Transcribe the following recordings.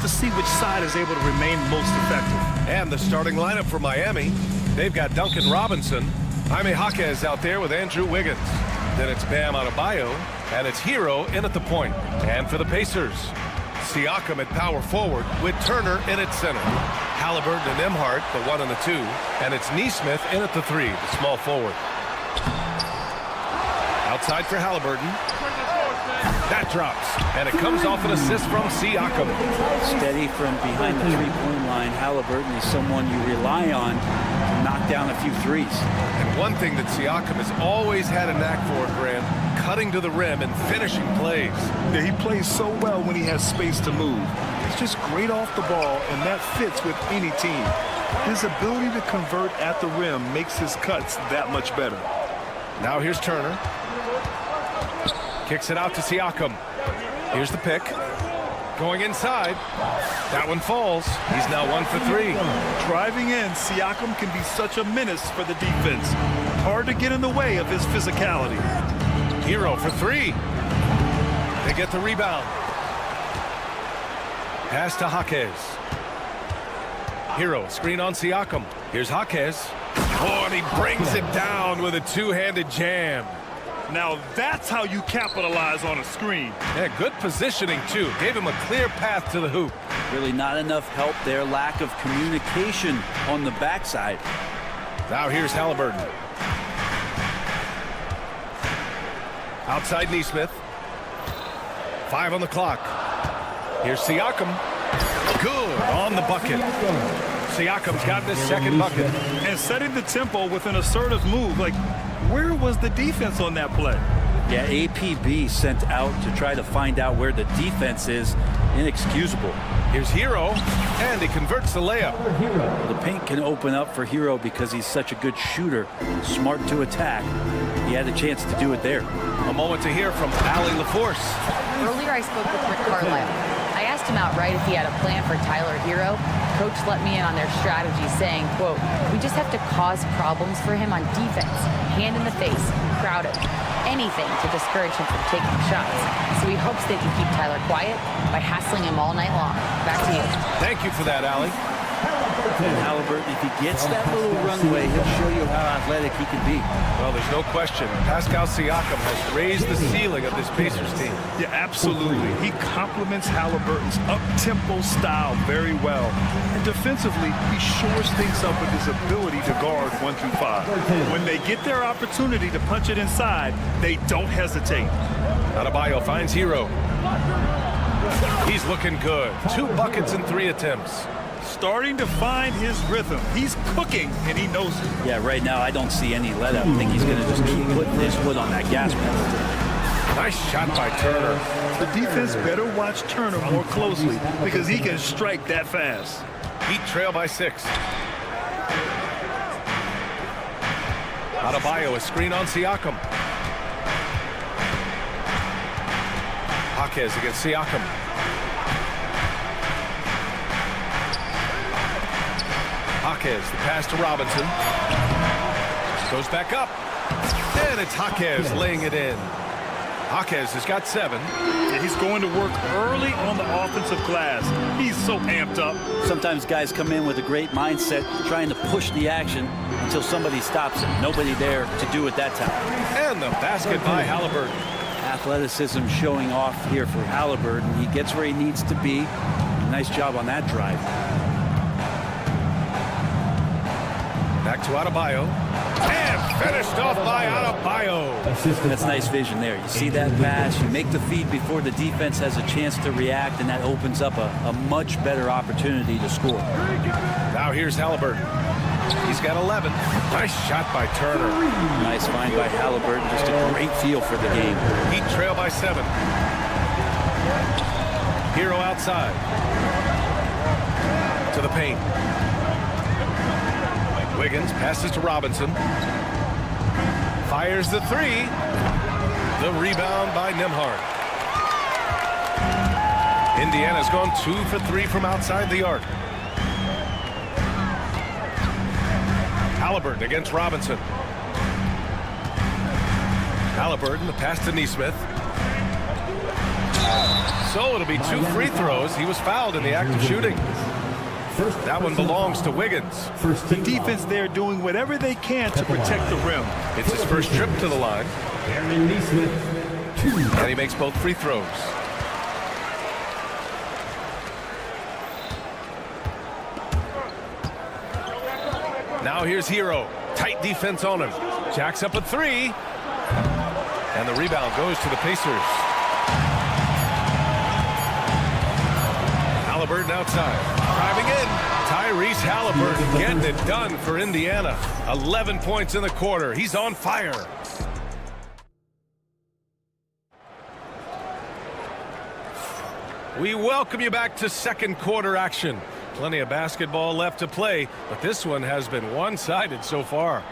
to see which side is able to remain most effective. And the starting lineup for Miami. They've got Duncan Robinson. Jaime Jaquez out there with Andrew Wiggins. Then it's Bam Adebayo, and it's Hero in at the point. And for the Pacers, Siakam at power forward with Turner in at center. Halliburton and Nembhard, the 1 and the 2. And it's Nesmith in at the 3, the small forward. Outside for Halliburton. That drops, and it comes off an assist from Siakam. Steady from behind the three-point line. Halliburton is someone you rely on to knock down a few threes. And one thing that Siakam has always had a knack for, Grant, cutting to the rim and finishing plays. Yeah, he plays so well when he has space to move. He's just great off the ball, and that fits with any team. His ability to convert at the rim makes his cuts that much better. Now here's Turner. Kicks it out to Siakam. Here's the pick. Going inside. That one falls. He's now 1 for 3. Driving in, Siakam can be such a menace for the defense. Hard to get in the way of his physicality. Hero for 3. They get the rebound. Pass to Jaquez. Hero, screen on Siakam. Here's Jaquez. Oh, and he brings it down with a two-handed jam. Now that's how you capitalize on a screen. Yeah, good positioning, too. Gave him a clear path to the hoop. Really not enough help there. Lack of communication on the backside. Now here's Halliburton. Outside Nesmith. 5 on the clock. Here's Siakam. Good on the bucket. Siakam's got this second bucket. And setting the tempo with an assertive move. Like, where was the defense on that play? Yeah, APB sent out to try to find out where the defense is. Inexcusable. Here's Hero, and he converts the layup. The paint can open up for Hero because he's such a good shooter. Smart to attack. He had a chance to do it there. A moment to hear from Allie LaForce. Earlier I spoke with Rick Carlisle. I asked him outright if he had a plan for Tyler Hero. Coach let me in on their strategy, saying, quote, "We just have to cause problems for him on defense. Hand in the face, crowd him, anything to discourage him from taking shots. So he hopes they can keep Tyler quiet by hassling him all night long." Back to you. Thank you for that, Allie. And Halliburton, if he gets that little runway, he'll show you how athletic he can be. Well, there's no question. Pascal Siakam has raised the ceiling of this Pacers team. Yeah, absolutely. He complements Halliburton's up-tempo style very well. And defensively, he shores things up with his ability to guard 1 through 5. When they get their opportunity to punch it inside, they don't hesitate. Adebayo finds Hero. He's looking good. 2 buckets in 3 attempts. Starting to find his rhythm. He's cooking, and he knows it. Yeah, right now I don't see any let up. I think he's going to just keep putting his foot on that gas pedal. Nice shot by Turner. The defense better watch Turner more closely because he can strike that fast. Heat trail by 6. Adebayo, a screen on Siakam. Jaquez against Siakam. Jaquez, the pass to Robinson. Goes back up. And it's Jaquez laying it in. Jaquez has got 7. Yeah, he's going to work early on the offensive glass. He's so amped up. Sometimes guys come in with a great mindset, trying to push the action until somebody stops him. Nobody there to do it that time. And the basket by Halliburton. Athleticism showing off here for Halliburton. He gets where he needs to be. Nice job on that drive. Back to Adebayo. And finished off by Adebayo. That's nice vision there. You see that pass, you make the feed before the defense has a chance to react, and that opens up a much better opportunity to score. Now here's Halliburton. He's got 11. Nice shot by Turner. Nice find by Halliburton. Just a great feel for the game. Heat trail by 7. Hero outside. To the paint. Wiggins passes to Robinson. Fires the 3. The rebound by Nembhard. Indiana's gone 2 for 3 from outside the arc. Halliburton against Robinson. Halliburton, the pass to Nesmith. So it'll be 2 free throws. He was fouled in the act of shooting. That one belongs to Wiggins. The defense there doing whatever they can to protect the rim. It's his first trip to the line. And he makes both free throws. Now here's Hero. Tight defense on him. Jacks up a 3. And the rebound goes to the Pacers. Halliburton outside. Driving in. Tyrese Halliburton getting it done for Indiana. 11 points in the quarter. He's on fire. We welcome you back to second quarter action. Plenty of basketball left to play, but this one has been one-sided so far.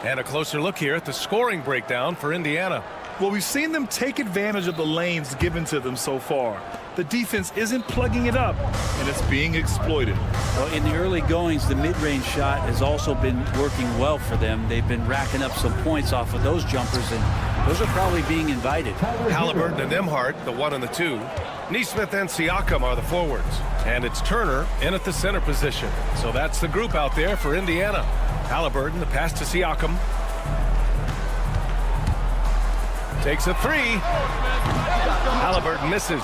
And a closer look here at the scoring breakdown for Indiana. Well, we've seen them take advantage of the lanes given to them so far. The defense isn't plugging it up, and it's being exploited. Well, in the early goings, the mid-range shot has also been working well for them. They've been racking up some points off of those jumpers, and those are probably being invited. Halliburton and Nembhard, the 1 and the 2. Nesmith and Siakam are the forwards. And it's Turner in at the center position. So that's the group out there for Indiana. Halliburton, the pass to Siakam. Takes a 3. Halliburton misses.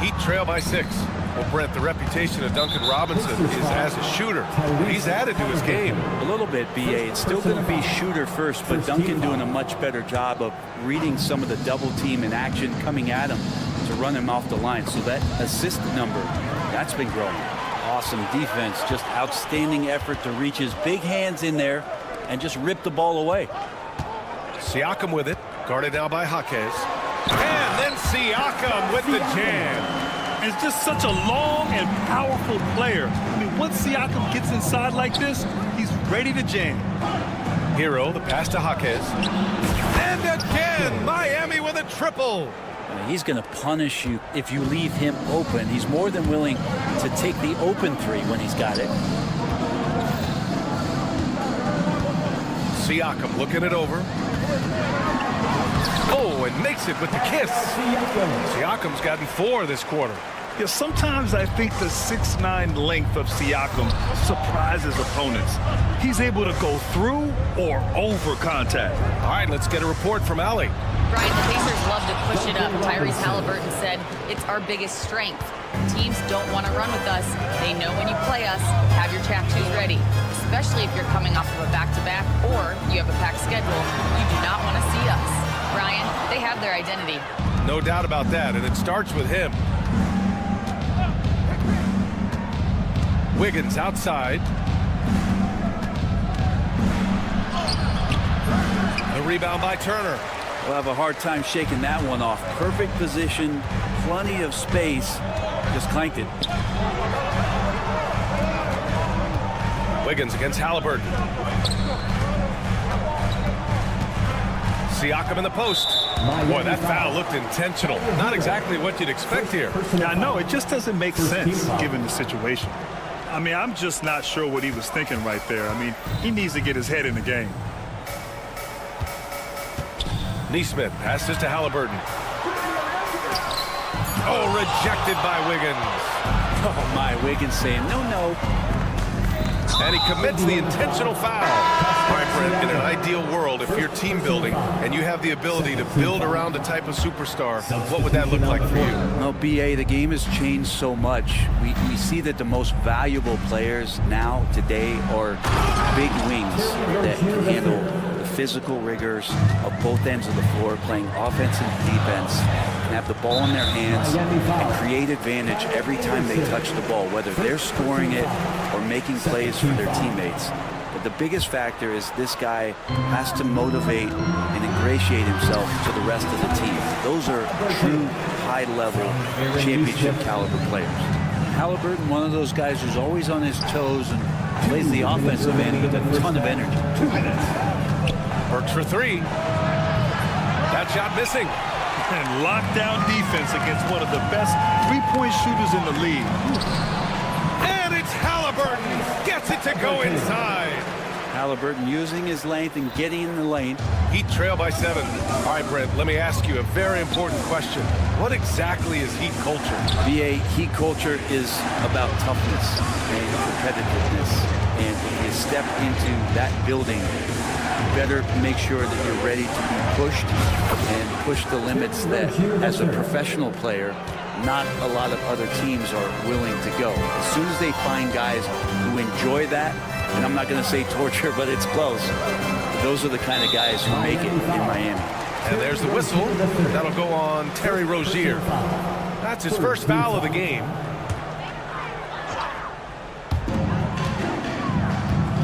Heat trail by 6. Well, Brent, the reputation of Duncan Robinson is as a shooter. He's added to his game. A little bit, BA. It's still going to be shooter first, but Duncan doing a much better job of reading some of the double team in action coming at him to run him off the line. So that assist number, that's been growing. Awesome defense, just outstanding effort to reach his big hands in there and just rip the ball away. Siakam with it, guarded now by Jaquez. And then Siakam with the jam. It's just such a long and powerful player. I mean, once Siakam gets inside like this, he's ready to jam. Hero, the pass to Jaquez. And again, Miami with a triple. He's going to punish you if you leave him open. He's more than willing to take the open 3 when he's got it. Siakam looking it over. Oh, and makes it with the kiss. Siakam's gotten 4 this quarter. Yeah, sometimes I think the 6'9" length of Siakam surprises opponents. He's able to go through or over contact. All right, let's get a report from Allie. Brian, the Pacers love to push it up. Tyrese Halliburton said, it's our biggest strength. Teams don't want to run with us. They know when you play us, have your tattoos ready. Especially if you're coming off of a back-to-back or you have a packed schedule, you do not want to see us. Brian, they have their identity. No doubt about that, and it starts with him. Wiggins outside. The rebound by Turner. We'll have a hard time shaking that one off. Perfect position, plenty of space. Just clanked it. Wiggins against Halliburton. Siakam in the post. Boy, that foul looked intentional. Not exactly what you'd expect here. Yeah, I know. It just doesn't make sense given the situation. I mean, I'm just not sure what he was thinking right there. I mean, he needs to get his head in the game. Nesmith passes to Halliburton. Oh, rejected by Wiggins. Oh, my. Wiggins saying, no, no. And he commits the intentional foul. All right, Brent, in an ideal world, if you're team building and you have the ability to build around a type of superstar, what would that look like for you? No, BA, the game has changed so much. We see that the most valuable players now, today, are big wings that can handle the physical rigors of both ends of the floor, playing offense and defense, and have the ball in their hands and create advantage every time they touch the ball, whether they're scoring it or making plays for their teammates. But the biggest factor is this guy has to motivate and ingratiate himself to the rest of the team. Those are true high-level championship caliber players. Halliburton, one of those guys who's always on his toes and plays the offensive end with a ton of energy. Works for 3. That shot missing. And lockdown defense against one of the best three-point shooters in the league. And it's Halliburton. Gets it to go inside. Halliburton using his length and getting in the lane. Heat trail by 7. All right, Brent, let me ask you a very important question. What exactly is Heat culture? VA Heat culture is about toughness and competitiveness. And if you step into that building, you better make sure that you're ready to be pushed and push the limits that, as a professional player, not a lot of other teams are willing to go. As soon as they find guys who enjoy that, and I'm not going to say torture, but it's close, those are the kind of guys who make it in Miami. And there's the whistle. That'll go on Terry Rozier. That's his first foul of the game.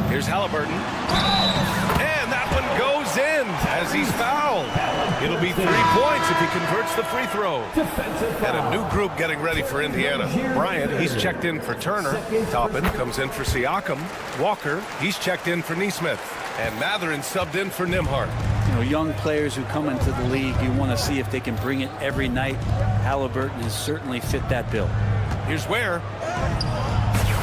Here's Halliburton. And that one goes in as he's fouled. It'll be 3 points if he converts the free throw. And a new group getting ready for Indiana. Bryant, he's checked in for Turner. Toppin comes in for Siakam. Walker, he's checked in for Nesmith. And Matherin subbed in for Nimhart. You know, young players who come into the league, you want to see if they can bring it every night. Halliburton has certainly fit that bill. Here's Ware.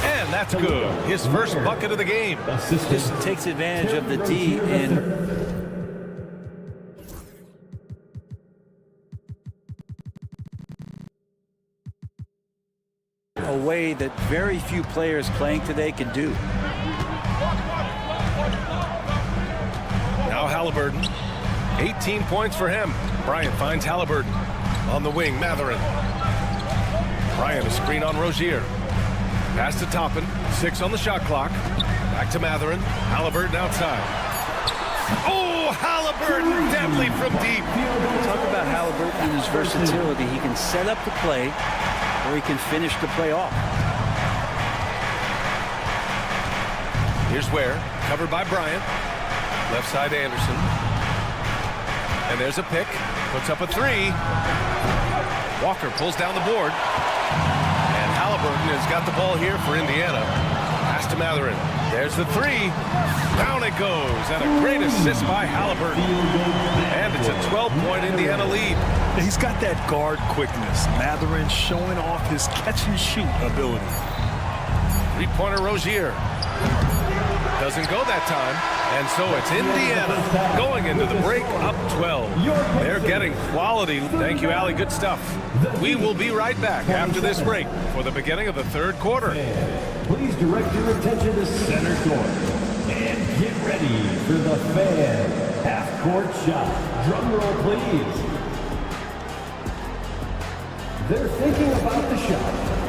And that's good. His first bucket of the game. Just takes advantage of the D in a way that very few players playing today can do. Now Halliburton. 18 points for him. Bryant finds Halliburton. On the wing, Matherin. Bryant, a screen on Rozier. Pass to Toppin. 6 on the shot clock. Back to Matherin. Halliburton outside. Oh, Halliburton deadly from deep. Talk about Halliburton and his versatility. He can set up the play, or he can finish the play off. Here's Ware, covered by Bryant. Left side Anderson. And there's a pick. Puts up a 3. Walker pulls down the board. And Halliburton has got the ball here for Indiana. Pass to Matherin. There's the 3. Down it goes. And a great assist by Halliburton. And it's a 12-point Indiana lead. He's got that guard quickness. Matherin showing off his catch-and-shoot ability. 3-pointer Rozier. Doesn't go that time. And so it's Indiana going into the break up 12. They're getting quality. Thank you, Allie. Good stuff. We will be right back after this break for the beginning of the third quarter. Please direct your attention to center court. And get ready for the Fan half-court shot. Drum roll, please. They're thinking about the shot.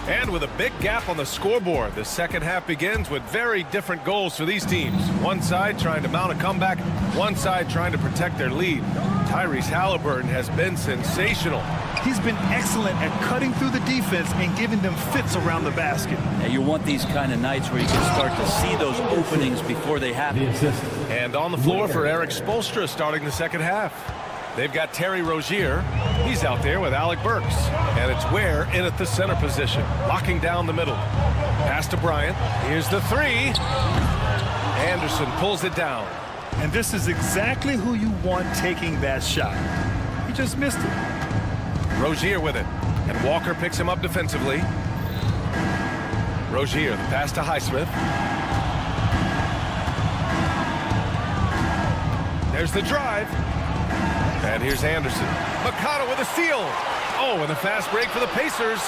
And with a big gap on the scoreboard, the second half begins with very different goals for these teams. One side trying to mount a comeback, one side trying to protect their lead. Tyrese Halliburton has been sensational. He's been excellent at cutting through the defense and giving them fits around the basket. Now you want these kind of nights where you can start to see those openings before they happen. And on the floor for Eric Spoelstra starting the second half. They've got Terry Rozier. He's out there with Alec Burks. And it's Ware in at the center position, locking down the middle. Pass to Bryant. Here's the 3. Anderson pulls it down. And this is exactly who you want taking that shot. He just missed it. Rozier with it. And Walker picks him up defensively. Rozier, the pass to Highsmith. There's the drive. And here's Anderson. Mikata with a steal. Oh, and a fast break for the Pacers.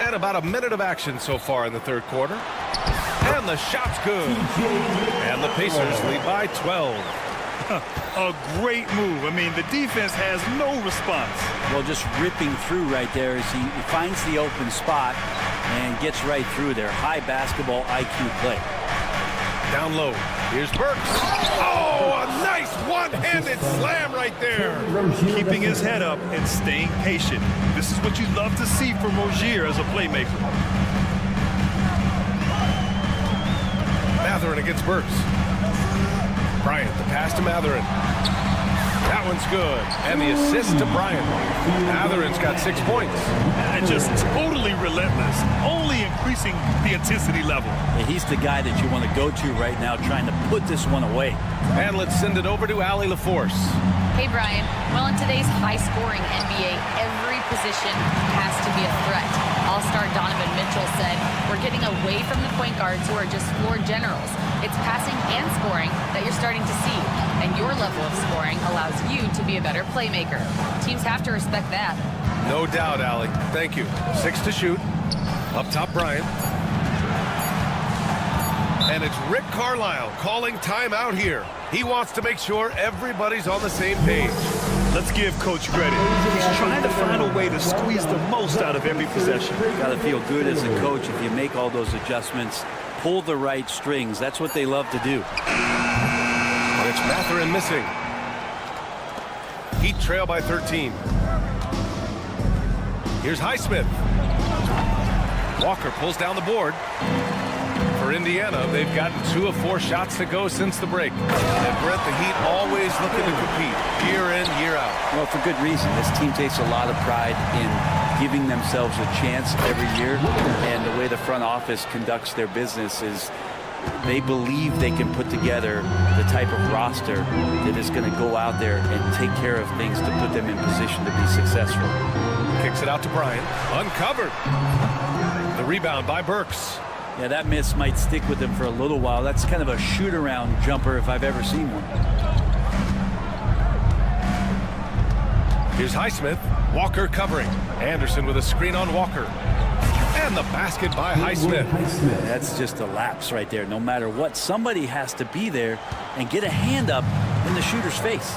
And about a minute of action so far in the third quarter. And the shot's good. And the Pacers lead by 12. A great move. I mean, the defense has no response. Well, just ripping through right there as he finds the open spot and gets right through there. High basketball IQ play. Down low. Here's Burks. Oh, a nice one-handed slam right there. Keeping his head up and staying patient. This is what you love to see from Rozier as a playmaker. Matherin against Burks. Bryant, the pass to Matherin. That one's good. And the assist to Bryant. Matherin's got 6 points. And just totally relentless, only increasing the intensity level. Yeah, he's the guy that you want to go to right now, trying to put this one away. And let's send it over to Allie LaForce. Hey, Brian. Well, in today's high-scoring NBA, every position has to be a threat. All-star Donovan Mitchell said, we're getting away from the point guards who are just floor generals. It's passing and scoring that you're starting to see. And your level of scoring allows you to be a better playmaker. Teams have to respect that. No doubt, Allie. Thank you. 6 to shoot. Up top, Bryant. And it's Rick Carlisle calling timeout here. He wants to make sure everybody's on the same page. Let's give Coach credit. He's trying to find a way to squeeze the most out of every possession. Got to feel good as a coach if you make all those adjustments, pull the right strings. That's what they love to do. And it's Matherin missing. Heat trail by 13. Here's Highsmith. Walker pulls down the board. For Indiana, they've gotten 2 of 4 shots to go since the break. And Brent, the Heat always looking to compete year in, year out. Well, for good reason. This team takes a lot of pride in giving themselves a chance every year. And the way the front office conducts their business is they believe they can put together the type of roster that is going to go out there and take care of things to put them in position to be successful. Kicks it out to Bryant. Uncovered. The rebound by Burks. Yeah, that miss might stick with him for a little while. That's kind of a shoot-around jumper if I've ever seen one. Here's Highsmith. Walker covering. Anderson with a screen on Walker. And the basket by Highsmith. That's just a lapse right there. No matter what, somebody has to be there and get a hand up in the shooter's face.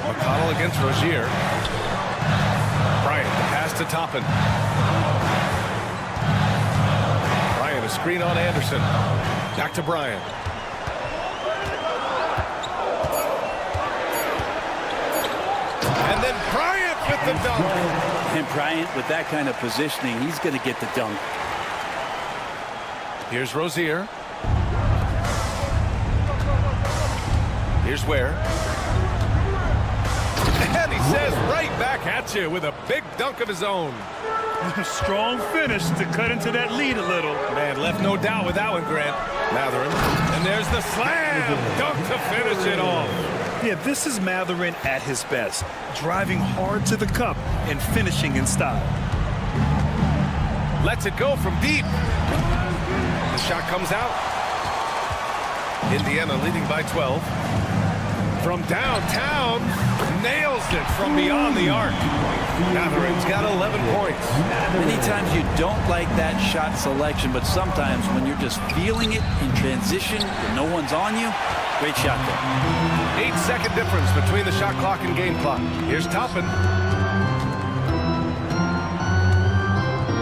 McConnell against Rozier. Bryant, the pass to Toppin. Bryant, a screen on Anderson. Back to Bryant. And then Bryant with the dunk. And Bryant, with that kind of positioning, he's going to get the dunk. Here's Rozier. Here's Ware. And he says right back at you with a big dunk of his own. Strong finish to cut into that lead a little. Man, left no doubt with that one, Grant. Matherin. And there's the slam dunk to finish it off. Yeah, this is Matherin at his best. Driving hard to the cup and finishing in style. Lets it go from deep. The shot comes out. Indiana leading by 12. From downtown, nails it from beyond the arc. Matherin's got 11 points. Many times you don't like that shot selection, but sometimes when you're just feeling it in transition and no one's on you, great shot there. 8-second difference between the shot clock and game clock. Here's Toppin.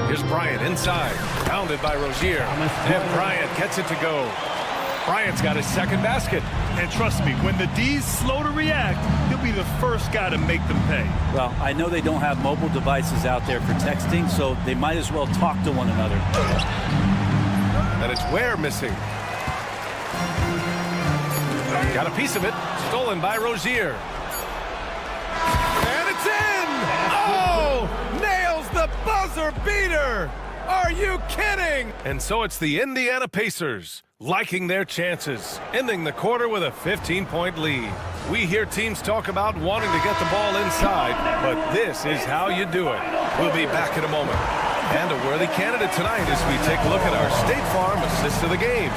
Here's Bryant inside, pounded by Rozier. And Bryant gets it to go. Bryant's got his second basket. And trust me, when the D's slow to react, he'll be the first guy to make them pay. Well, I know they don't have mobile devices out there for texting, so they might as well talk to one another. And it's Ware missing. Got a piece of it, stolen by Rozier. And it's in! Oh! Nails the buzzer beater! Are you kidding? And so it's the Indiana Pacers liking their chances, ending the quarter with a 15-point lead. We hear teams talk about wanting to get the ball inside, but this is how you do it. We'll be back in a moment. And a worthy candidate tonight as we take a look at our State Farm assist of the game.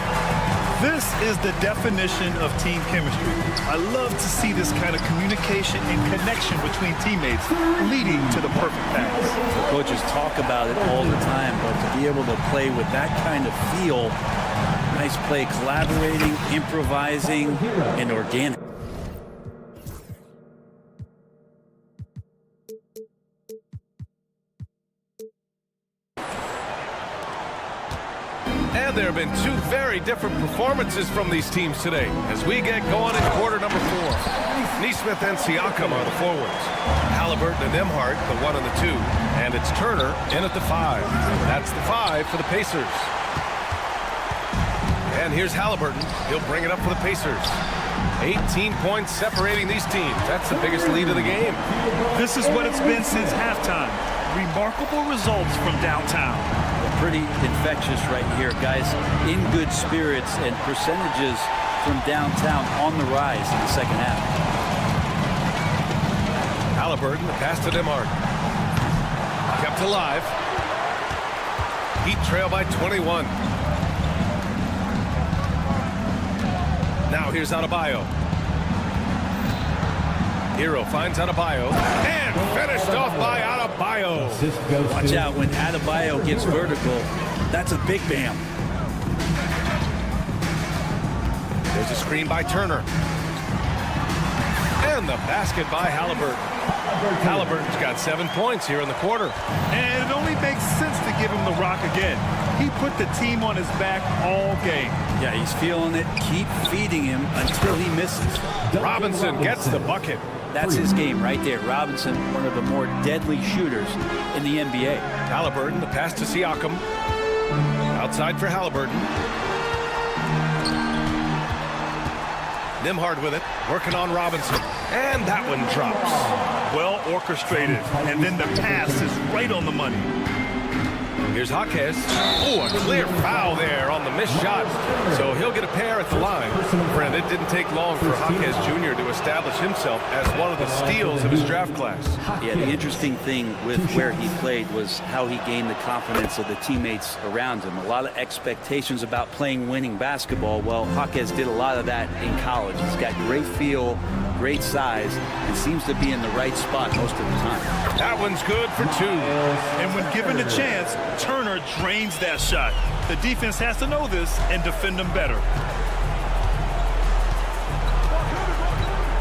This is the definition of team chemistry. I love to see this kind of communication and connection between teammates leading to the perfect pass. The coaches talk about it all the time, but to be able to play with that kind of feel, nice play, collaborating, improvising, and organic. And there have been 2 very different performances from these teams today as we get going in quarter number 4. Nesmith and Siakam are the forwards. Halliburton and Nembhard, the 1 and the 2. And it's Turner in at the 5. That's the 5 for the Pacers. And here's Halliburton. He'll bring it up for the Pacers. 18 points separating these teams. That's the biggest lead of the game. This is what it's been since halftime. Remarkable results from downtown. Pretty infectious right here, guys. In good spirits and percentages from downtown on the rise in the second half. Halliburton, the pass to Nemhard. Kept alive. Heat trail by 21. Now here's Adebayo. Hero finds Adebayo and finished off by Adebayo. Watch out when Adebayo gets vertical. That's a big bam. There's a screen by Turner. And the basket by Halliburton. Halliburton's got 7 points here in the quarter. And it only makes sense to give him the rock again. He put the team on his back all game. Yeah, he's feeling it. Keep feeding him until he misses. Robinson gets the bucket. That's his game right there. Robinson, one of the more deadly shooters in the NBA. Halliburton, the pass to Siakam. Outside for Halliburton. Nemhard with it, working on Robinson. And that one drops. Well orchestrated. And then the pass is right on the money. Here's Jaquez. Oh, a clear foul there on the missed shot. So he'll get a pair at the line. Brent, it didn't take long for Jaquez Jr. to establish himself as one of the steals of his draft class. Yeah, the interesting thing with where he played was how he gained the confidence of the teammates around him. A lot of expectations about playing winning basketball. Well, Jaquez did a lot of that in college. He's got great feel, great size, and seems to be in the right spot most of the time. That one's good for 2. And when given the chance, Turner drains that shot. The defense has to know this and defend them better.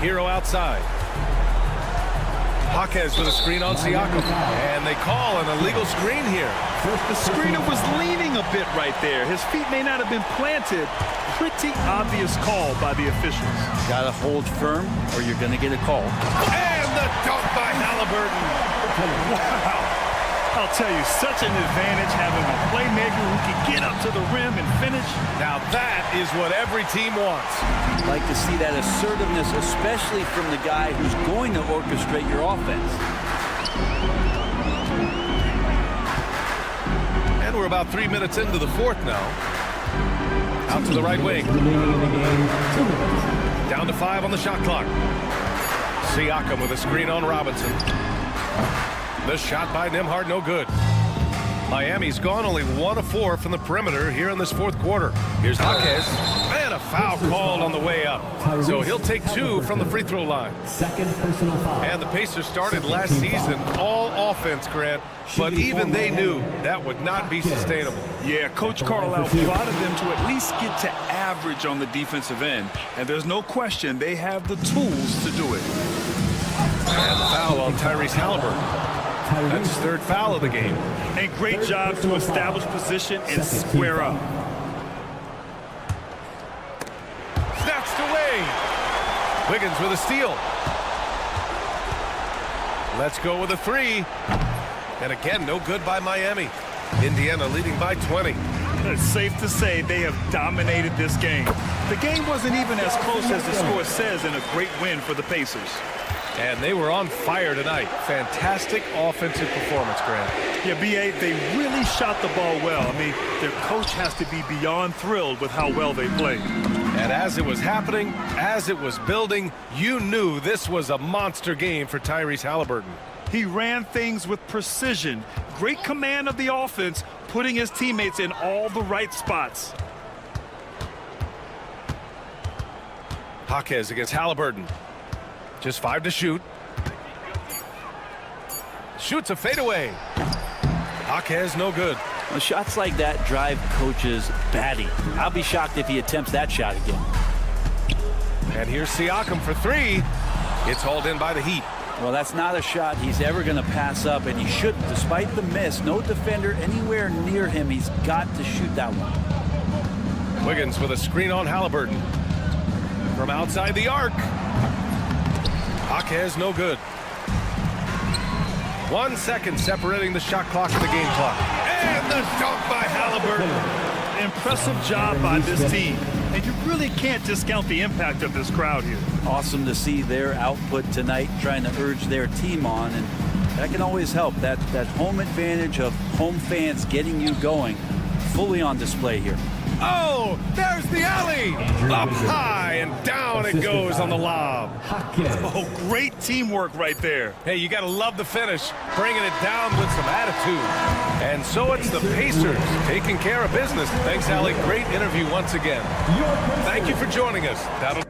Hero outside. Jaquez with a screen on Siakam. And they call an illegal screen here. The screener was leaning a bit right there. His feet may not have been planted. Pretty obvious call by the officials. Got to hold firm or you're going to get a call. And the dunk by Halliburton. Wow. I'll tell you, such an advantage having a playmaker who can get up to the rim and finish. Now that is what every team wants. Like to see that assertiveness, especially from the guy who's going to orchestrate your offense. And we're about 3 minutes into the fourth now. Out to the right wing. Down to 5 on the shot clock. Siakam with a screen on Robinson. The shot by Nemhard, no good. Miami's gone only 1 of 4 from the perimeter here in this fourth quarter. Here's Jaquez. And a foul called on the way up. So he'll take 2 from the free throw line. Second personal foul. And the Pacers started last season all offense, Grant. But even they knew that would not be sustainable. Yeah, Coach Carlisle prodded them to at least get to average on the defensive end. And there's no question they have the tools to do it. And the foul on Tyrese Halliburton. That's his 3rd foul of the game. And great job to establish position and square up. Snatched away. Wiggins with a steal. Let's go with a 3. And again, no good by Miami. Indiana leading by 20. It's safe to say they have dominated this game. The game wasn't even as close as the score says, and a great win for the Pacers. And they were on fire tonight. Fantastic offensive performance, Grant. Yeah, B.A., they really shot the ball well. I mean, their coach has to be beyond thrilled with how well they played. And as it was happening, as it was building, you knew this was a monster game for Tyrese Halliburton. He ran things with precision, great command of the offense, putting his teammates in all the right spots. Jaquez against Halliburton. Just 5 to shoot. Shoots a fadeaway. Jaquez no good. Well, shots like that drive coaches batty. I'll be shocked if he attempts that shot again. And here's Siakam for 3. It's hauled in by the Heat. Well, that's not a shot he's ever going to pass up, and he shouldn't. Despite the miss, no defender anywhere near him. He's got to shoot that one. Wiggins with a screen on Halliburton. From outside the arc. Jaquez no good. 1 second separating the shot clock and the game clock. And the dunk by Halliburton. impressive job by this team. And you really can't discount the impact of this crowd here. Awesome to see their output tonight, trying to urge their team on, and that can always help. That home advantage of home fans getting you going, fully on display here. Oh, there's the alley. Up high and down it goes on the lob. Oh, great teamwork right there. Hey, you got to love the finish, bringing it down with some attitude. And so it's the Pacers taking care of business. Thanks, Allie. Great interview once again. Thank you for joining us. That'll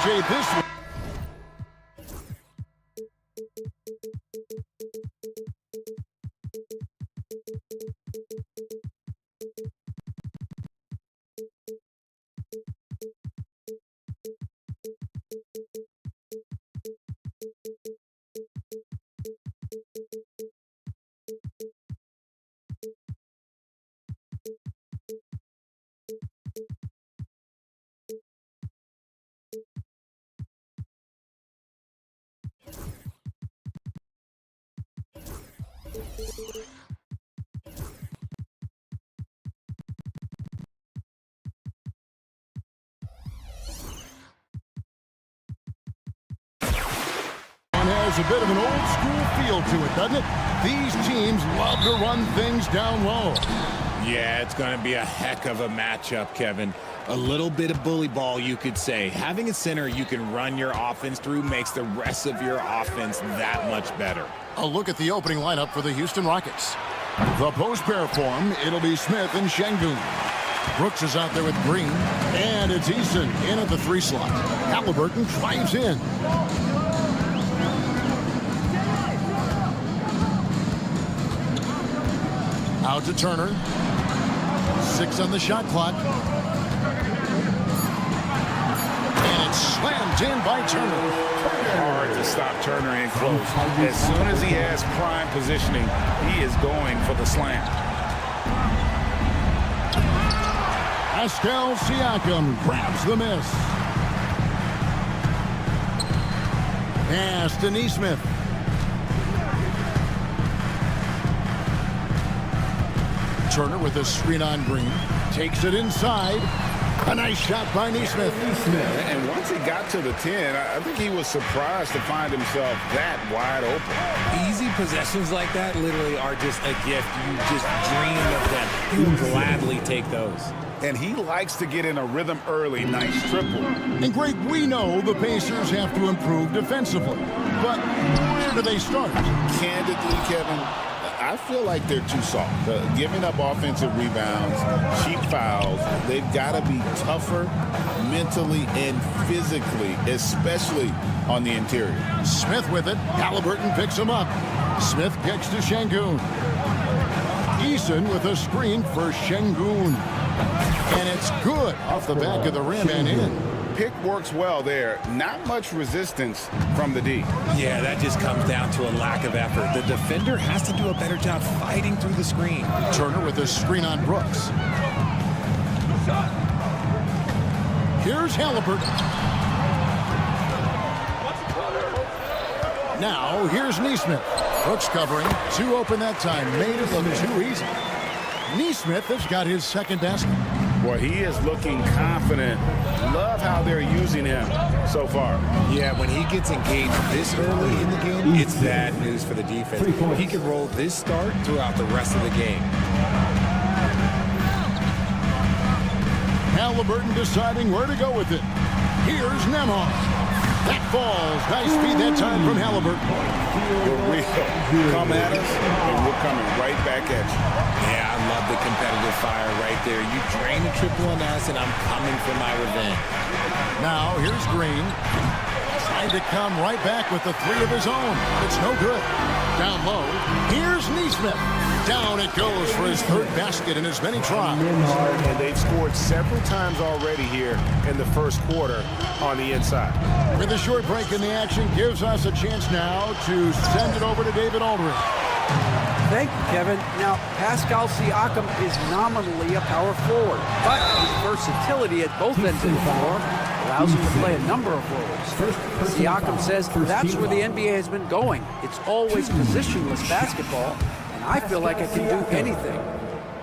RJ, this one. Has a bit of an old school feel to it, doesn't it? These teams love to run things down low. Yeah, it's going to be a heck of a matchup, Kevin. A little bit of bully ball, you could say. Having a center you can run your offense through makes the rest of your offense that much better. A look at the opening lineup for the Houston Rockets. The post pair form, it'll be Smith and Şengün. Brooks is out there with Green, and it's Eason in at the 3 slot. Halliburton drives in. Out to Turner. 6 on the shot clock. And it's slammed in by Turner. Hard to stop Turner in close. As soon as he has prime positioning, he is going for the slam. Pascal Siakam grabs the miss. Pass to Nesmith. Turner with a screen on Green. Takes it inside. A nice shot by Nesmith. And once he got to the 10, I think he was surprised to find himself that wide open. Easy possessions like that literally are just a gift. You just dream of them. You will gladly take those. And he likes to get in a rhythm early. Nice triple. And Greg, we know the Pacers have to improve defensively. But where do they start? Candidly, Kevin, I feel like they're too soft. Giving up offensive rebounds, cheap fouls. They've got to be tougher mentally and physically, especially on the interior. Smith with it. Halliburton picks him up. Smith kicks to Şengün. Eason with a screen for Şengün. And it's good off the back of the rim and in. Pick works well there. Not much resistance from the D. Yeah, that just comes down to a lack of effort. The defender has to do a better job fighting through the screen. Turner with a screen on Brooks. Here's Halliburton. Now, here's Neesmith. Brooks covering. 2 open that time. Made it look too easy. Neesmith has got his second basket. Well, he is looking confident. Love how they're using him so far. Yeah, when he gets engaged this early in the game, it's bad news for the defense. He could roll this start throughout the rest of the game. Halliburton deciding where to go with it. Here's Nemhard. That falls. Nice feed that time from Halliburton. We'll come at us, and we're coming right back at you. Yeah, I love the competitive fire right there. You drain a triple on us, and I'm coming for my revenge. Now, here's Green. Trying to come right back with the 3 of his own. It's no good. Down low. Here's Neesmith. Down it goes for his 3rd basket in as many tries. And they've scored several times already here in the first quarter on the inside. With a short break in the action, gives us a chance now to send it over to David Aldridge. Thank you, Kevin. Now, Pascal Siakam is nominally a power forward, but his versatility at both ends of the floor allows him to play a number of roles. Siakam says that's where the NBA has been going. It's always positionless basketball, and I feel like I can do anything.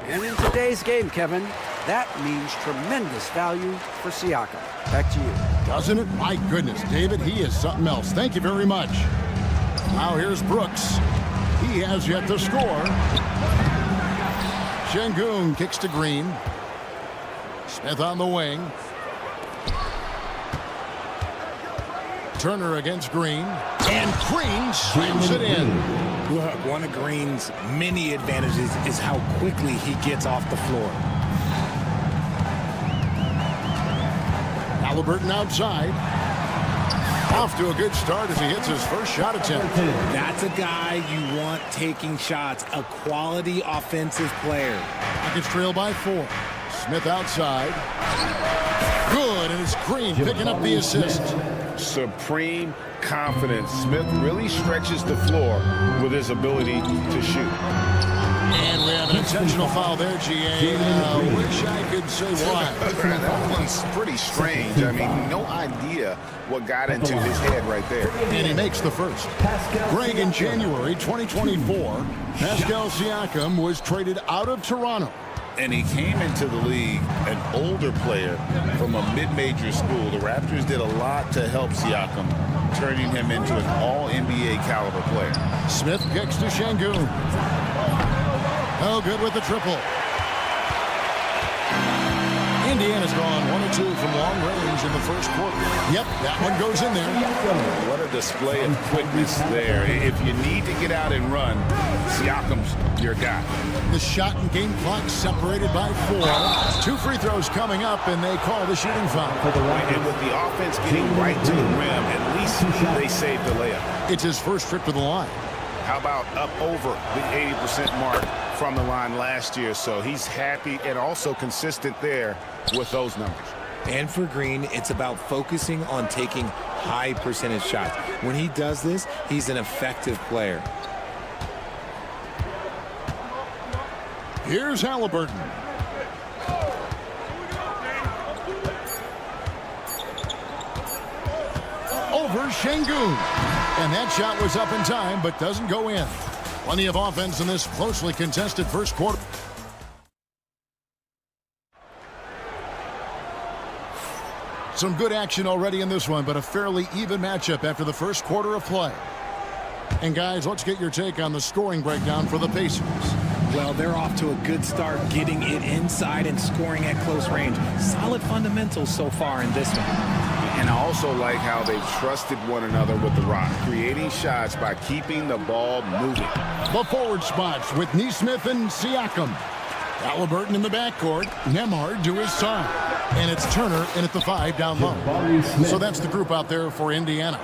And in today's game, Kevin, that means tremendous value for Siakam. Back to you. Doesn't it? My goodness, David, he is something else. Thank you very much. Now here's Brooks. He has yet to score. Şengün kicks to Green. Smith on the wing. Turner against Green. And Green slams it in. Look, one of Green's many advantages is how quickly he gets off the floor. Halliburton outside. Off to a good start as he hits his first shot attempt. That's a guy you want taking shots, a quality offensive player. Rockets trail by 4. Smith outside. Good, and it's Green picking up the assist. Supreme confidence. Smith really stretches the floor with his ability to shoot. And we have an intentional foul there, GA. Wish I could say why. That one's pretty strange. I mean, no idea what got into his head right there. And he makes the first. Greg, in January 2024, Pascal Siakam was traded out of Toronto. And he came into the league an older player from a mid-major school. The Raptors did a lot to help Siakam, turning him into an all-NBA caliber player. Smith kicks to Şengün. Oh, good with the triple. Indiana's gone 1 or 2 from long range in the first quarter. Yep, that one goes in there. What a display of quickness there. If you need to get out and run, Siakam's your guy. The shot and game clock separated by 4. 2 free throws coming up, and they call the shooting foul. And with the offense getting right to the rim, at least they saved the layup. It's his first trip to the line. How about up over the 80% mark from the line last year? So he's happy and also consistent there with those numbers. And for Green, it's about focusing on taking high percentage shots. When he does this, he's an effective player. Here's Halliburton. Over Şengün. And that shot was up in time, but doesn't go in. Plenty of offense in this closely contested first quarter. Some good action already in this one, but a fairly even matchup after the first quarter of play. And guys, let's get your take on the scoring breakdown for the Pacers. Well, they're off to a good start getting it inside and scoring at close range. Solid fundamentals so far in this one. And I also like how they've trusted one another with the rock, creating shots by keeping the ball moving. The forward spots with Neesmith and Siakam. Halliburton in the backcourt, Nemhard to his side. And it's Turner in at the 5 down low. So that's the group out there for Indiana.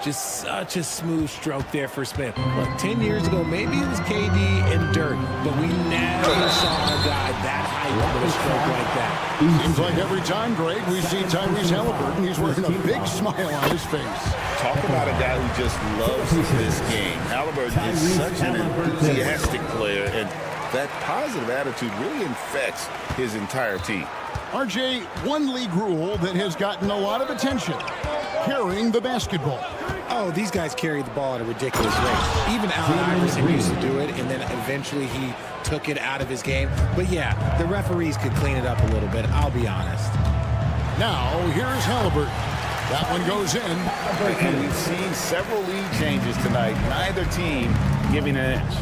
Just such a smooth stroke there for Smith. Look, 10 years ago, maybe it was KD and Dirk, but we never saw a guy that high with a stroke like that. Seems like every time, Greg, we see Tyrese Halliburton, he's wearing a big smile on his face. Talk about a guy who just loves this game. Halliburton is such an enthusiastic player, and that positive attitude really infects his entire team. RJ, one league rule that has gotten a lot of attention, carrying the basketball. Oh, these guys carry the ball at a ridiculous rate. Even Allen Iverson used to do it, and then eventually he took it out of his game. But yeah, the referees could clean it up a little bit, I'll be honest. Now, here's Halliburton. That one goes in. And we've seen several lead changes tonight. Neither team giving an inch.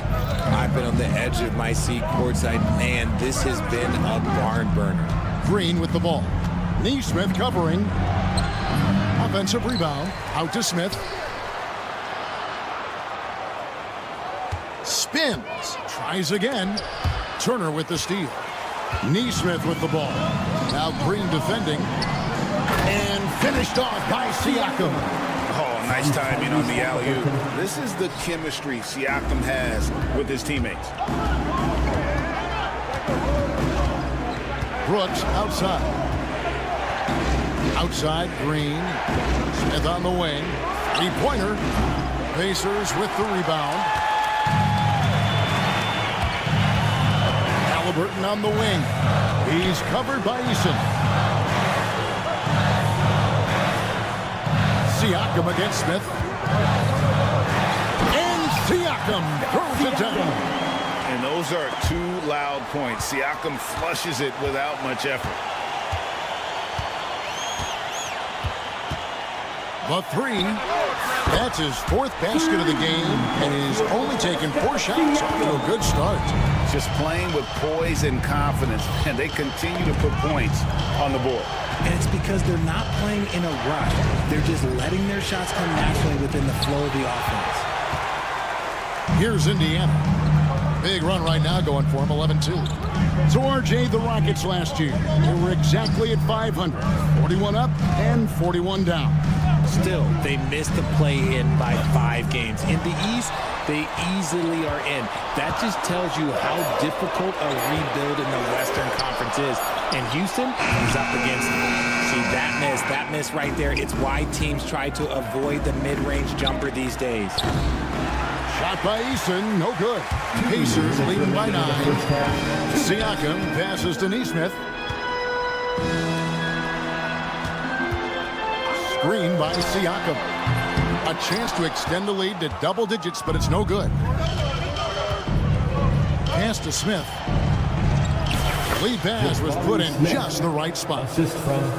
I've been on the edge of my seat courtside. Man, this has been a barn burner. Green with the ball. Neesmith covering. Offensive rebound. Out to Smith. Spins. Tries again. Turner with the steal. Neesmith with the ball. Now Green defending. And finished off by Siakam. Oh, nice timing on the alley-oop. This is the chemistry Siakam has with his teammates. Brooks outside. Outside, Green. Smith on the wing. Three-pointer. Pacers with the rebound. Halliburton on the wing. He's covered by Eason. Siakam against Smith. And Siakam throws it down. And those are two loud points. Siakam flushes it without much effort. The three. That's his fourth basket of the game, and he's only taken 4 shots off to a good start. Just playing with poise and confidence, and they continue to put points on the board. And it's because they're not playing in a rush. They're just letting their shots come naturally within the flow of the offense. Here's Indiana. Big run right now going for him, 11-2. So RJ, the Rockets last year, they were exactly at 500. 41 up and 41 down. Still, they missed the play-in by 5 games. In the East, they easily are in. That just tells you how difficult a rebuild in the Western Conference is. And Houston is up against it. See, that miss right there. It's why teams try to avoid the mid-range jumper these days. Shot by Eason, no good. Pacers leading by 9. Siakam passes to Neesmith. Screen by Siakam. A chance to extend the lead to double digits, but it's no good. Pass to Smith. Lead pass was put in just the right spot.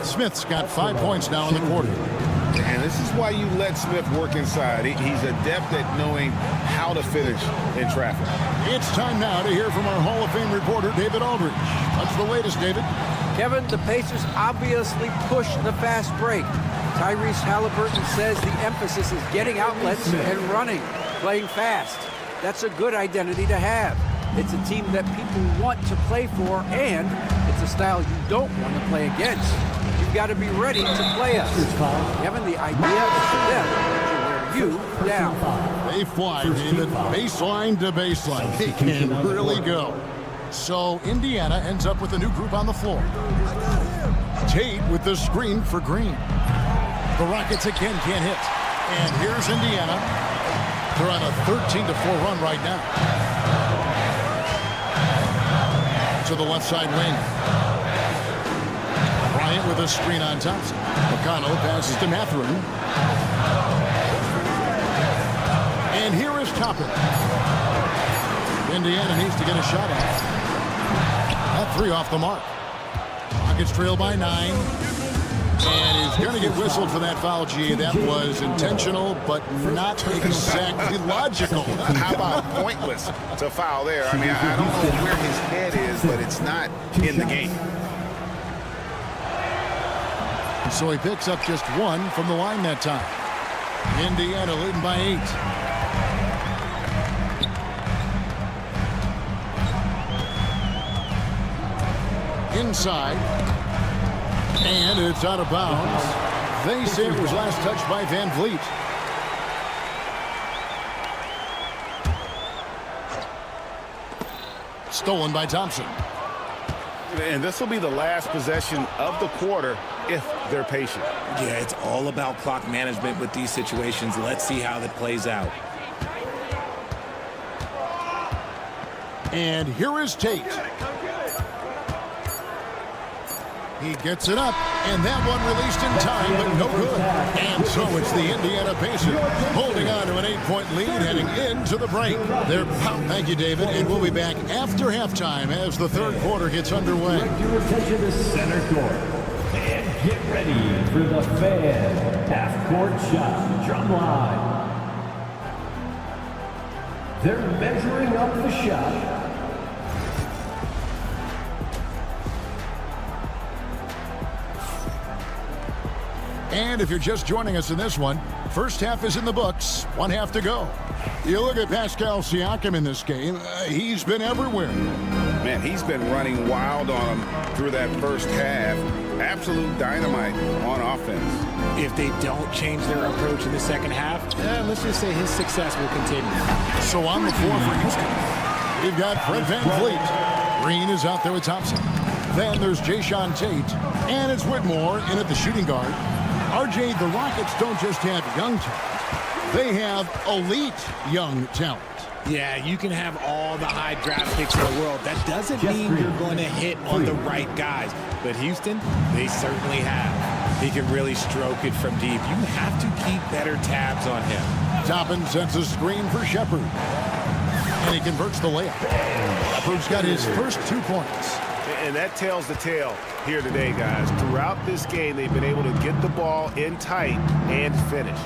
Smith's got 5 points now in the quarter. And this is why you let Smith work inside. He's adept at knowing how to finish in traffic. It's time now to hear from our Hall of Fame reporter, David Aldridge. What's the latest, David? Kevin, the Pacers obviously pushed the fast break. Tyrese Halliburton says the emphasis is getting outlets and running, playing fast. That's a good identity to have. It's a team that people want to play for, and it's a style you don't want to play against. You've got to be ready to play us. Kevin, the idea is for them to wear you down. They fly, David, baseline to baseline. They can really go. So Indiana ends up with a new group on the floor. Tate with the screen for Green. The Rockets again can't hit. And here's Indiana. They're on a 13-4 run right now. To the left side wing. Bryant with a screen on Thompson. McConnell passes to Mathurin. And here is Toppin. Indiana needs to get a shot at it. That 3 off the mark. Rockets trail by 9. And he's going to get whistled for that foul, G. That was intentional, but not exactly logical. How about pointless to foul there? I mean, I don't know where his head is, but it's not in the game. So he picks up just 1 from the line that time. Indiana leading by 8. Inside. And it's out of bounds. They say it was last touched by Van Vliet. Stolen by Thompson. And this will be the last possession of the quarter if they're patient. Yeah, it's all about clock management with these situations. Let's see how that plays out. And here is Tate. He gets it up, and that one released in time, but no good. And so it's the Indiana Pacers holding on to an 8-point lead heading into the break. Thank you, David. And we'll be back after halftime as the third quarter gets underway. Direct your attention to center court. And get ready for the fan half-court shot. Drum line. They're measuring up the shot. And if you're just joining us in this one, first half is in the books, one half to go. You look at Pascal Siakam in this game, he's been everywhere. Man, he's been running wild on him through that first half. Absolute dynamite on offense. If they don't change their approach in the second half, let's just say his success will continue. So on the floor for Houston, we've got Fred VanVleet. Green is out there with Thompson. Then there's Jayshawn Tate, and it's Whitmore in at the shooting guard. RJ, the Rockets don't just have young talent. They have elite young talent. Yeah, you can have all the high draft picks in the world. That doesn't mean you're going to hit on the right guys. But Houston, they certainly have. He can really stroke it from deep. You have to keep better tabs on him. Toppin sends a screen for Shepard. And he converts the layup. Shepard's got his first 2 points. And that tells the tale here today, guys. Throughout this game, they've been able to get the ball in tight and finish.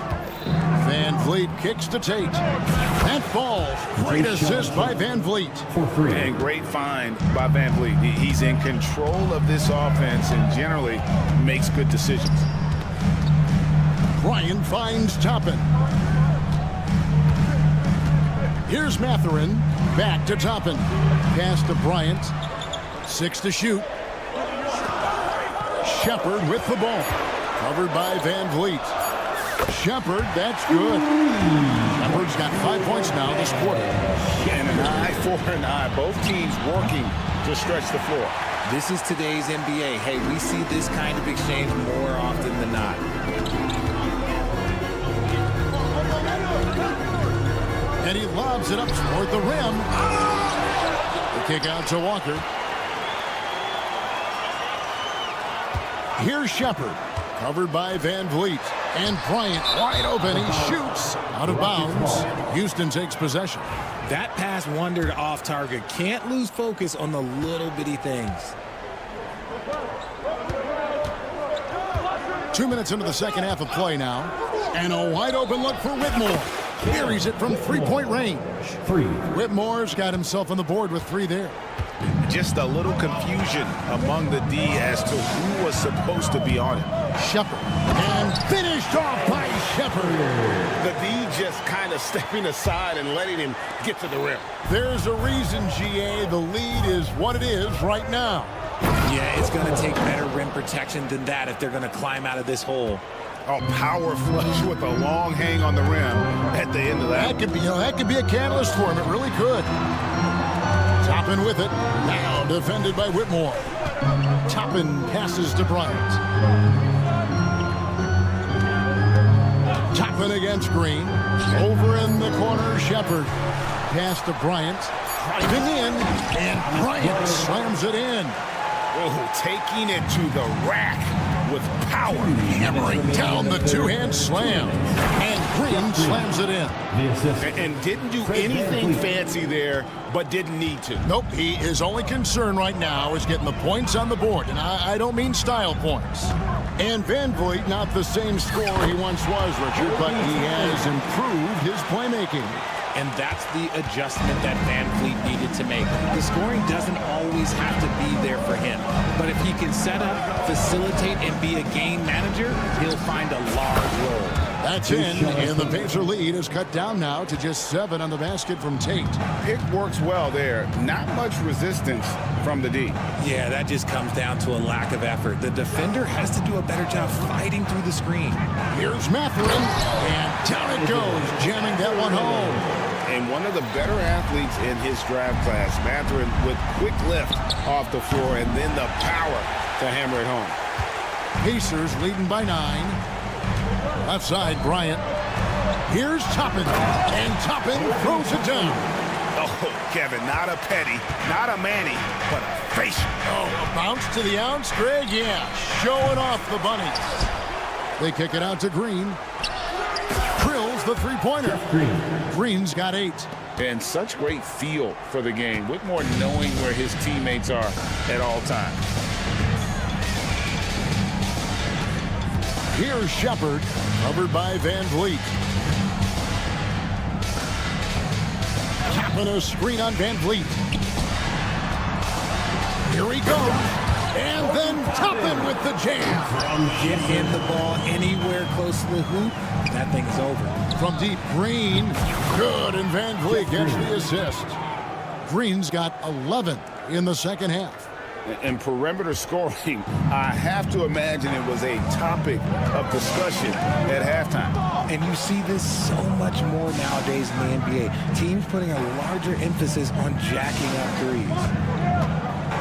VanVleet kicks to Tate. That falls. Great assist by VanVleet. And great find by VanVleet. He's in control of this offense and generally makes good decisions. Bryant finds Toppin. Here's Mathurin. Back to Toppin. Pass to Bryant. 6 to shoot. Shepard with the ball. Covered by VanVleet. Shepard, that's good. Shepard's got 5 points now this quarter. And an eye for an eye. Both teams working to stretch the floor. This is today's NBA. Hey, we see this kind of exchange more often than not. And he lobs it up toward the rim. The kick out to Walker. Here's Shepard, covered by VanVleet. And Bryant wide open. He shoots out of bounds. Houston takes possession. That pass wandered off target. Can't lose focus on the little bitty things. 2 minutes into the second half of play now. And a wide open look for Whitmore. Carries it from 3-point range. Whitmore's got himself on the board with 3 there. Just a little confusion among the D as to who was supposed to be on it. Shepard. And finished off by Shepard. The D just kind of stepping aside and letting him get to the rim. There's a reason, GA, the lead is what it is right now. Yeah, it's going to take better rim protection than that if they're going to climb out of this hole. Oh, power flush with a long hang on the rim at the end of that. That could be a catalyst for him. It really could. Toppin with it. Now defended by Whitmore. Toppin passes to Bryant. Toppin against Green. Over in the corner, Shepard. Pass to Bryant. Driving in, and Bryant slams it in. Oh, taking it to the rack with power. Hammering down the two-hand slam. And Green slams it in. And didn't do anything fancy there, but didn't need to. Nope, his only concern right now is getting the points on the board. And I don't mean style points. And VanVleet, not the same scorer he once was, Richard, but he has improved his playmaking. And that's the adjustment that VanVleet needed to make. The scoring doesn't always have to be there for him. But if he can set up, facilitate, and be a game manager, he'll find a large role. That's in, and the Pacer lead is cut down now to just 7 on the basket from Tate. Pick works well there. Not much resistance from the D. Yeah, that just comes down to a lack of effort. The defender has to do a better job fighting through the screen. Here's Mathurin, and down it goes, jamming that one home. And one of the better athletes in his draft class, Mathurin, with quick lift off the floor and then the power to hammer it home. Pacers leading by 9. Left side, Bryant. Here's Toppin, and Toppin throws it down. Oh, Kevin, not a petty, not a Manny, but a facial. Oh, a bounce to the ounce, Greg? Yeah, showing off the bunnies. They kick it out to Green. Drills the three-pointer. Green's got 8. And such great feel for the game. Whitmore knowing where his teammates are at all times. Here's Shepard, covered by Van Vliet. Tapping a screen on Van Vliet. Here he goes. And then Toppin with the jam. Get him the ball anywhere close to the hoop, that thing is over. From deep, Green. Good, and Van Vliet gets the assist. Green's got 11 in the second half. And perimeter scoring, I have to imagine it was a topic of discussion at halftime. And you see this so much more nowadays in the NBA. Teams putting a larger emphasis on jacking up threes.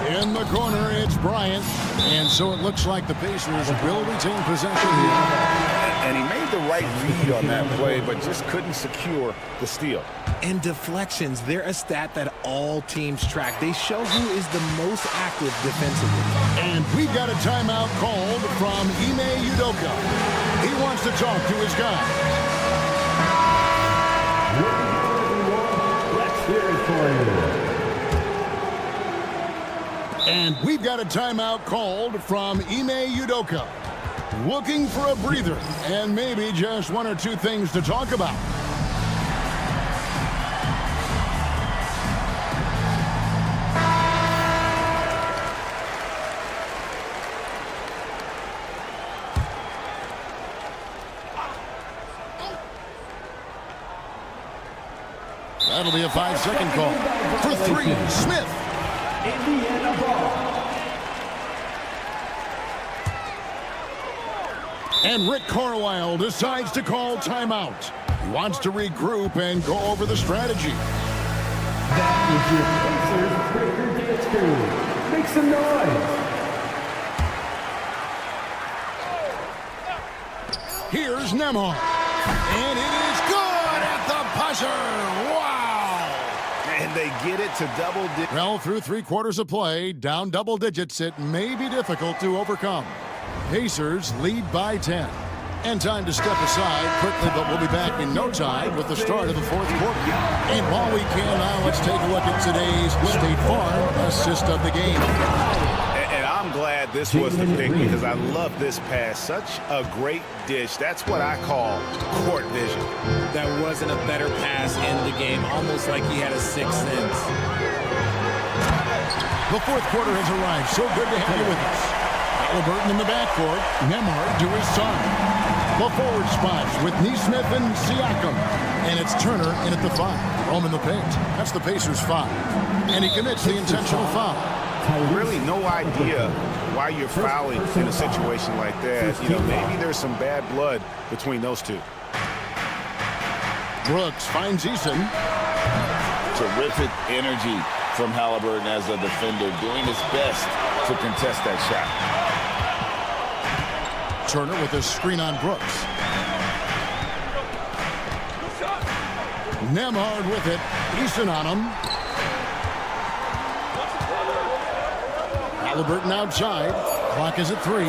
In the corner, it's Bryant. And so it looks like the Pacers will retain possession here. And he made the right read on that play, but just couldn't secure the steal. And deflections, they're a stat that all teams track. They show who is the most active defensively. And we've got a timeout called from Ime Udoka. He wants to talk to his guy. Let's hear it for you. And we've got a timeout called from Ime Udoka. Looking for a breather and maybe just one or two things to talk about. That'll be a 5-second call. For 3, Smith. Indiana ball. And Rick Carlisle decides to call timeout. He wants to regroup and go over the strategy. That is your Pacers breaker dance crew. Make some noise. Here's Nembhard. And it is good at the buzzer. Wow. And they get it to double digits. Well, through 3 quarters of play, down double digits, it may be difficult to overcome. Pacers lead by 10. And time to step aside quickly, but we'll be back in no time with the start of the 4th quarter. And while we can now, let's take a look at today's State Farm assist of the game. And I'm glad this was the pick because I love this pass. Such a great dish. That's what I call court vision. That wasn't a better pass in the game, almost like he had a sixth sense. The 4th quarter has arrived. So good to have you with us. Halliburton in the backcourt. Nembhard to his son. The forward spots with Nesmith and Siakam. And it's Turner in at the 5. Rome in the paint. That's the Pacers' 5. And he commits the intentional foul. Really no idea why you're fouling in a situation like that. You know, maybe there's some bad blood between those two. Brooks finds Eason. Terrific energy from Halliburton as a defender, doing his best to contest that shot. Turner with a screen on Brooks. Nembhard with it. Eason on him. Halliburton outside. Clock is at 3.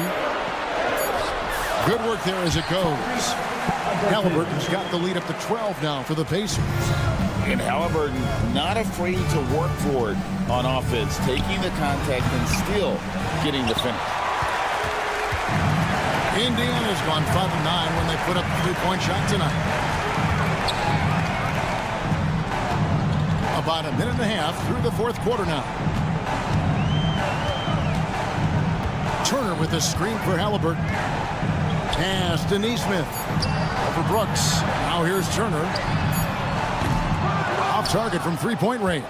Good work there as it goes. Halliburton's got the lead up to 12 now for the Pacers. And Halliburton not afraid to work for it on offense, taking the contact and still getting the finish. Indiana's gone 5-9 when they put up a 3-point shot tonight. About a minute and a half through the 4th quarter now. Turner with a screen for Halliburton. Pass to Nesmith. Over Brooks. Now here's Turner. Off target from 3-point range.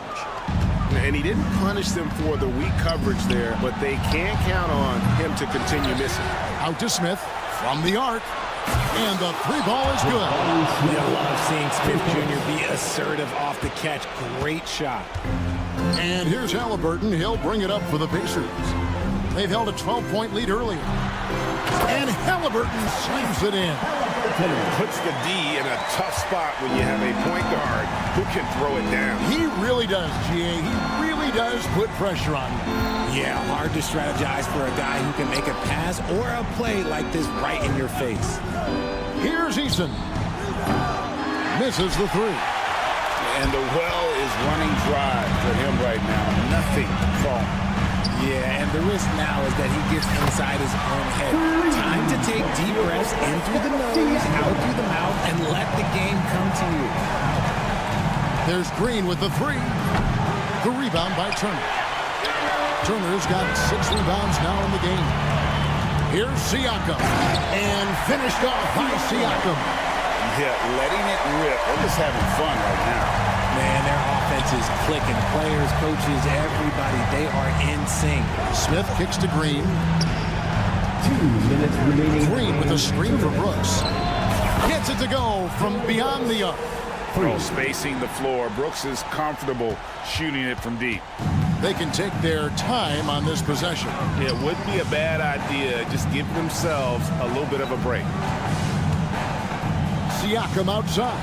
And he didn't punish them for the weak coverage there, but they can count on him to continue missing. Out to Smith from the arc. And the 3 ball is good. I love seeing Smith Jr. be assertive off the catch. Great shot. And here's Halliburton. He'll bring it up for the Pacers. They've held a 12-point lead earlier. And Halliburton slams it in. puts the D in a tough spot when you have a point guard who can throw it down. He really does, GA. He really does put pressure on you. Yeah, hard to strategize for a guy who can make a pass or a play like this right in your face. Here's Eason. Misses the three. And the well is running dry for him right now. Nothing falling. Yeah, and the risk now is that he gets inside his own head. Time to take deep breaths in through the nose, out through the mouth, and let the game come to you. There's Green with the three. The rebound by Turner. Turner's got 6 rebounds now in the game. Here's Siakam. And finished off by Siakam. Yeah, letting it rip. They're just having fun right now. Man, their offense is clicking. Players, coaches, everybody, they are in sync. Smith kicks to Green. 2 minutes remaining. Green with a screen for Brooks. Gets it to go from beyond the arc. Spacing the floor. Brooks is comfortable shooting it from deep. They can take their time on this possession. It wouldn't be a bad idea. Just give themselves a little bit of a break. Siakam outside.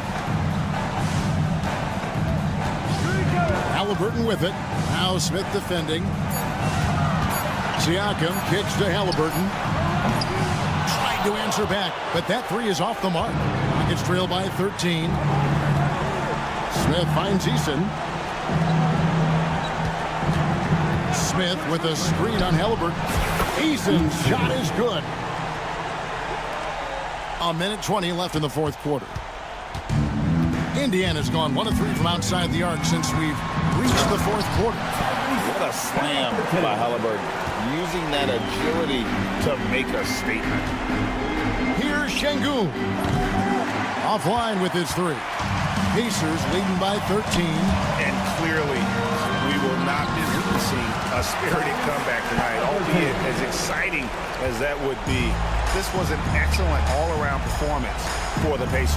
Halliburton with it. Now Smith defending. Siakam kicks to Halliburton. Tried to answer back, but that three is off the mark. Rockets trail by 13. Smith finds Eason. Smith with a screen on Halliburton. Eason's shot is good. A minute 20 left in the fourth quarter. Indiana's gone 1 of 3 from outside the arc since we've reached the fourth quarter. What a slam by Halliburton. Using that agility to make a statement. Here's Şengün. Offline with his three. Pacers leading by 13. And clearly, we will not be witnessing a spirited comeback tonight, albeit as exciting as that would be. This was an excellent all-around performance for the Pacers.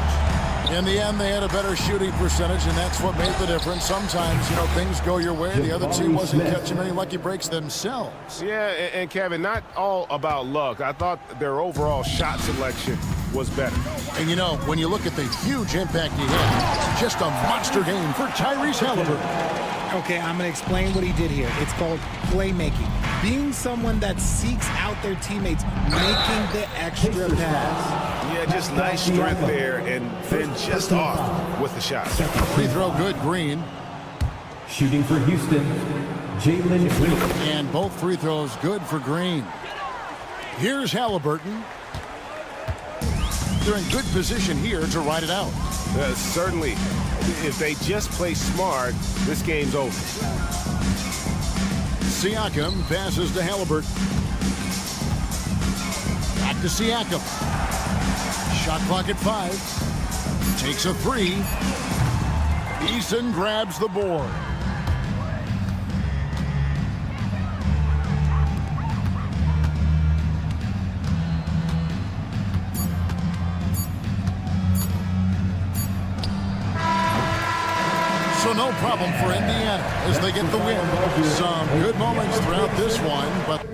In the end, they had a better shooting percentage, and that's what made the difference. Sometimes, things go your way. The other team wasn't catching many lucky breaks themselves. Yeah, and Kevin, not all about luck. I thought their overall shot selection was better. And when you look at the huge impact he had, it's just a monster game for Tyrese Halliburton. Okay, I'm going to explain what he did here. It's called playmaking. Being someone that seeks out their teammates, making the extra pass. Yeah, just nice strength there, and then just off with the shot. Free throw good, Green. Shooting for Houston, Jalen Green. And both free throws good for Green. Here's Halliburton. They're in good position here to ride it out. Certainly, if they just play smart, this game's over. Siakam passes to Halliburton. Back to Siakam. Shot clock at 5. Takes a three. Eason grabs the board. So no problem for Indiana as they get the win. Some good moments throughout this one, but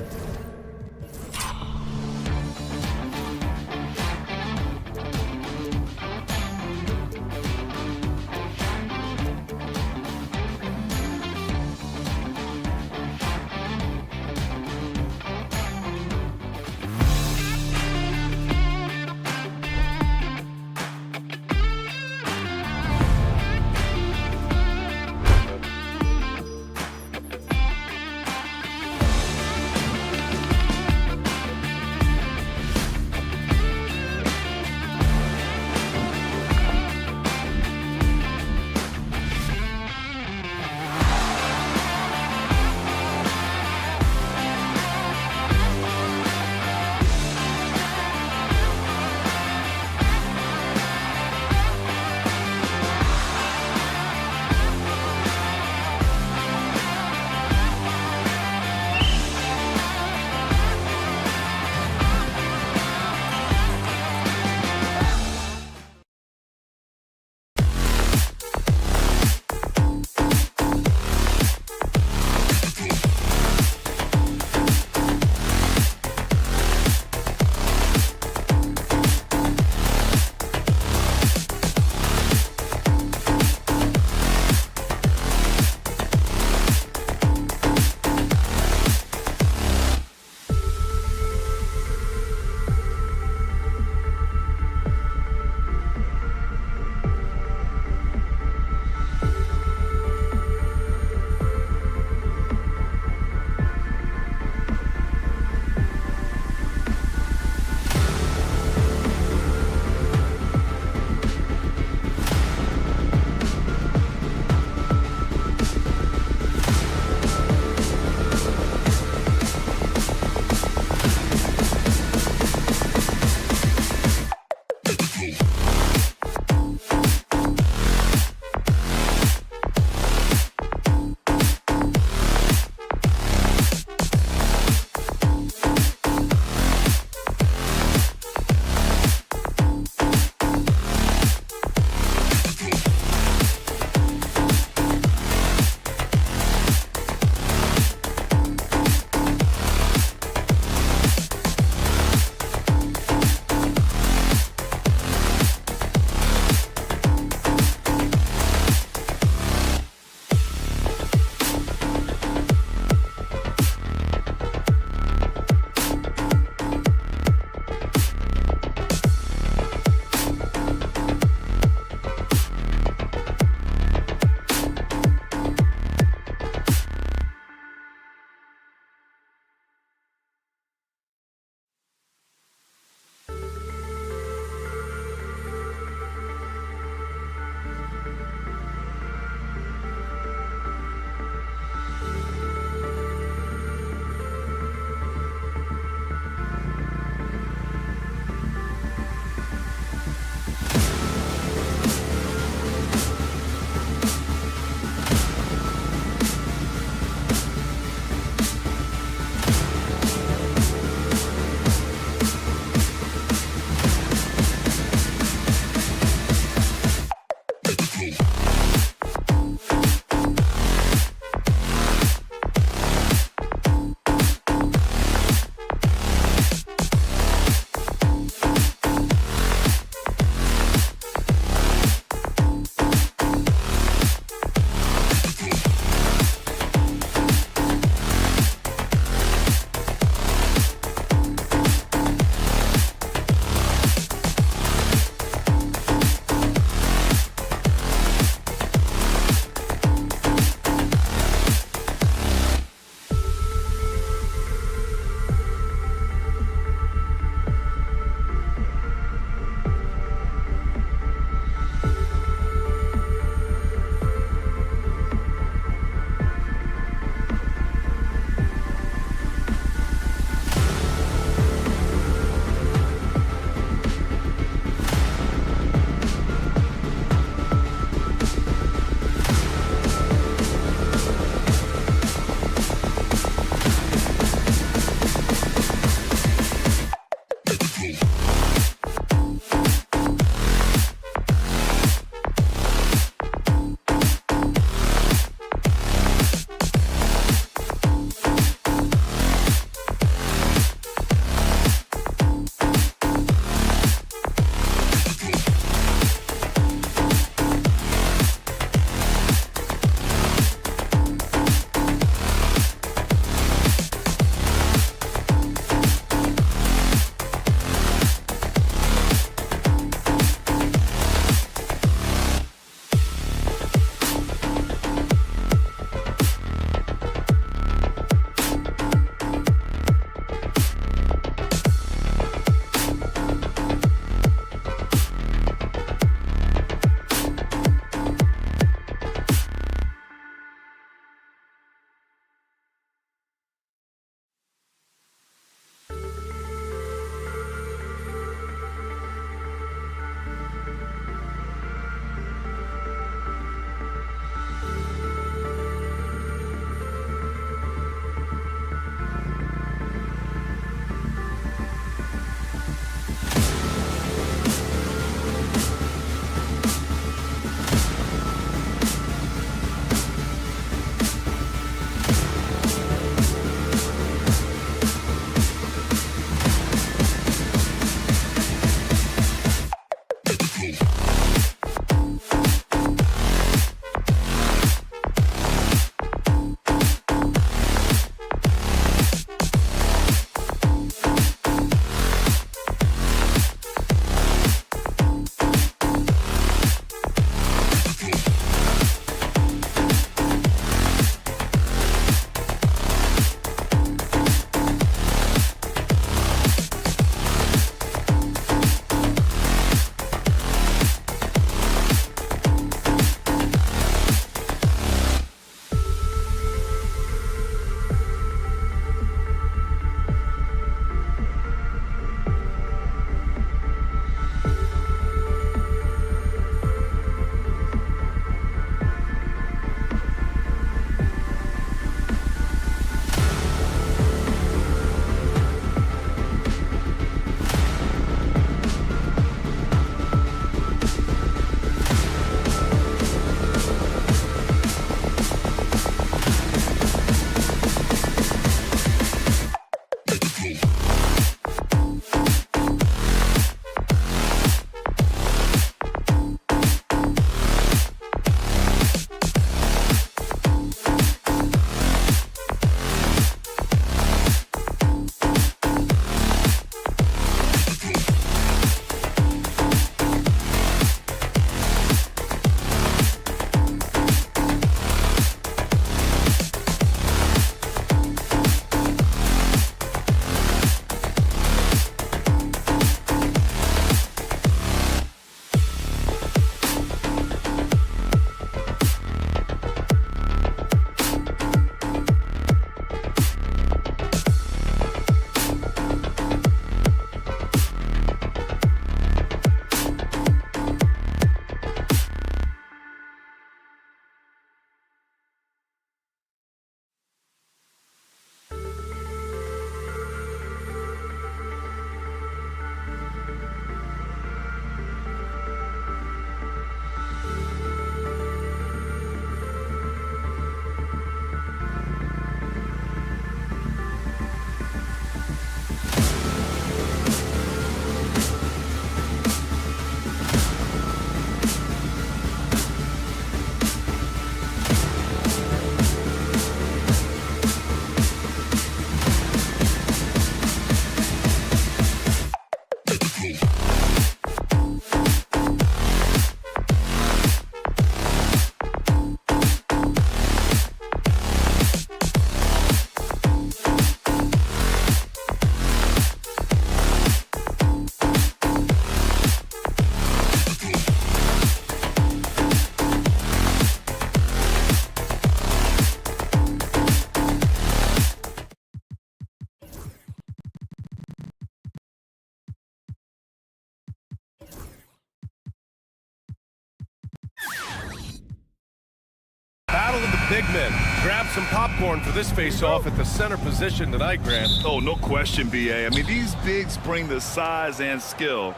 Big men grab some popcorn for this face-off at the center position tonight, Grant. Oh, no question, B.A. I mean, these bigs bring the size and skill.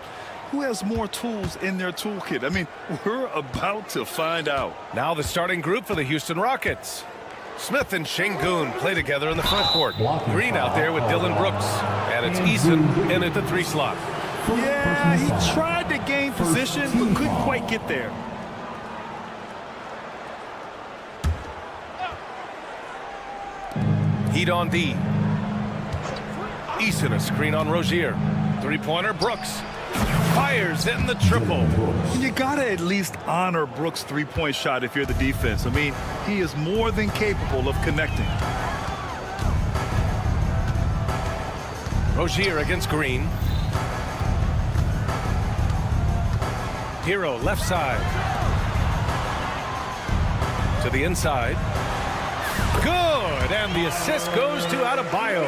Who has more tools in their toolkit? I mean, we're about to find out. Now the starting group for the Houston Rockets. Smith and Şengün play together in the front court. Green out there with Dylan Brooks. And it's Eason in at the 3 slot. Yeah, he tried to gain position, but couldn't quite get there. Heat on D. Eason a screen on Rozier. 3-pointer Brooks. Fires in the triple. You gotta at least honor Brooks' 3-point shot if you're the defense. I mean, he is more than capable of connecting. Rozier against Green. Hero left side. To the inside. Good, and the assist goes to Adebayo.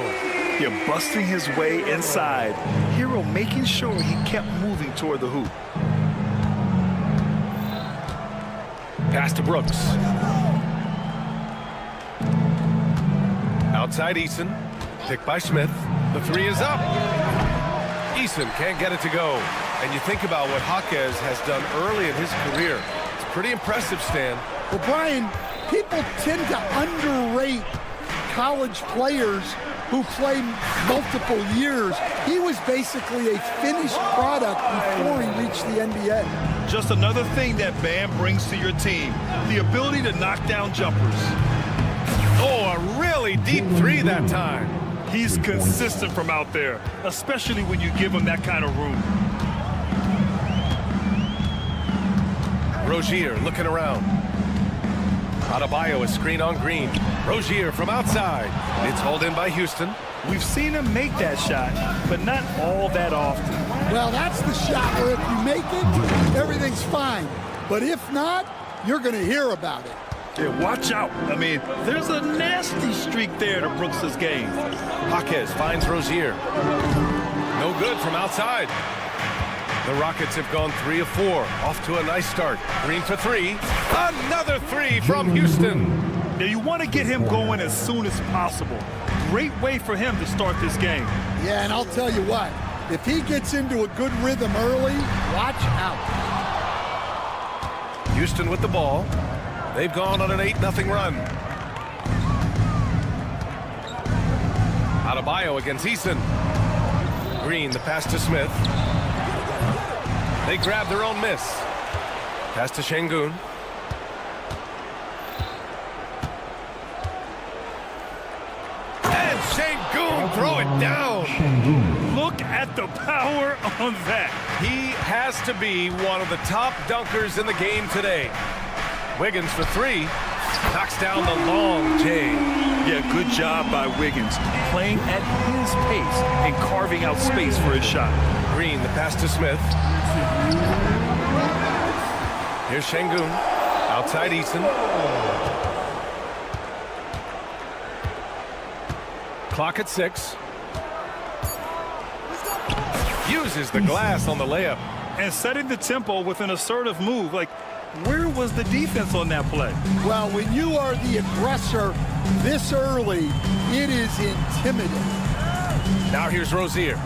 You're busting his way inside. Hero making sure he kept moving toward the hoop. Pass to Brooks. Outside Eason. Picked by Smith. The 3 is up. Eason can't get it to go. And you think about what Jaquez has done early in his career. It's pretty impressive, Stan. Well, Brian, people tend to underrate college players who play multiple years. He was basically a finished product before he reached the NBA. Just another thing that Bam brings to your team, the ability to knock down jumpers. Oh, a really deep 3 that time. He's consistent from out there, especially when you give him that kind of room. Rozier looking around. Adebayo a screen on Green. Rozier from outside. It's hauled in by Houston. We've seen him make that shot, but not all that often. Well, that's the shot where if you make it, everything's fine. But if not, you're going to hear about it. Yeah, watch out. I mean, there's a nasty streak there to Brooks' game. Jaquez finds Rozier. No good from outside. The Rockets have gone 3 of 4. Off to a nice start. Green for 3. Another 3 from Houston. Now, you want to get him going as soon as possible. Great way for him to start this game. Yeah, and I'll tell you what. If he gets into a good rhythm early, watch out. Houston with the ball. They've gone on an 8-0 run. Adebayo against Eason. Green, the pass to Smith. They grab their own miss. Pass to Şengün. And Şengün throw it down. Look at the power on that. He has to be one of the top dunkers in the game today. Wiggins for 3. Knocks down the long J. Yeah, good job by Wiggins. Playing at his pace and carving out space for his shot. Green, the pass to Smith. Here's Şengün. Outside Eason. Clock at 6. Uses the glass on the layup. And setting the tempo with an assertive move. Like, where was the defense on that play? Well, when you are the aggressor this early, it is intimidating. Now here's Rozier.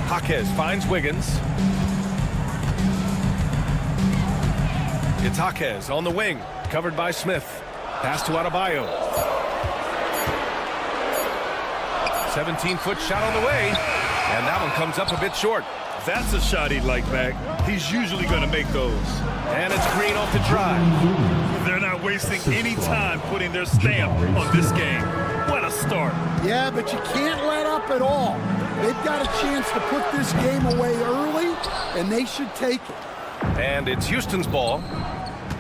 Jaquez finds Wiggins. It's Jaquez on the wing, covered by Smith. Pass to Adebayo. 17-foot shot on the way, and that one comes up a bit short. That's a shot he'd like back. He's usually going to make those. And it's Green off the drive. They're not wasting any time putting their stamp on this game. What a start. Yeah, but you can't let up at all. They've got a chance to put this game away early, and they should take it. And it's Houston's ball.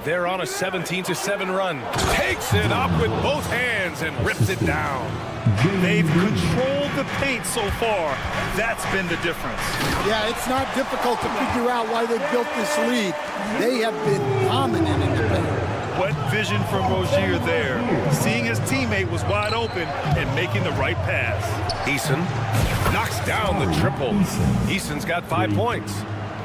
They're on a 17-7 run. Takes it up with both hands and rips it down. They've controlled the paint so far. That's been the difference. Yeah, it's not difficult to figure out why they built this lead. They have been dominant in the paint. What vision from Rozier there. Seeing his teammate was wide open and making the right pass. Eason knocks down the triple. Eason's got 5 points.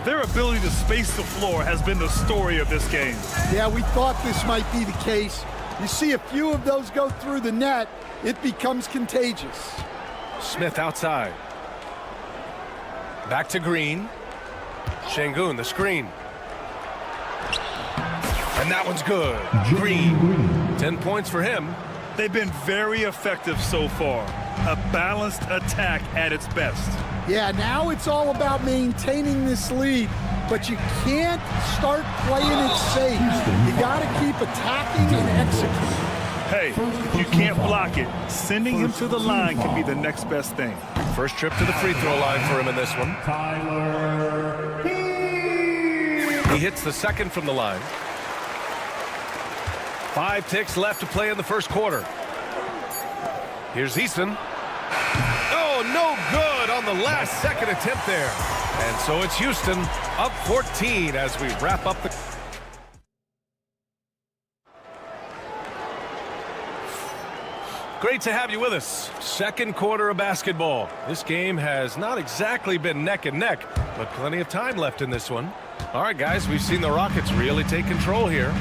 Their ability to space the floor has been the story of this game. Yeah, we thought this might be the case. You see a few of those go through the net, it becomes contagious. Smith outside. Back to Green. Şengün, the screen. And that one's good. Green. 10 points for him. They've been very effective so far. A balanced attack at its best. Yeah, now it's all about maintaining this lead, but you can't start playing it safe. You got to keep attacking and executing. Hey, if you can't block it, sending him to the line can be the next best thing. First trip to the free throw line for him in this one. He hits the second from the line. 5 ticks left to play in the first quarter. Here's Eason. Oh, no good on the last second attempt there. And so it's Houston up 14 as we wrap up the... Great to have you with us. Second quarter of basketball. This game has not exactly been neck and neck, but plenty of time left in this one. All right, guys, we've seen the Rockets really take control here.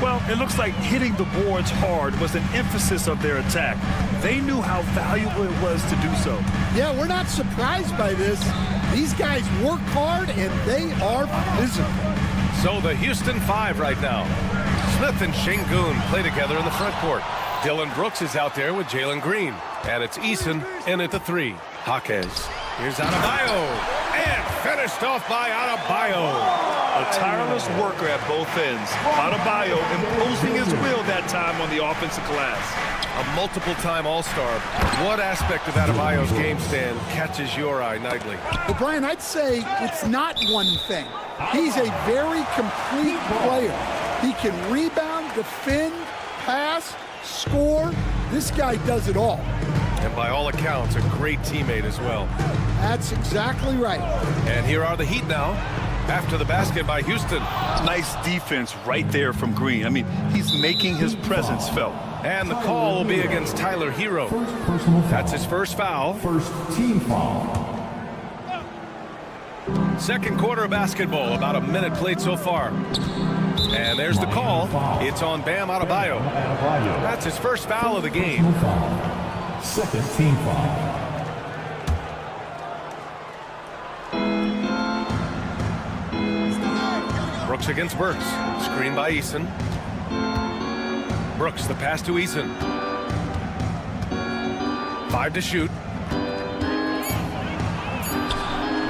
Well, it looks like hitting the boards hard was an emphasis of their attack. They knew how valuable it was to do so. Yeah, we're not surprised by this. These guys work hard and they are physical. So the Houston 5 right now. Smith and Şengün play together in the front court. Dylan Brooks is out there with Jalen Green. And it's Eason in at the 3. Jaquez. Here's Adebayo. And finished off by Adebayo. A tireless worker at both ends. Adebayo imposing his will that time on the offensive glass. A multiple-time All-Star. What aspect of Adebayo's game stand catches your eye nightly? Well, Brian, I'd say it's not one thing. He's a very complete player. He can rebound, defend, pass, score. This guy does it all. And by all accounts, a great teammate as well. That's exactly right. And here are the Heat now. After the basket by Houston. Nice defense right there from Green. I mean, he's making his presence felt. And the call will be against Tyler Hero. That's his first foul. First team foul. Second quarter of basketball, about a minute played so far. And there's the call. It's on Bam Adebayo. That's his first foul of the game. Second team foul. Brooks against Burks. Screen by Eason. Brooks, the pass to Eason. 5 to shoot.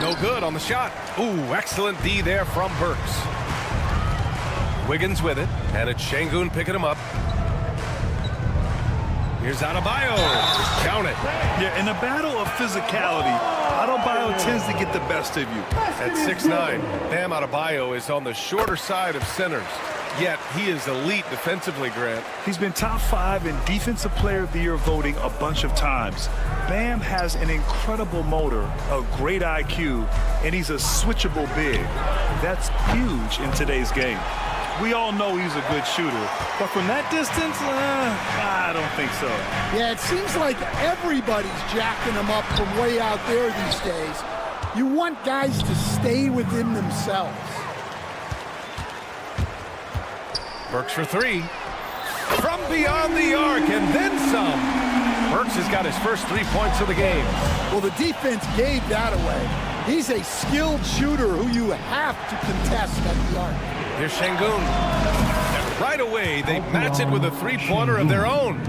No good on the shot. Ooh, excellent D there from Burks. Wiggins with it, and it's Şengün picking him up. Here's Adebayo. Count it. Yeah, in a battle of physicality, Adebayo tends to get the best of you. At 6'9", Bam Adebayo is on the shorter side of centers. Yet, he is elite defensively, Grant. He's been top 5 in Defensive Player of the Year voting a bunch of times. Bam has an incredible motor, a great IQ, and he's a switchable big. That's huge in today's game. We all know he's a good shooter, but from that distance, I don't think so. Yeah, it seems like everybody's jacking him up from way out there these days. You want guys to stay within themselves. Burks for 3. From beyond the arc, and then some. Burks has got his first 3 points of the game. Well, the defense gave that away. He's a skilled shooter who you have to contest at the arc. Here's Şengün. And right away, they match it with a 3-pointer of their own.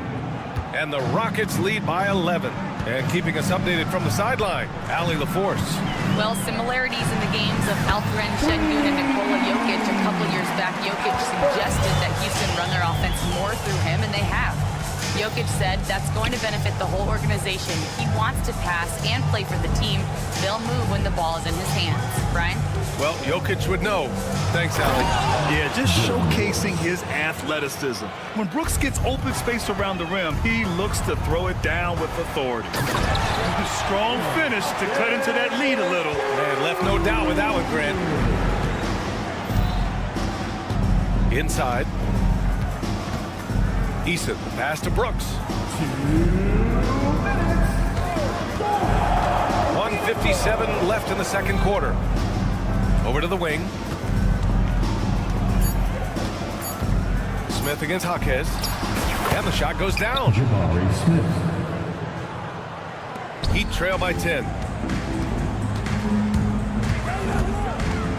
And the Rockets lead by 11. And keeping us updated from the sideline, Allie LaForce. Well, similarities in the games of Alperen Şengün and Nikola Jokic. A couple years back, Jokic suggested that Houston run their offense more through him, and they have. Jokic said that's going to benefit the whole organization. He wants to pass and play for the team. They'll move when the ball is in his hands. Brian? Well, Jokic would know. Thanks, Allie. Yeah, just showcasing his athleticism. When Brooks gets open space around the rim, he looks to throw it down with authority. Strong finish to cut into that lead a little. Man, left no doubt with that one, Grant. Inside. Eason, pass to Brooks. 1:57 left in the second quarter. Over to the wing. Smith against Jaquez. And the shot goes down. Heat trail by 10.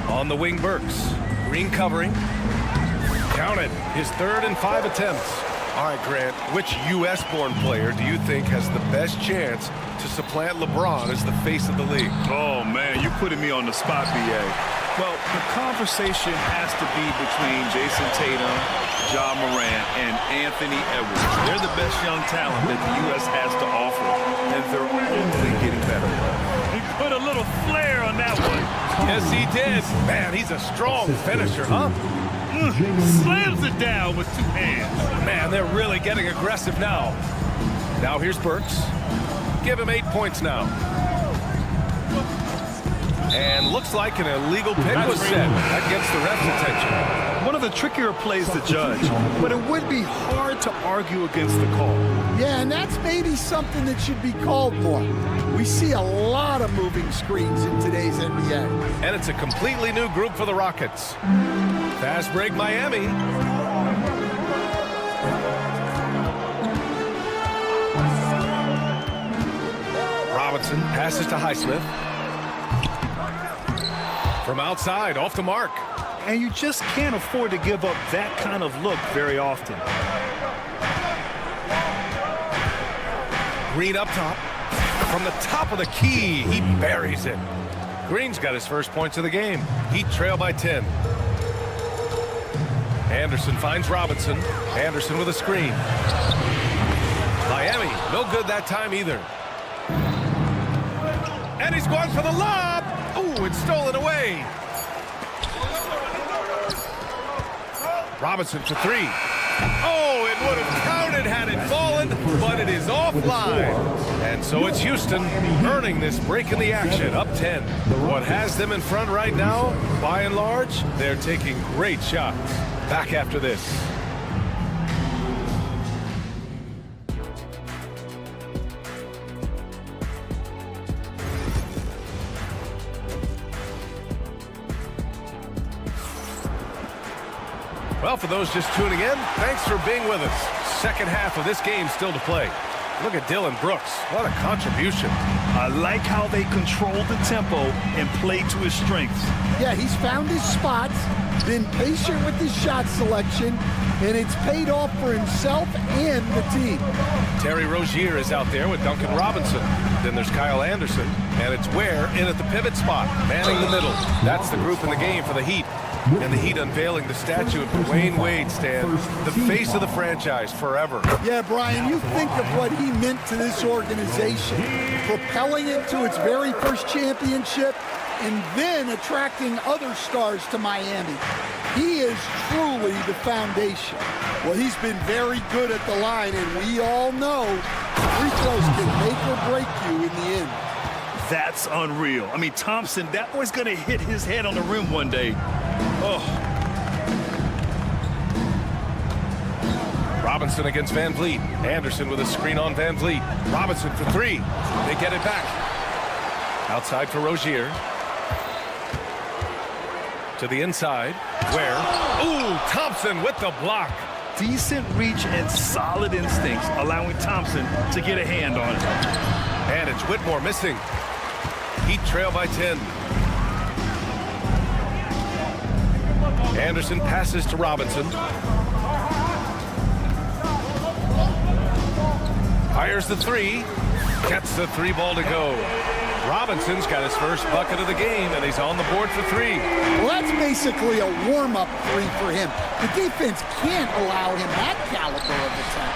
On the wing, Burks. Green covering. Counted. His 3rd and 5 attempts. All right, Grant, which U.S.-born player do you think has the best chance to supplant LeBron as the face of the league? Oh, man, you're putting me on the spot, B.A. Well, the conversation has to be between Jason Tatum, Ja Morant, and Anthony Edwards. They're the best young talent that the U.S. has to offer, and they're only getting better. He put a little flair on that one. Yes, he did. Man, he's a strong finisher, huh? Slams it down with 2 hands. Man, they're really getting aggressive now. Now here's Burks. Give him 8 points now. And looks like an illegal pick was set. That gets the ref's attention. One of the trickier plays to judge, but it would be hard to argue against the call. Yeah, and that's maybe something that should be called for. We see a lot of moving screens in today's NBA. And it's a completely new group for the Rockets. Fast break, Miami. Robinson passes to Highsmith. From outside, off the mark. And you just can't afford to give up that kind of look very often. Green up top. From the top of the key, he buries it. Green's got his first points of the game. Heat trail by 10. Anderson finds Robinson. Anderson with a screen. Miami, no good that time either. And he's going for the lob. Oh, it's stolen away. Robinson for 3. Oh, it would have counted had it fallen, but it is offline. And so it's Houston earning this break in the action, up 10. What has them in front right now, by and large, they're taking great shots. Back after this. Well, for those just tuning in, thanks for being with us. Second half of this game still to play. Look at Dylan Brooks. What a contribution. I like how they control the tempo and play to his strengths. Yeah, he's found his spots, been patient with his shot selection, and it's paid off for himself and the team. Terry Rozier is out there with Duncan Robinson. Then there's Kyle Anderson, and it's Ware in at the pivot spot, manning the middle. That's the group in the game for the Heat. And the Heat unveiling the statue of Dwayne Wade, Stan, the face of the franchise forever. Yeah, Brian, you think of what he meant to this organization, propelling it to its very first championship and then attracting other stars to Miami. He is truly the foundation. Well, he's been very good at the line, and we all know free throws can make or break you in the end. That's unreal. I mean, Thompson, that boy's going to hit his head on the rim one day. Oh. Robinson against Van Vliet. Anderson with a screen on Van Vliet. Robinson for 3. They get it back. Outside for Rozier. To the inside. Where? Ooh, Thompson with the block. Decent reach and solid instincts, allowing Thompson to get a hand on it. And it's Whitmore missing. Heat trail by 10. Anderson passes to Robinson. Fires the 3. Gets the 3 ball to go. Robinson's got his first bucket of the game, and he's on the board for 3. Well, that's basically a warm-up 3 for him. The defense can't allow him that caliber of attack.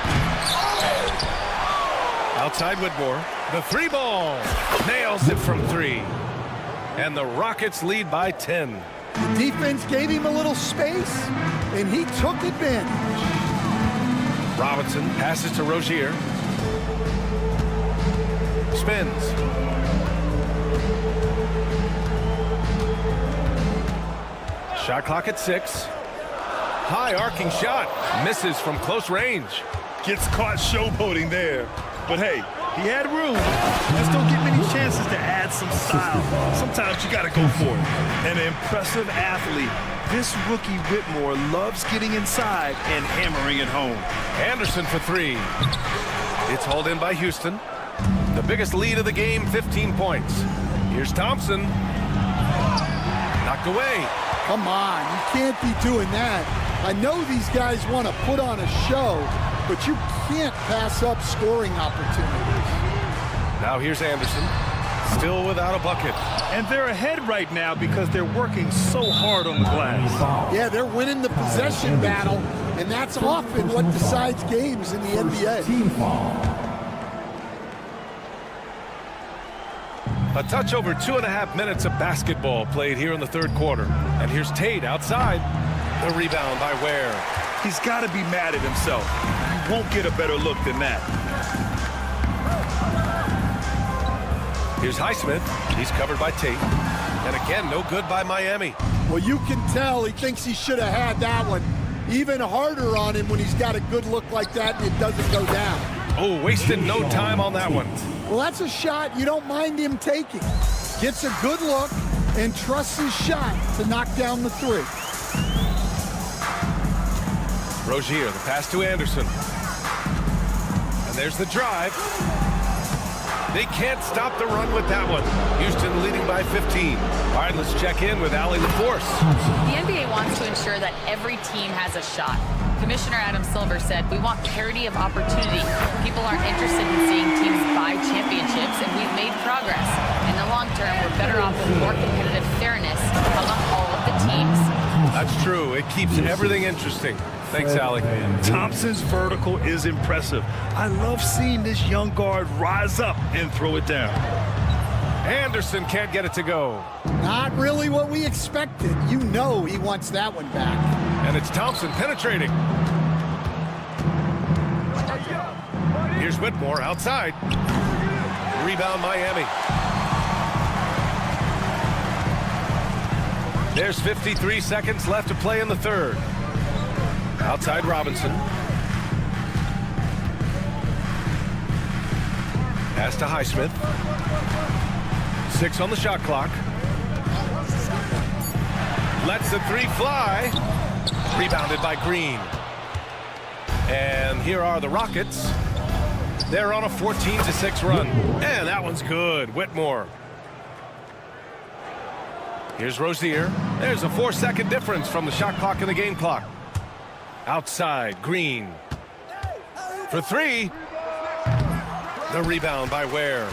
Outside Whitmore. The 3 ball. Nails it from 3. And the Rockets lead by 10. The defense gave him a little space, and he took advantage. Robinson passes to Rozier. Spins. Shot clock at 6. High arcing shot. Misses from close range. Gets caught showboating there. But hey, He had room. Just don't get many chances to add some style. Sometimes you got to go for it. An impressive athlete. This rookie Whitmore loves getting inside and hammering it home. Anderson for three. It's hauled in by Houston. The biggest lead of the game, 15 points. Here's Thompson. Knocked away. Come on, you can't be doing that. I know these guys want to put on a show, but you can't pass up scoring opportunities. Now here's Anderson, still without a bucket. And they're ahead right now because they're working so hard on the glass. Yeah, they're winning the possession battle, and that's often what decides games in the NBA. Team foul. A touch over 2.5 minutes of basketball played here in the third quarter. And here's Tate outside. The rebound by Ware. He's got to be mad at himself. You won't get a better look than that. Here's Highsmith. He's covered by Tate. And again, no good by Miami. Well, you can tell he thinks he should have had that one. Even harder on him when he's got a good look like that and it doesn't go down. Oh, wasted no time on that one. Well, that's a shot you don't mind him taking. Gets a good look and trusts his shot to knock down the three. Rozier, the pass to Anderson. And there's the drive. They can't stop the run with that one. Houston leading by 15. All right, let's check in with Allie LaForce. The NBA wants to ensure that every team has a shot. Commissioner Adam Silver said, "We want parity of opportunity. People aren't interested in seeing teams buy championships, and we've made progress. In the long term, we're better off with more competitive fairness among all of the teams." That's true. It keeps everything interesting. Thanks, Allie. Thompson's vertical is impressive. I love seeing this young guard rise up and throw it down. Anderson can't get it to go. Not really what we expected. You know he wants that one back. And it's Thompson penetrating. Here's Whitmore outside. Rebound Miami. There's 53 seconds left to play in the third. Outside Robinson. Pass to Highsmith. 6 on the shot clock. Lets the three fly. Rebounded by Green. And here are the Rockets. They're on a 14-6 run. And that one's good. Whitmore. Here's Rozier. There's a 4-second difference from the shot clock and the game clock. Outside, Green. For three. The rebound by Ware.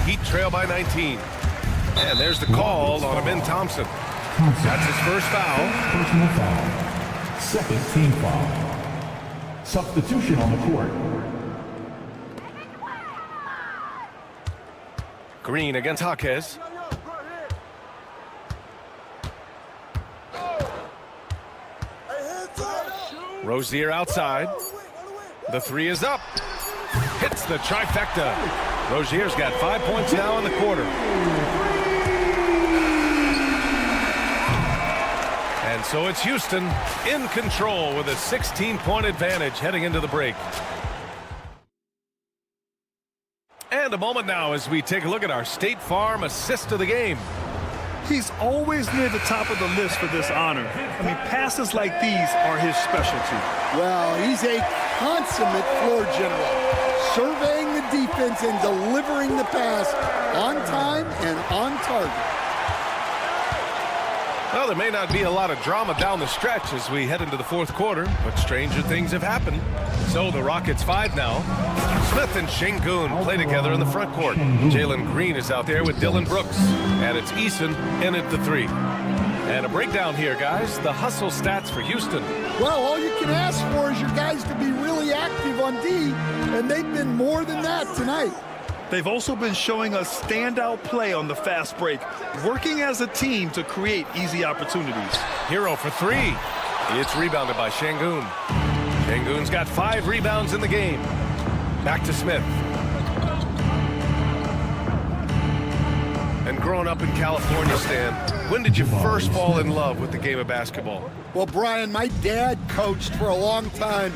Heat trail by 19. And there's the call on Amin Thompson. That's his first foul. Personal foul. Second team foul. Substitution on the court. Green against Jaquez. Rozier outside. The three is up. Hits the trifecta. Rozier's got 5 points now in the quarter. And so it's Houston in control with a 16-point advantage heading into the break. And a moment now as we take a look at our State Farm assist of the game. He's always near the top of the list for this honor. I mean, passes like these are his specialty. Well, he's a consummate floor general, surveying the defense and delivering the pass on time and on target. Well, there may not be a lot of drama down the stretch as we head into the fourth quarter, but stranger things have happened. So the Rockets 5 now. Smith and Şengün play together in the front court. Jalen Green is out there with Dylan Brooks. And it's Eason in at the three. And a breakdown here, guys. The hustle stats for Houston. Well, all you can ask for is your guys to be really active on D, and they've been more than that tonight. They've also been showing us standout play on the fast break, working as a team to create easy opportunities. Hero for three. It's rebounded by Şengün. Şengün's got 5 rebounds in the game. Back to Smith. And growing up in California, Stan, when did you first fall in love with the game of basketball? Well, Brian, my dad coached for a long time,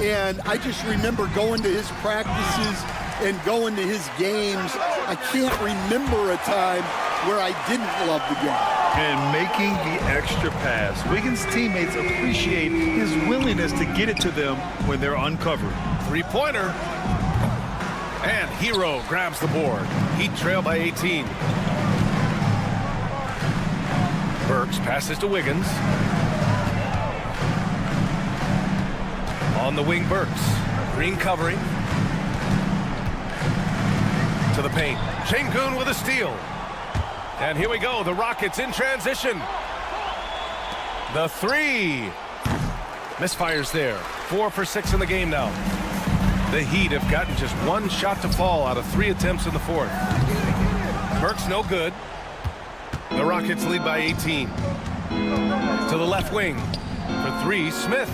and I just remember going to his practices and going to his games, I can't remember a time where I didn't love the game. And making the extra pass. Wiggins' teammates appreciate his willingness to get it to them when they're uncovered. Three-pointer. And Hero grabs the board. Heat trail by 18. Burks passes to Wiggins. On the wing, Burks. Green covering. To the paint. Şengün with a steal. And here we go. The Rockets in transition. The three. Misfires there. 4 for 6 in the game now. The Heat have gotten just one shot to fall out of 3 attempts in the fourth. Burks no good. The Rockets lead by 18. To the left wing. For 3, Smith.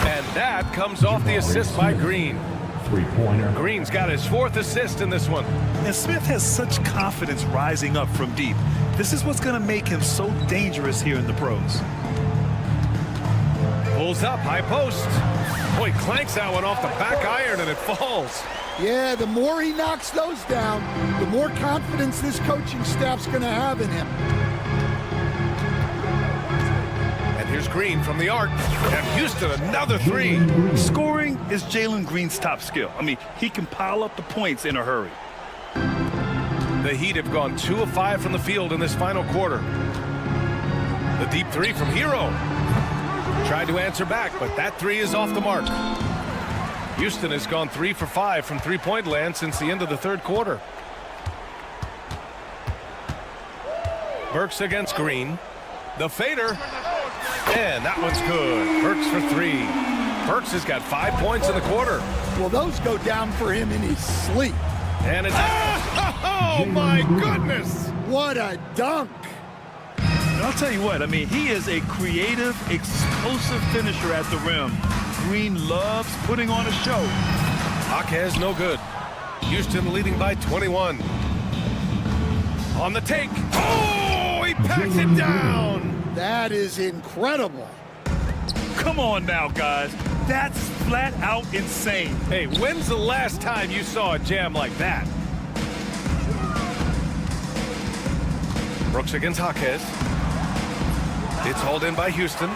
And that comes off the assist by Green. Three-pointer. Green's got his 4th assist in this one. And Smith has such confidence rising up from deep. This is what's going to make him so dangerous here in the pros. Pulls up, high post. Boy, clanks that one off the back iron and it falls. Yeah, the more he knocks those down, the more confidence this coaching staff's going to have in him. And here's Green from the arc. And Houston, another 3. Scoring is Jalen Green's top skill. I mean, he can pile up the points in a hurry. The Heat have gone 2 of 5 from the field in this final quarter. The deep 3 from Hero. Tried to answer back, but that 3 is off the mark. Houston has gone 3 for 5 from three-point land since the end of the third quarter. Burks against Green. The fader. And that one's good. Burks for 3. Burks has got 5 points in the quarter. Well, those go down for him in his sleep. And it's... Oh, my goodness! What a dunk! And I'll tell you what, I mean, he is a creative, explosive finisher at the rim. Green loves putting on a show. Jaquez no good. Houston leading by 21. On the take. Oh, he packs him down. That is incredible. Come on now, guys. That's flat out insane. Hey, when's the last time you saw a jam like that? Brooks against Jaquez. It's hauled in by Houston.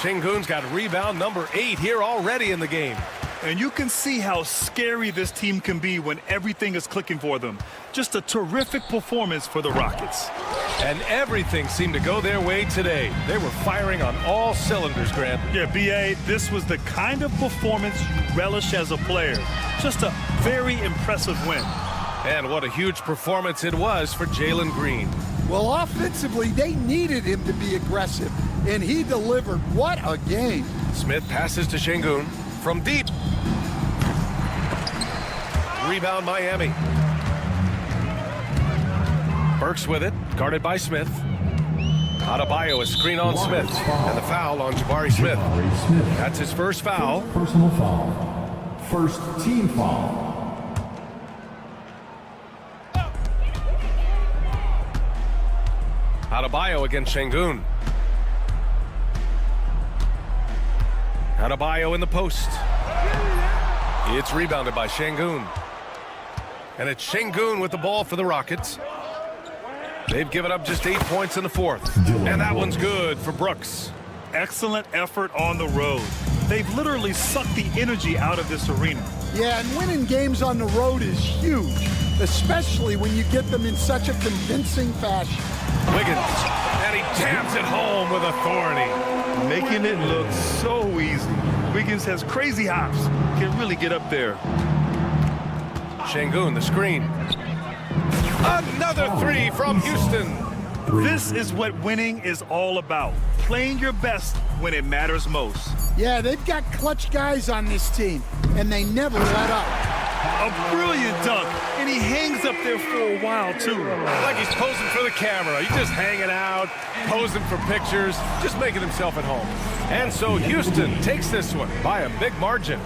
Şengün's got rebound number 8 here already in the game. And you can see how scary this team can be when everything is clicking for them. Just a terrific performance for the Rockets. And everything seemed to go their way today. They were firing on all cylinders, Grant. Yeah, B.A., this was the kind of performance you relish as a player. Just a very impressive win. And what a huge performance it was for Jalen Green. Well, offensively, they needed him to be aggressive, and he delivered. What a game. Smith passes to Şengün from deep. Rebound Miami. Burks with it, guarded by Smith. Adebayo, a screen on Smith, and the foul on Jabari Smith. That's his first foul. Personal foul. First team foul. Adebayo against Şengün. Adebayo in the post. It's rebounded by Şengün. And it's Şengün with the ball for the Rockets. They've given up just 8 points in the fourth. And that one's good for Brooks. Excellent effort on the road. They've literally sucked the energy out of this arena. Yeah, and winning games on the road is huge, especially when you get them in such a convincing fashion. Wiggins, and he jams it home with authority. Making it look so easy. Wiggins has crazy hops. Can really get up there. Şengün, the screen. Another 3 from Houston. This is what winning is all about. Playing your best when it matters most. Yeah, they've got clutch guys on this team, and they never let up. A brilliant dunk, and he hangs up there for a while, too. Like he's posing for the camera. He's just hanging out, posing for pictures, just making himself at home. And so Houston takes this one by a big margin.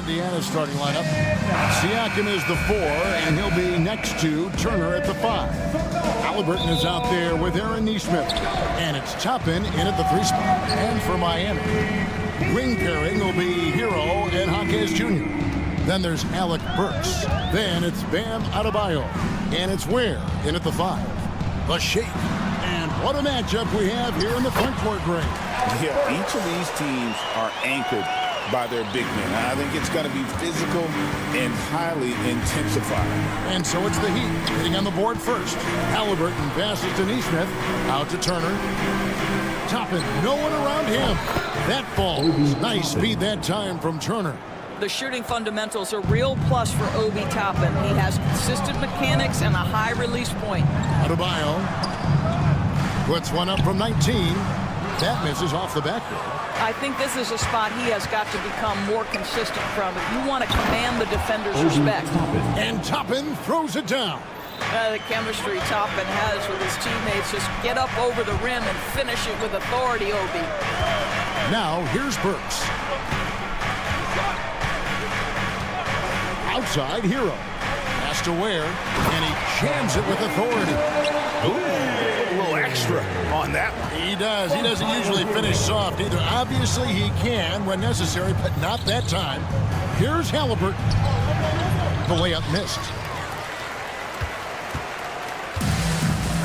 Indiana's starting lineup. Siakam is the 4, and he'll be next to Turner at the 5. Halliburton is out there with Aaron Nesmith. And it's Toppin in at the 3 spot. And for Miami, wing pairing will be Hero and Jaquez Jr. Then there's Alec Burks. Then it's Bam Adebayo. And it's Ware in at the 5. The Shake. And what a matchup we have here in the front court, Greg. Yeah, each of these teams are anchored by their big men. I think it's going to be physical and highly intensified. And so it's the Heat hitting on the board first. Halliburton passes to Nesmith. Out to Turner. Toppin, no one around him. That ball, nice speed that time from Turner. The shooting fundamentals are real plus for Obi Toppin. He has consistent mechanics and a high release point. Adebayo puts one up from 19. That misses off the backboard. I think this is a spot he has got to become more consistent from if you want to command the defender's respect. And Toppin throws it down. The chemistry Toppin has with his teammates. Just get up over the rim and finish it with authority, Obi. Now here's Burks. Outside, Hero. Pass to Ware, and he jams it with authority. Ooh, a little extra on that one. He does. He doesn't usually finish soft either. Obviously, he can when necessary, but not that time. Here's Halliburton. The layup missed.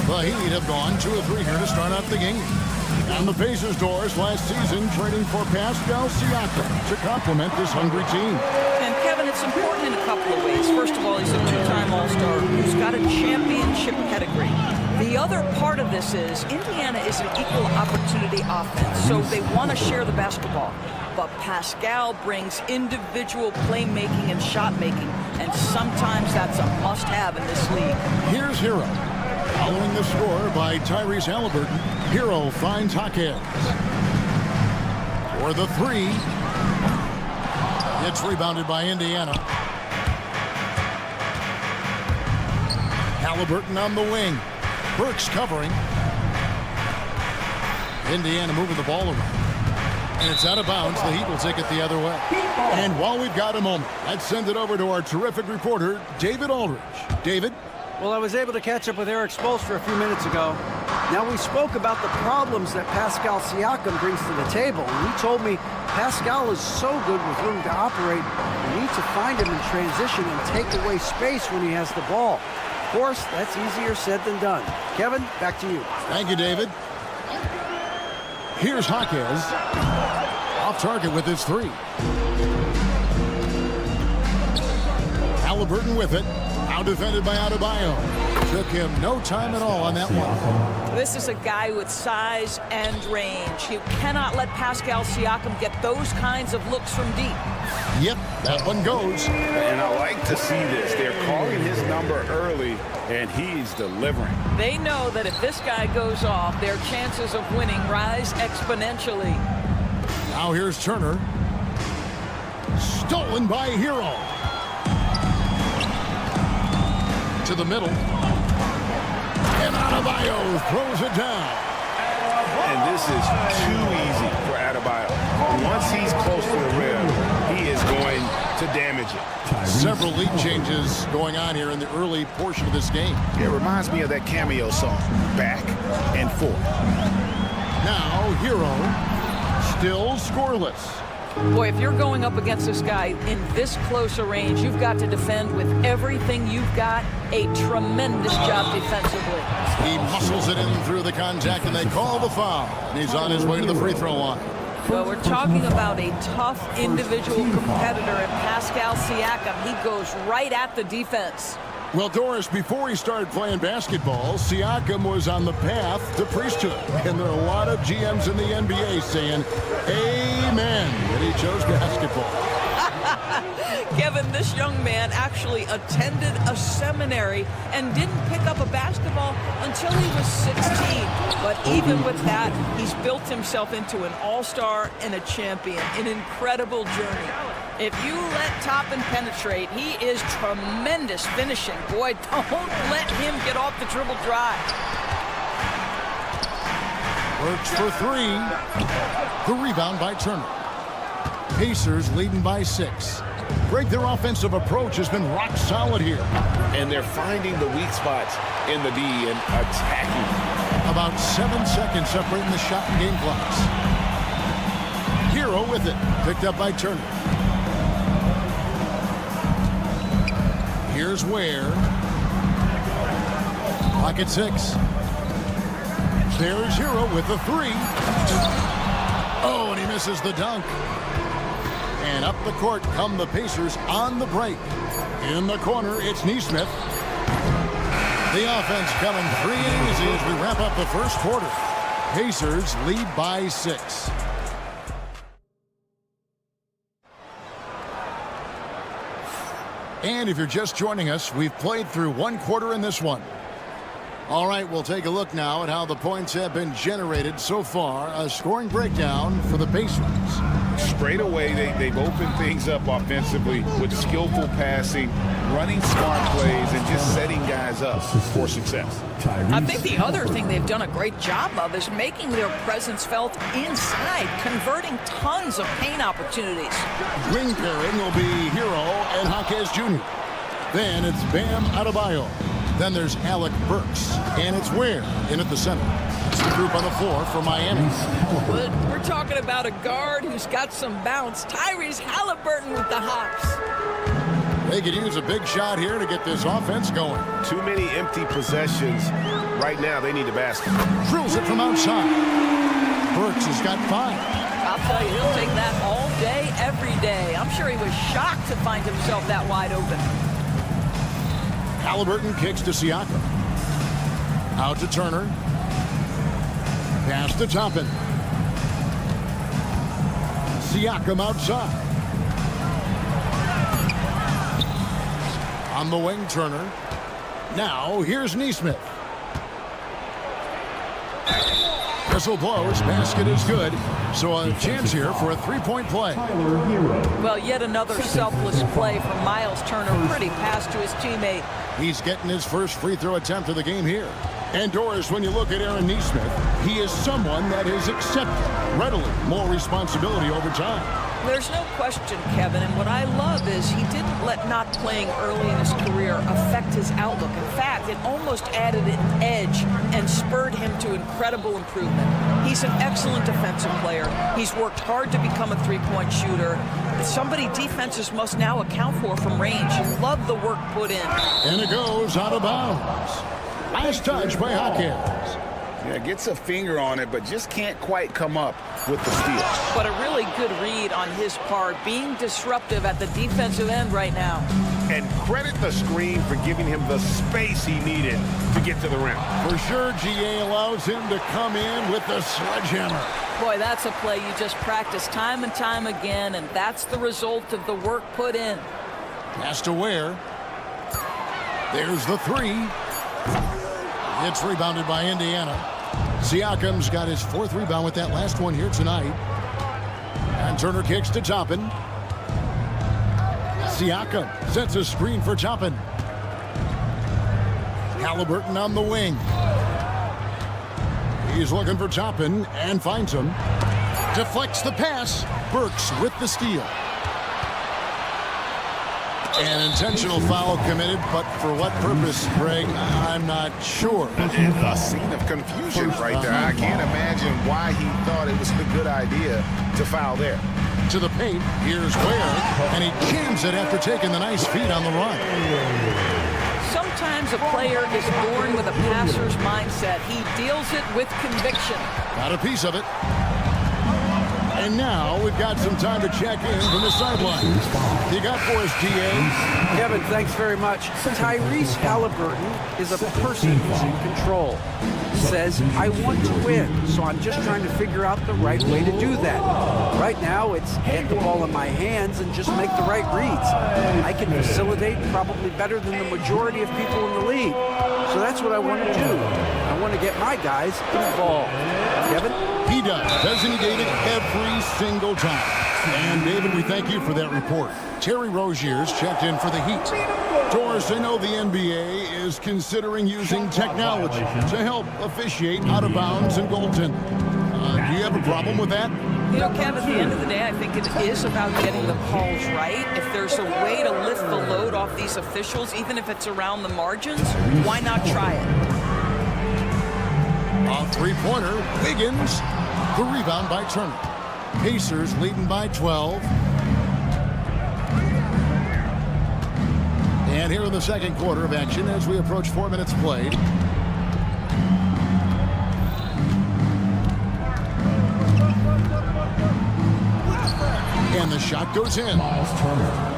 The Heat have gone 2 of 3 here to start out the game. On the Pacers' doors last season, trading for Pascal Siakam to complement this hungry team. And Kevin, it's important in a couple of ways. First of all, he's a 2-time All-Star who's got a championship pedigree. The other part of this is Indiana is an equal opportunity offense, so they want to share the basketball. But Pascal brings individual playmaking and shot making, and sometimes that's a must-have in this league. Here's Hero. Following the score by Tyrese Halliburton, Hero finds Jaquez. For the 3. It's rebounded by Indiana. Halliburton on the wing. Burks covering. Indiana moving the ball around. And it's out of bounds. The Heat will take it the other way. And while we've got a moment, let's send it over to our terrific reporter, David Aldridge. David? Well, I was able to catch up with Eric Spoelstra a few minutes ago. Now, we spoke about the problems that Pascal Siakam brings to the table, and he told me Pascal is so good with room to operate, you need to find him in transition and take away space when he has the ball. Of course, that's easier said than done. Kevin, back to you. Thank you, David. Here's Jaquez. Off target with his 3. Halliburton with it. Now defended by Adebayo. Took him no time at all on that one. This is a guy with size and range. You cannot let Pascal Siakam get those kinds of looks from deep. Yep, that one goes. And I like to see this. They're calling his number early, and he's delivering. They know that if this guy goes off, their chances of winning rise exponentially. Now here's Turner. Stolen by Hero. To the middle. And Adebayo throws it down. And this is too easy for Adebayo. Once he's close to the rim, he is going to damage it. Several lead changes going on here in the early portion of this game. It reminds me of that cameo song, Back and Forth. Now Hero still scoreless. Boy, if you're going up against this guy in this close a range, you've got to defend with everything you've got. A tremendous job defensively. He muscles it in through the contact, and they call the foul. And he's on his way to the free throw line. Well, we're talking about a tough individual competitor in Pascal Siakam. He goes right at the defense. Well, Doris, before he started playing basketball, Siakam was on the path to priesthood. And there are a lot of GMs in the NBA saying, amen, that he chose basketball. Kevin, this young man actually attended a seminary and didn't pick up a basketball until he was 16. But even with that, he's built himself into an all-star and a champion. An incredible journey. If you let Toppin penetrate, he is tremendous finishing. Boy, don't let him get off the dribble dry. Works for 3. The rebound by Turner. Pacers leading by 6. Greg, their offensive approach has been rock solid here. And they're finding the weak spots in the D and attacking. About 7 seconds separating the shot and game clocks. Hero with it. Picked up by Turner. Here's Ware. Pocket 6. There's Hero with the 3. Oh, and he misses the dunk. And up the court come the Pacers on the break. In the corner, it's Nesmith. The offense coming free and easy as we wrap up the first quarter. Pacers lead by 6. And if you're just joining us, we've played through one quarter in this one. All right, we'll take a look now at how the points have been generated so far. A scoring breakdown for the Pacers. Straight away, they've opened things up offensively with skillful passing, running smart plays, and just setting guys up for success. I think the other thing they've done a great job of is making their presence felt inside, converting tons of paint opportunities. Wing pairing will be Hero and Jaquez Jr. Then it's Bam Adebayo. Then there's Alec Burks, and it's Ware in at the center. It's the group on the floor for Miami. But we're talking about a guard who's got some bounce. Tyrese Halliburton with the hops. They could use a big shot here to get this offense going. Too many empty possessions. Right now, they need a basket. Drills it from outside. Burks has got 5. I'll tell you, he'll take that all day, every day. I'm sure he was shocked to find himself that wide open. Halliburton kicks to Siakam. Out to Turner. Pass to Toppin. Siakam outside. On the wing, Turner. Now, here's Nesmith. Whistle blows. Basket is good. So a chance here for a three-point play. Well, yet another selfless play from Miles Turner. Pretty pass to his teammate. He's getting his first free throw attempt of the game here. And Doris, when you look at Aaron Nesmith, he is someone that has accepted readily more responsibility over time. There's no question, Kevin, and what I love is he didn't let not playing early in his career affect his outlook. In fact, it almost added an edge and spurred him to incredible improvement. He's an excellent defensive player. He's worked hard to become a three-point shooter. Somebody defenses must now account for from range. Love the work put in. And it goes out of bounds. Last touch by Jaquez. Yeah, gets a finger on it, but just can't quite come up with the steal. But a really good read on his part, being disruptive at the defensive end right now. And credit the screen for giving him the space he needed to get to the rim. For sure, GA allows him to come in with the sledgehammer. Boy, that's a play you just practice time and time again, and that's the result of the work put in. Pass to Ware. There's the 3. It's rebounded by Indiana. Siakam's got his 4th rebound with that last one here tonight. And Turner kicks to Toppin. Siakam sets a screen for Toppin. Halliburton on the wing. He's looking for Toppin and finds him. Deflects the pass. Burks with the steal. An intentional foul committed, but for what purpose, Greg, I'm not sure. A scene of confusion right there. I can't imagine why he thought it was a good idea to foul there. To the paint, here's Ware, and he jams it after taking the nice feed on the run. Sometimes a player is born with a passer's mindset. He deals it with conviction. Got a piece of it. And now we've got some time to check in from the sideline. You got for us, GA? Kevin, thanks very much. Tyrese Halliburton is a person who's in control. Says, I want to win, so I'm just trying to figure out the right way to do that. Right now, it's get the ball in my hands and just make the right reads. I can facilitate probably better than the majority of people in the league. So that's what I want to do. I want to get my guys involved. Kevin? He does. Doesn't he, David? Every single time. And, David, we thank you for that report. Terry Rozier's checked in for the Heat. Doris, I know the NBA is considering using technology to help officiate out of bounds and goaltending. Do you have a problem with that? You know, Kev, at the end of the day, I think it is about getting the calls right. If there's a way to lift the load off these officials, even if it's around the margins, why not try it? On three-pointer, Wiggins. The rebound by Turner. Pacers leading by 12. And here in the second quarter of action as we approach 4 minutes played. And the shot goes in.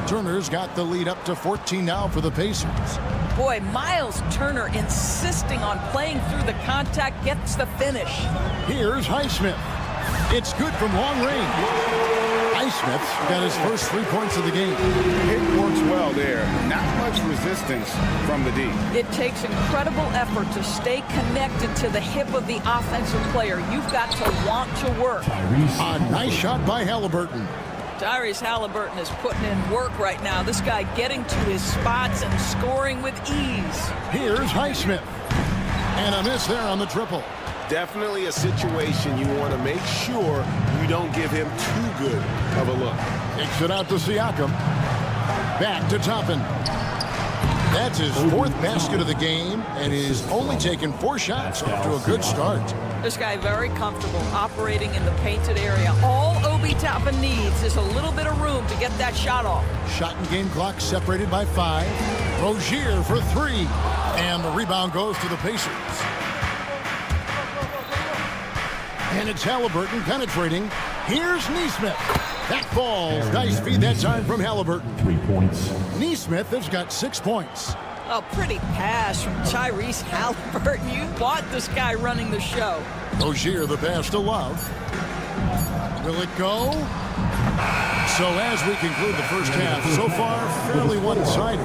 Turner's got the lead up to 14 now for the Pacers. Boy, Miles Turner insisting on playing through the contact gets the finish. Here's Highsmith. It's good from long range. Highsmith's got his first 3 points of the game. It works well there. Not much resistance from the D. It takes incredible effort to stay connected to the hip of the offensive player. You've got to want to work. A nice shot by Halliburton. Tyrese Halliburton is putting in work right now. This guy getting to his spots and scoring with ease. Here's Highsmith. And a miss there on the triple. Definitely a situation you want to make sure you don't give him too good of a look. Takes it out to Siakam. Back to Toppin. That's his 4th basket of the game, and he's only taken 4 shots off to a good start. This guy very comfortable operating in the painted area. All Obi Toppin needs is a little bit of room to get that shot off. Shot and game clock separated by 5. Rozier for 3. And the rebound goes to the Pacers. And it's Halliburton penetrating. Here's Nesmith. That falls. Nice feed that time from Halliburton. 3 points. Nesmith has got 6 points. A pretty pass from Tyrese Halliburton. You want this guy running the show. Rozier the pass to Love. Will it go? So as we conclude the first half, so far fairly one-sided.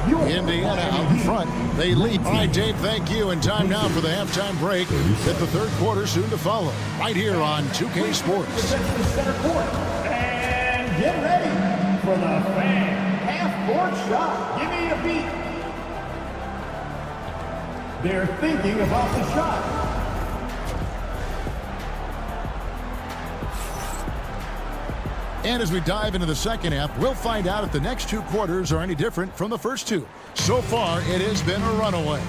Indiana out front. They lead. All right, Dave, thank you. And time now for the halftime break. At the third quarter soon to follow. Right here on 2K Sports. And get ready for the fan half-court shot. Give me a beat. They're thinking about the shot. And as we dive into the second half, we'll find out if the next 2 quarters are any different from the first 2. So far, it has been a runaway.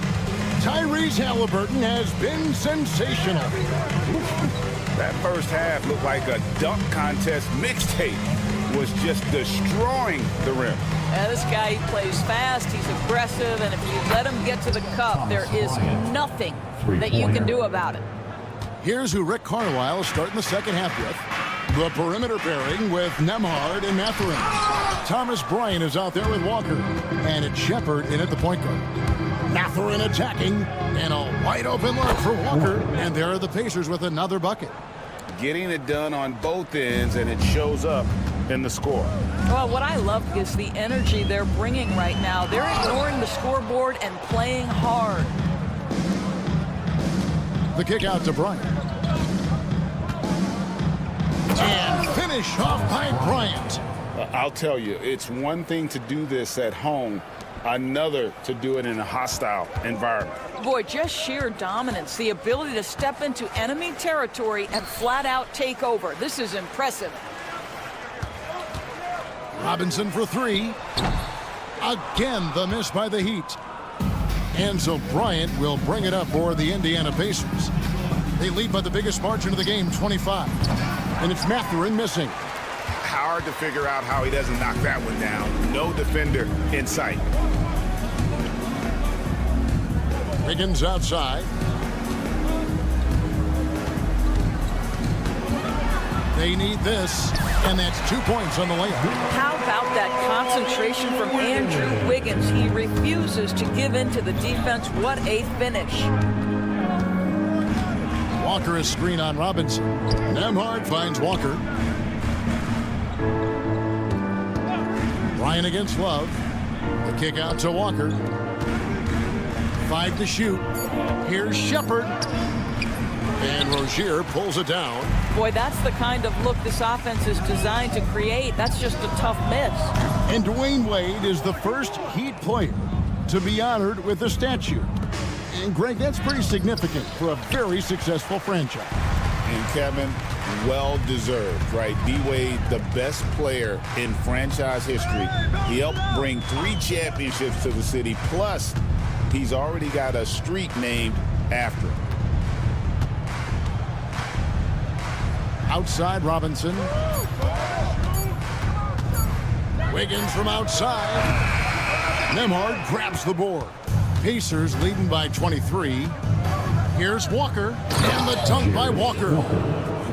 Tyrese Halliburton has been sensational. That first half looked like a dunk contest mixtape. Was just destroying the rim. This guy plays fast, he's aggressive, and if you let him get to the cup, there is nothing that you can do about it. Here's who Rick Carlisle is starting the second half with. The perimeter pairing with Nembhard and Mathurin. Thomas Bryant is out there with Walker. And it's Shepard in at the point guard. Mathurin attacking. And a wide open look for Walker. And there are the Pacers with another bucket. Getting it done on both ends, and it shows up in the score. Well, what I love is the energy they're bringing right now. They're ignoring the scoreboard and playing hard. The kick out to Bryant. And finish off by Bryant. I'll tell you, it's one thing to do this at home, another to do it in a hostile environment. Boy, just sheer dominance, the ability to step into enemy territory and flat out take over. This is impressive. Robinson for 3. Again, the miss by the Heat. And so Bryant will bring it up for the Indiana Pacers. They lead by the biggest margin of the game, 25. And it's Mathurin missing. Hard to figure out how he doesn't knock that one down. No defender in sight. Wiggins outside. They need this, and that's 2 points on the layup. How about that concentration from Andrew Wiggins? He refuses to give in to the defense. What a finish. Walker is screen on Robinson. Nembhard finds Walker. Bryant against Love. The kick out to Walker. 5 to shoot. Here's Shepard. And Rozier pulls it down. Boy, that's the kind of look this offense is designed to create. That's just a tough miss. And Dwayne Wade is the first Heat player to be honored with a statue. And Greg, that's pretty significant for a very successful franchise. And Kevin, well-deserved, right? D-Wade, the best player in franchise history. He helped bring 3 championships to the city, plus he's already got a street named after him. Outside Robinson. Wiggins from outside. Nembhard grabs the board. Pacers leading by 23. Here's Walker, and the dunk by Walker.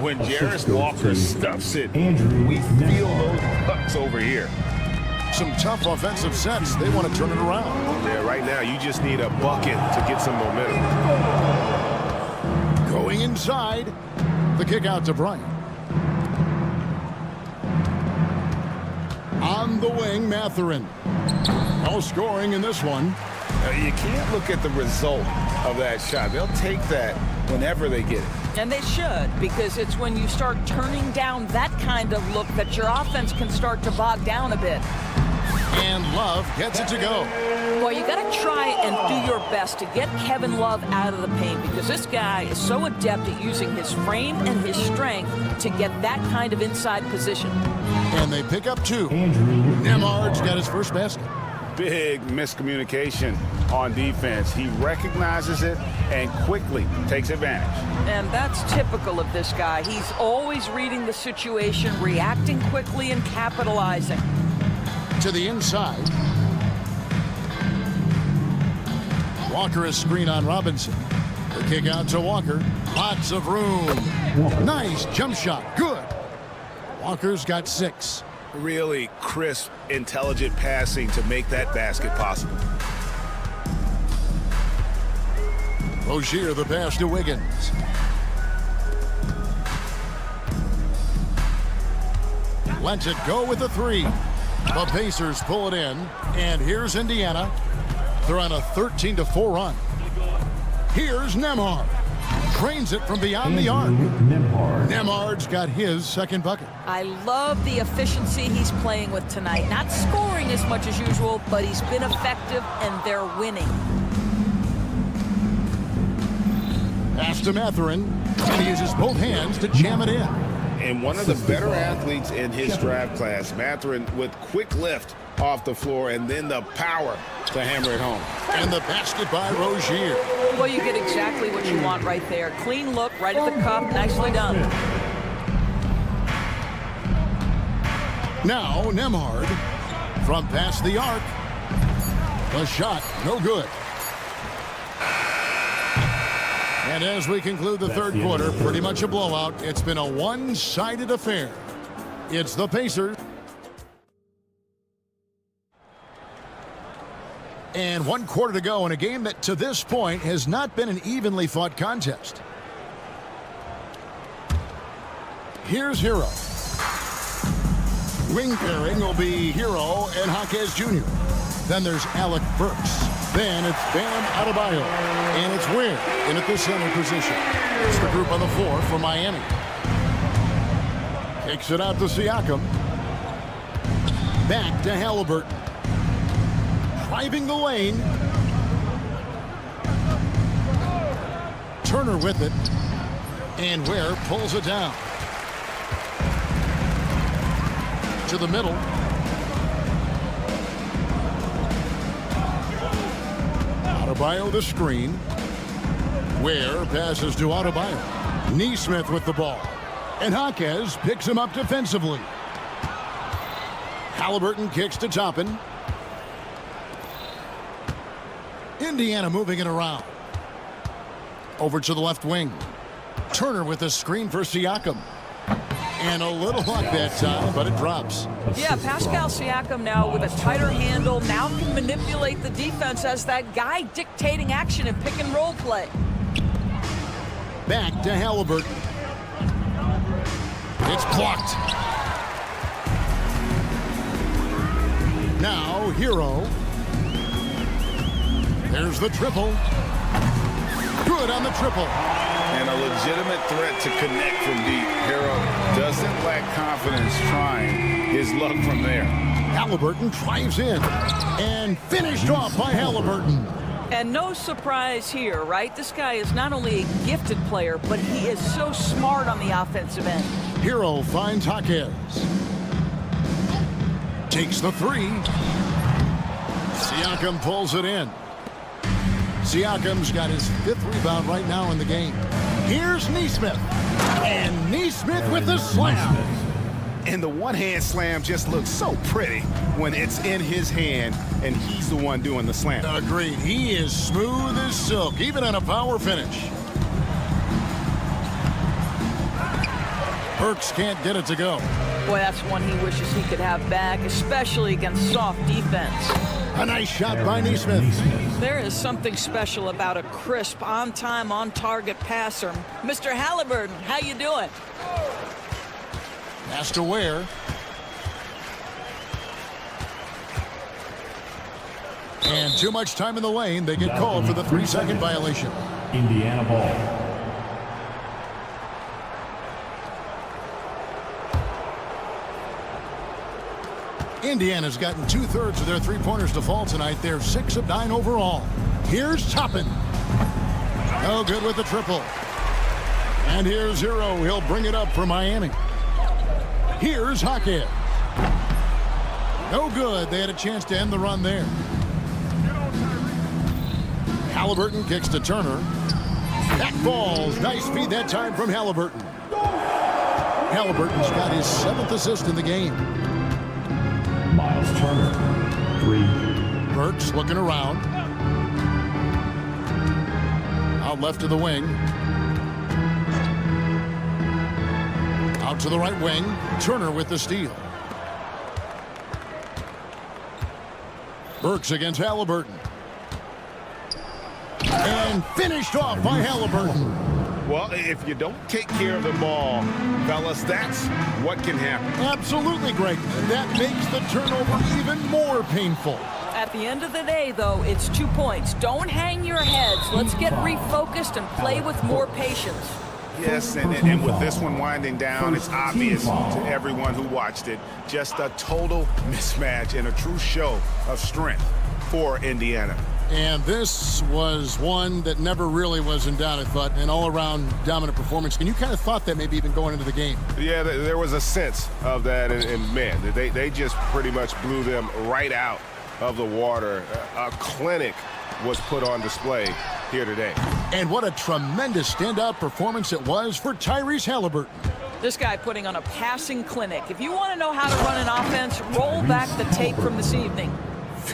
When Jarris Walker stuffs it, we feel those bucks over here. Some tough offensive sets. They want to turn it around. Yeah, right now you just need a bucket to get some momentum. Going inside. The kick out to Bryant. On the wing, Mathurin. No scoring in this one. You can't look at the result of that shot. They'll take that whenever they get it. And they should, because it's when you start turning down that kind of look that your offense can start to bog down a bit. And Love gets it to go. Boy, you got to try and do your best to get Kevin Love out of the paint, because this guy is so adept at using his frame and his strength to get that kind of inside position. And they pick up 2. Nembhard's got his first basket. Big miscommunication on defense. He recognizes it and quickly takes advantage. And that's typical of this guy. He's always reading the situation, reacting quickly, and capitalizing. To the inside. Walker is screen on Robinson. The kick out to Walker. Lots of room. Nice jump shot. Good. Walker's got 6. Really crisp, intelligent passing to make that basket possible. Rozier the pass to Wiggins. Lets it go with the 3. The Pacers pull it in, and here's Indiana. They're on a 13-4 run. Here's Nembhard. Trains it from beyond the arc. Nembhard's got his second bucket. I love the efficiency he's playing with tonight. Not scoring as much as usual, but he's been effective, and they're winning. Pass to Mathurin, and he uses both hands to jam it in. And one of the better athletes in his draft class, Mathurin, with quick lift off the floor and then the power to hammer it home. And the basket by Rozier. Well, you get exactly what you want right there. Clean look, right at the cup, nicely done. Now Nembhard from past the arc. The shot, no good. And as we conclude the third quarter, pretty much a blowout. It's been a one-sided affair. It's the Pacers. And 1 quarter to go in a game that to this point has not been an evenly fought contest. Here's Hero. Wing pairing will be Hero and Jaquez Jr. Then there's Alec Burks. Then it's Bam Adebayo. And it's Ware in at the center position. It's the group on the floor for Miami. Kicks it out to Siakam. Back to Halliburton. Driving the lane. Turner with it. And Ware pulls it down. To the middle. Adebayo the screen. Ware passes to Adebayo. Nesmith with the ball. And Jaquez picks him up defensively. Halliburton kicks to Toppin. Indiana moving it around. Over to the left wing. Turner with a screen for Siakam. And a little luck that time, but it drops. Yeah, Pascal Siakam now with a tighter handle, now can manipulate the defense as that guy dictating action in pick and roll play. Back to Halliburton. It's blocked. Now Hero. There's the triple. Good on the triple. And a legitimate threat to connect from deep. Hero doesn't lack confidence trying his luck from there. Halliburton drives in. And finished off by Halliburton. And no surprise here, right? This guy is not only a gifted player, but he is so smart on the offensive end. Hero finds Jaquez. Takes the three. Siakam pulls it in. Siakam's got his 5th rebound right now in the game. Here's Nesmith. And Nesmith with the slam. And the one-hand slam just looks so pretty when it's in his hand and he's the one doing the slam. Agreed. He is smooth as silk, even on a power finish. Burks can't get it to go. Boy, that's one he wishes he could have back, especially against soft defense. A nice shot by Nesmith. There is something special about a crisp, on-time, on-target passer. Mr. Halliburton, how you doing? Has to wear. And too much time in the lane. They get called for the 3-second violation. Indiana ball. Indiana's gotten 2/3 of their three-pointers to fall tonight. They're 6 of 9 overall. Here's Toppin. No good with the triple. And here's Hero. He'll bring it up for Miami. Here's Jaquez. No good. They had a chance to end the run there. Halliburton kicks to Turner. That falls. Nice feed that time from Halliburton. Halliburton's got his 7th assist in the game. Miles Turner, 3. Burks looking around. Out left to the wing. Out to the right wing. Turner with the steal. Burks against Halliburton. And finished off by Halliburton. Well, if you don't take care of the ball, fellas, that's what can happen. Absolutely, Greg. That makes the turnover even more painful. At the end of the day, though, it's 2 points. Don't hang your heads. Let's get refocused and play with more patience. Yes, and with this one winding down, it's obvious to everyone who watched it. Just a total mismatch and a true show of strength for Indiana. And this was one that never really was in doubt, I thought, an all-around dominant performance. And you kind of thought that maybe even going into the game. Yeah, there was a sense of that, and man, they just pretty much blew them right out of the water. A clinic was put on display here today. And what a tremendous standout performance it was for Tyrese Halliburton. This guy putting on a passing clinic. If you want to know how to run an offense, roll back the tape from this evening.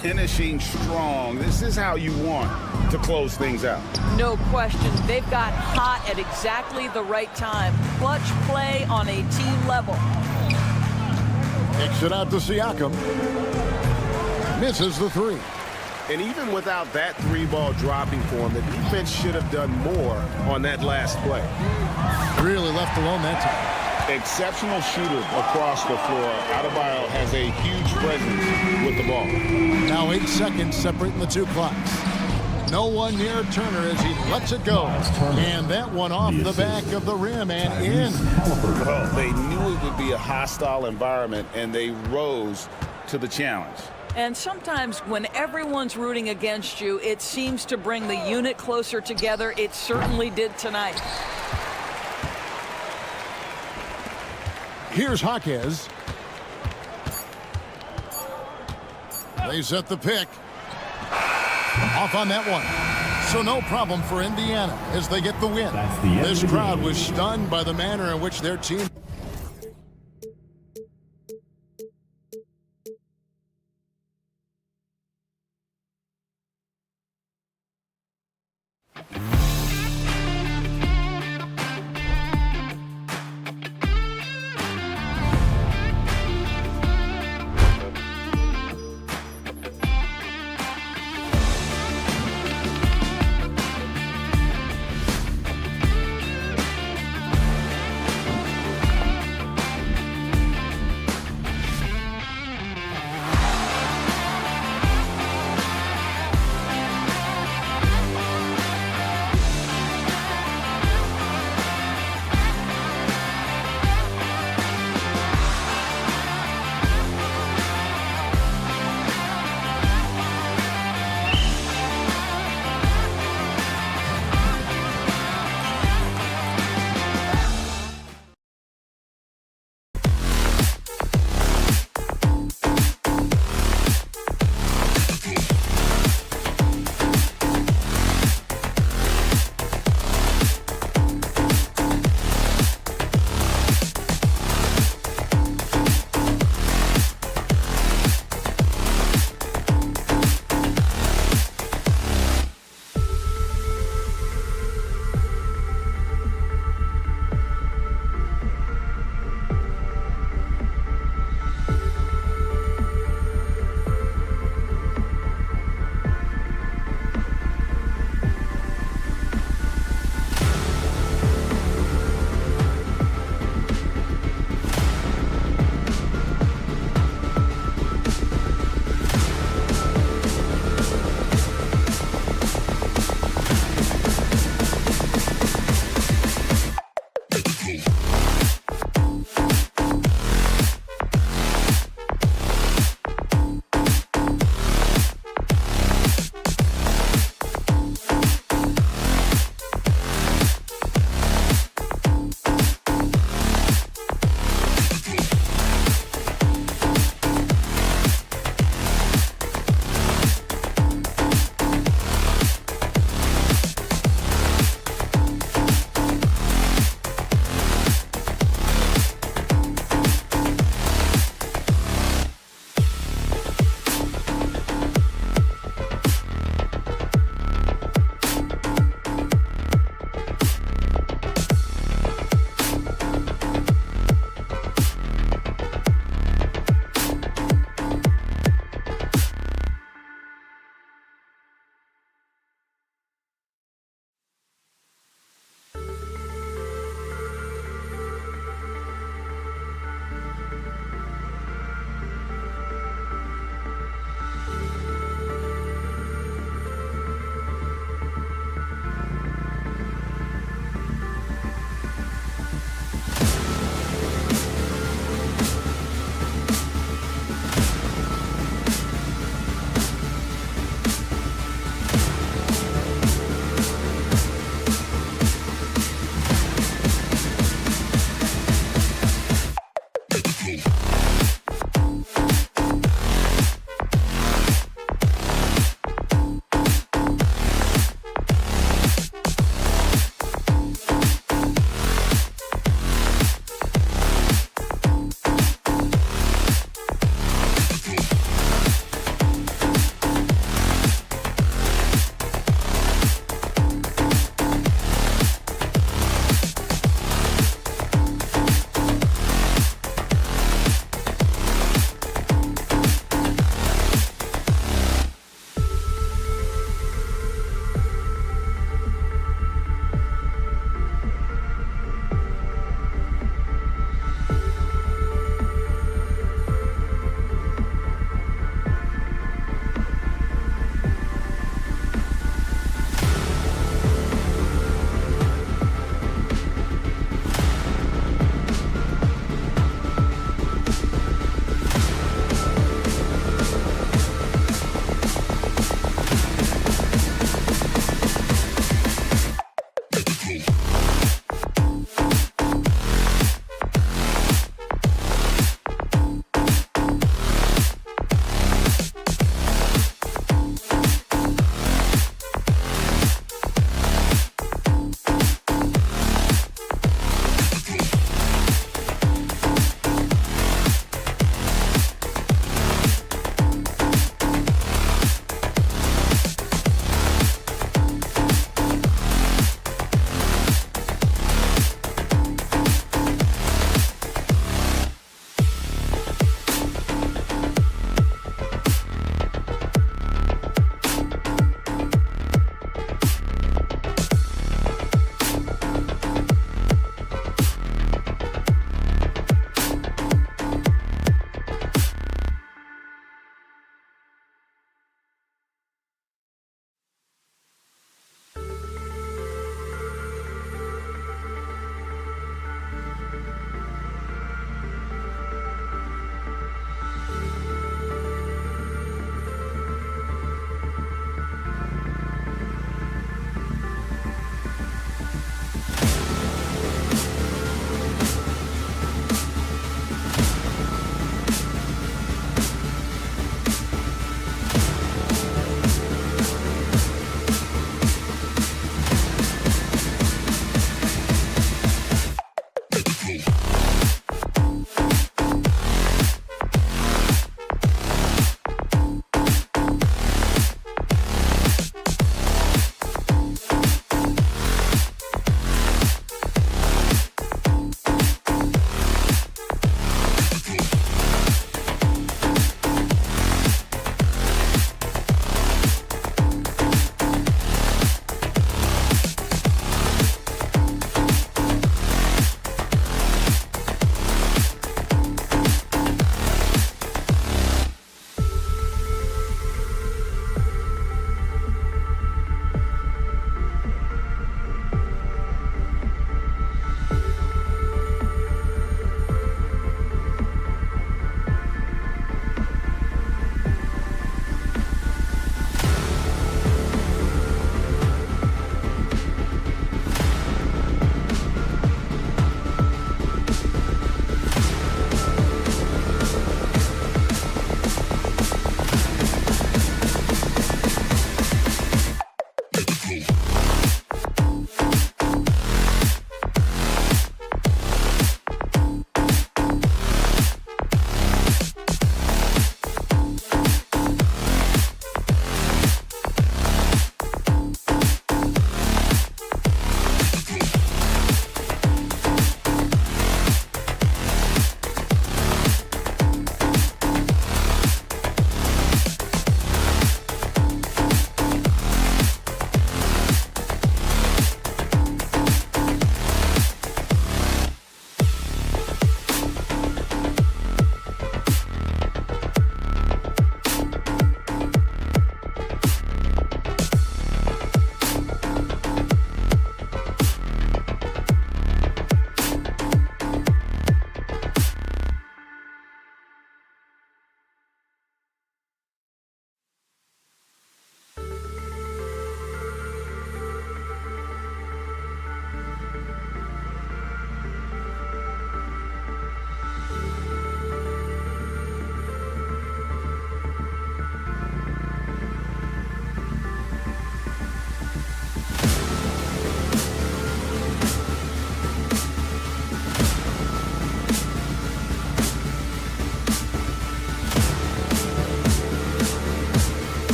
Finishing strong. This is how you want to close things out. No question. They've got hot at exactly the right time. Clutch play on a team level. Kicks it out to Siakam. Misses the 3. And even without that 3-ball dropping for him, the defense should have done more on that last play. Really left alone that time. Exceptional shooter across the floor. Adebayo has a huge presence with the ball. Now 8 seconds separating the 2 clocks. No one near Turner as he lets it go. And that one off the back of the rim and in. Well, they knew it would be a hostile environment, and they rose to the challenge. And sometimes when everyone's rooting against you, it seems to bring the unit closer together. It certainly did tonight. Here's Jaquez. They set the pick. Off on that one. So no problem for Indiana as they get the win. This crowd was stunned by the manner in which their team...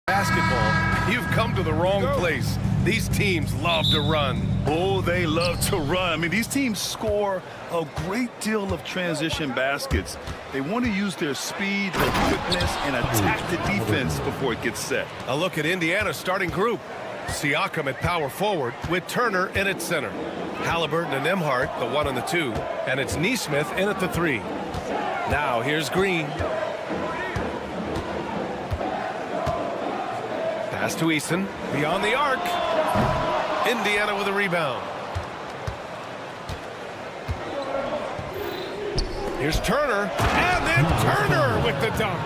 Basketball, you've come to the wrong place. These teams love to run. Oh, they love to run. I mean, these teams score a great deal of transition baskets. They want to use their speed, their quickness, and attack the defense before it gets set. A look at Indiana's starting group. Siakam at power forward with Turner in at center. Halliburton and Nembhard, the 1 and the 2. And it's Nesmith in at the 3. Now here's Green. Pass to Eason, beyond the arc. Indiana with a rebound. Here's Turner, and then Turner with the dunk.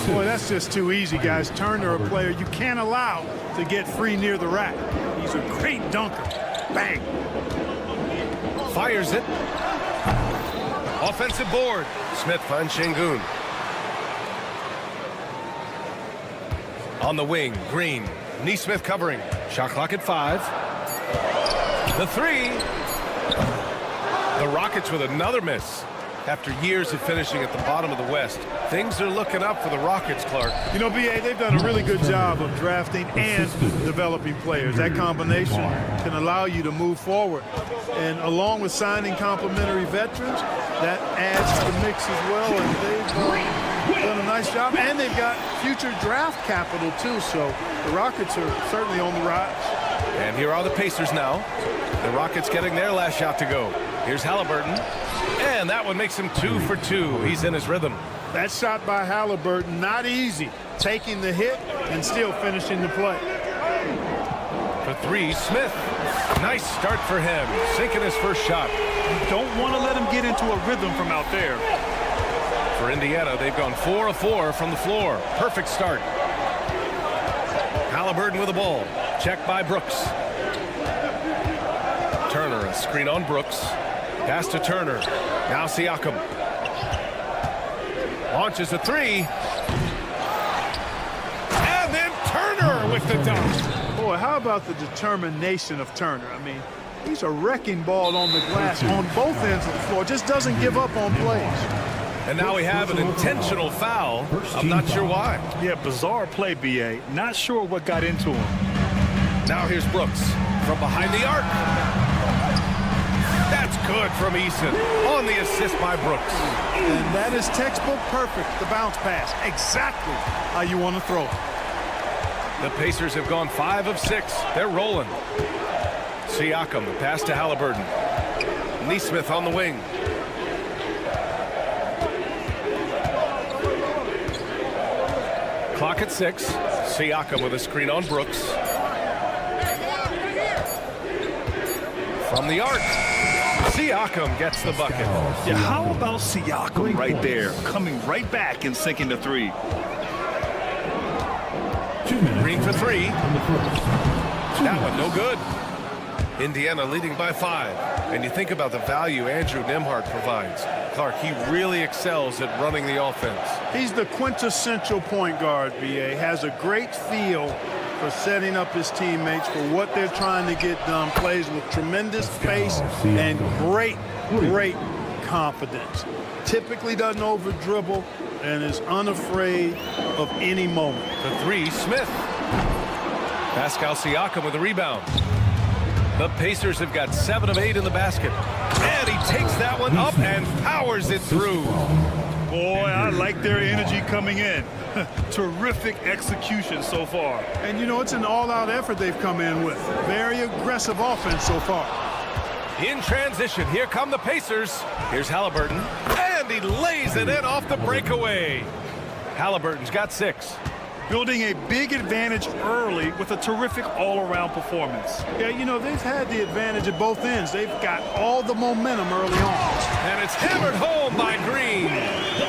Boy, that's just too easy, guys. Turner, a player you can't allow to get free near the rack. He's a great dunker. Bang. Fires it. Offensive board. Smith finds Şengün. On the wing, Green. Nesmith covering. Shot clock at 5. The 3. The Rockets with another miss. After years of finishing at the bottom of the West, things are looking up for the Rockets, Clark. You know, B.A., they've done a really good job of drafting and developing players. That combination can allow you to move forward. And along with signing complementary veterans, that adds to the mix as well. And they've done a nice job. And they've got future draft capital, too. So the Rockets are certainly on the rise. And here are the Pacers now. The Rockets getting their last shot to go. Here's Halliburton. And that one makes him 2 for 2. He's in his rhythm. That shot by Halliburton, not easy. Taking the hit and still finishing the play. For 3, Smith. Nice start for him. Sinking his first shot. You don't want to let him get into a rhythm from out there. For Indiana, they've gone 4 of 4 from the floor. Perfect start. Halliburton with the ball. Checked by Brooks. Turner, a screen on Brooks. Pass to Turner. Now Siakam. Launches a 3. And then Turner with the dunk. Boy, how about the determination of Turner? I mean, he's a wrecking ball on the glass on both ends of the floor. Just doesn't give up on plays. And now we have an intentional foul. I'm not sure why. Yeah, bizarre play, B.A. Not sure what got into him. Now here's Brooks from behind the arc. That's good from Eason on the assist by Brooks. And that is textbook perfect, the bounce pass. Exactly how you want to throw it. The Pacers have gone 5 of 6. They're rolling. Siakam, the pass to Halliburton. Nesmith on the wing. Clock at 6. Siakam with a screen on Brooks. From the arc. Siakam gets the bucket. Yeah, how about Siakam right there, coming right back and sinking the 3? Green for 3. That one no good. Indiana leading by 5. And you think about the value Andrew Nembhard provides. Clark, he really excels at running the offense. He's the quintessential point guard, B.A. Has a great feel for setting up his teammates for what they're trying to get done. Plays with tremendous pace and great confidence. Typically doesn't over-dribble and is unafraid of any moment. The 3, Smith. Pascal Siakam with the rebound. The Pacers have got 7 of 8 in the basket. And he takes that one up and powers it through. Boy, I like their energy coming in. Terrific execution so far. And, you know, it's an all-out effort they've come in with. Very aggressive offense so far. In transition, here come the Pacers. Here's Halliburton. And he lays it in off the breakaway. Halliburton's got 6. building a big advantage early with a terrific all-around performance. Yeah, you know, they've had the advantage at both ends. They've got all the momentum early on. And it's hammered home by Green.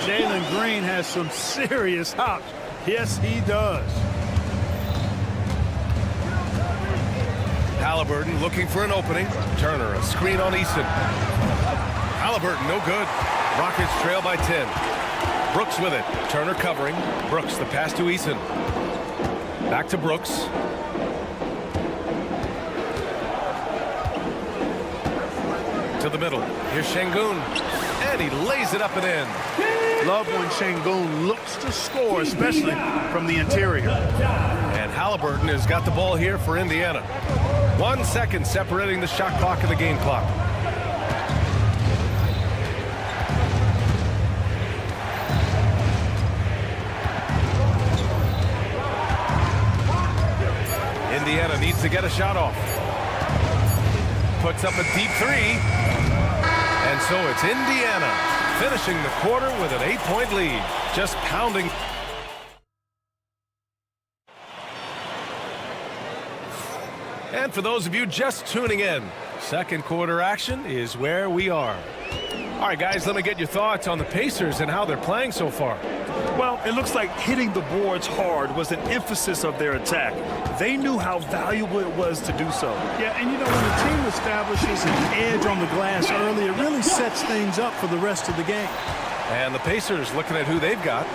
Jalen Green has some serious hops. Yes, he does. Halliburton looking for an opening. Turner, a screen on Easton. Halliburton, no good. Rockets trail by 10. Brooks with it. Turner covering. Brooks, the pass to Easton. Back to Brooks. To the middle. Here's Şengün. And he lays it up and in. Love when Şengün looks to score, especially from the interior. And Halliburton has got the ball here for Indiana. 1 second separating the shot clock and the game clock. Indiana needs to get a shot off. Puts up a deep three. And so it's Indiana finishing the quarter with an 8-point lead. Just pounding. And for those of you just tuning in, second quarter action is where we are. All right, guys, let me get your thoughts on the Pacers and how they're playing so far. Well, it looks like hitting the boards hard was an emphasis of their attack. They knew how valuable it was to do so. Yeah, and you know, when the team establishes an edge on the glass early, it really sets things up for the rest of the game. And the Pacers looking at who they've got.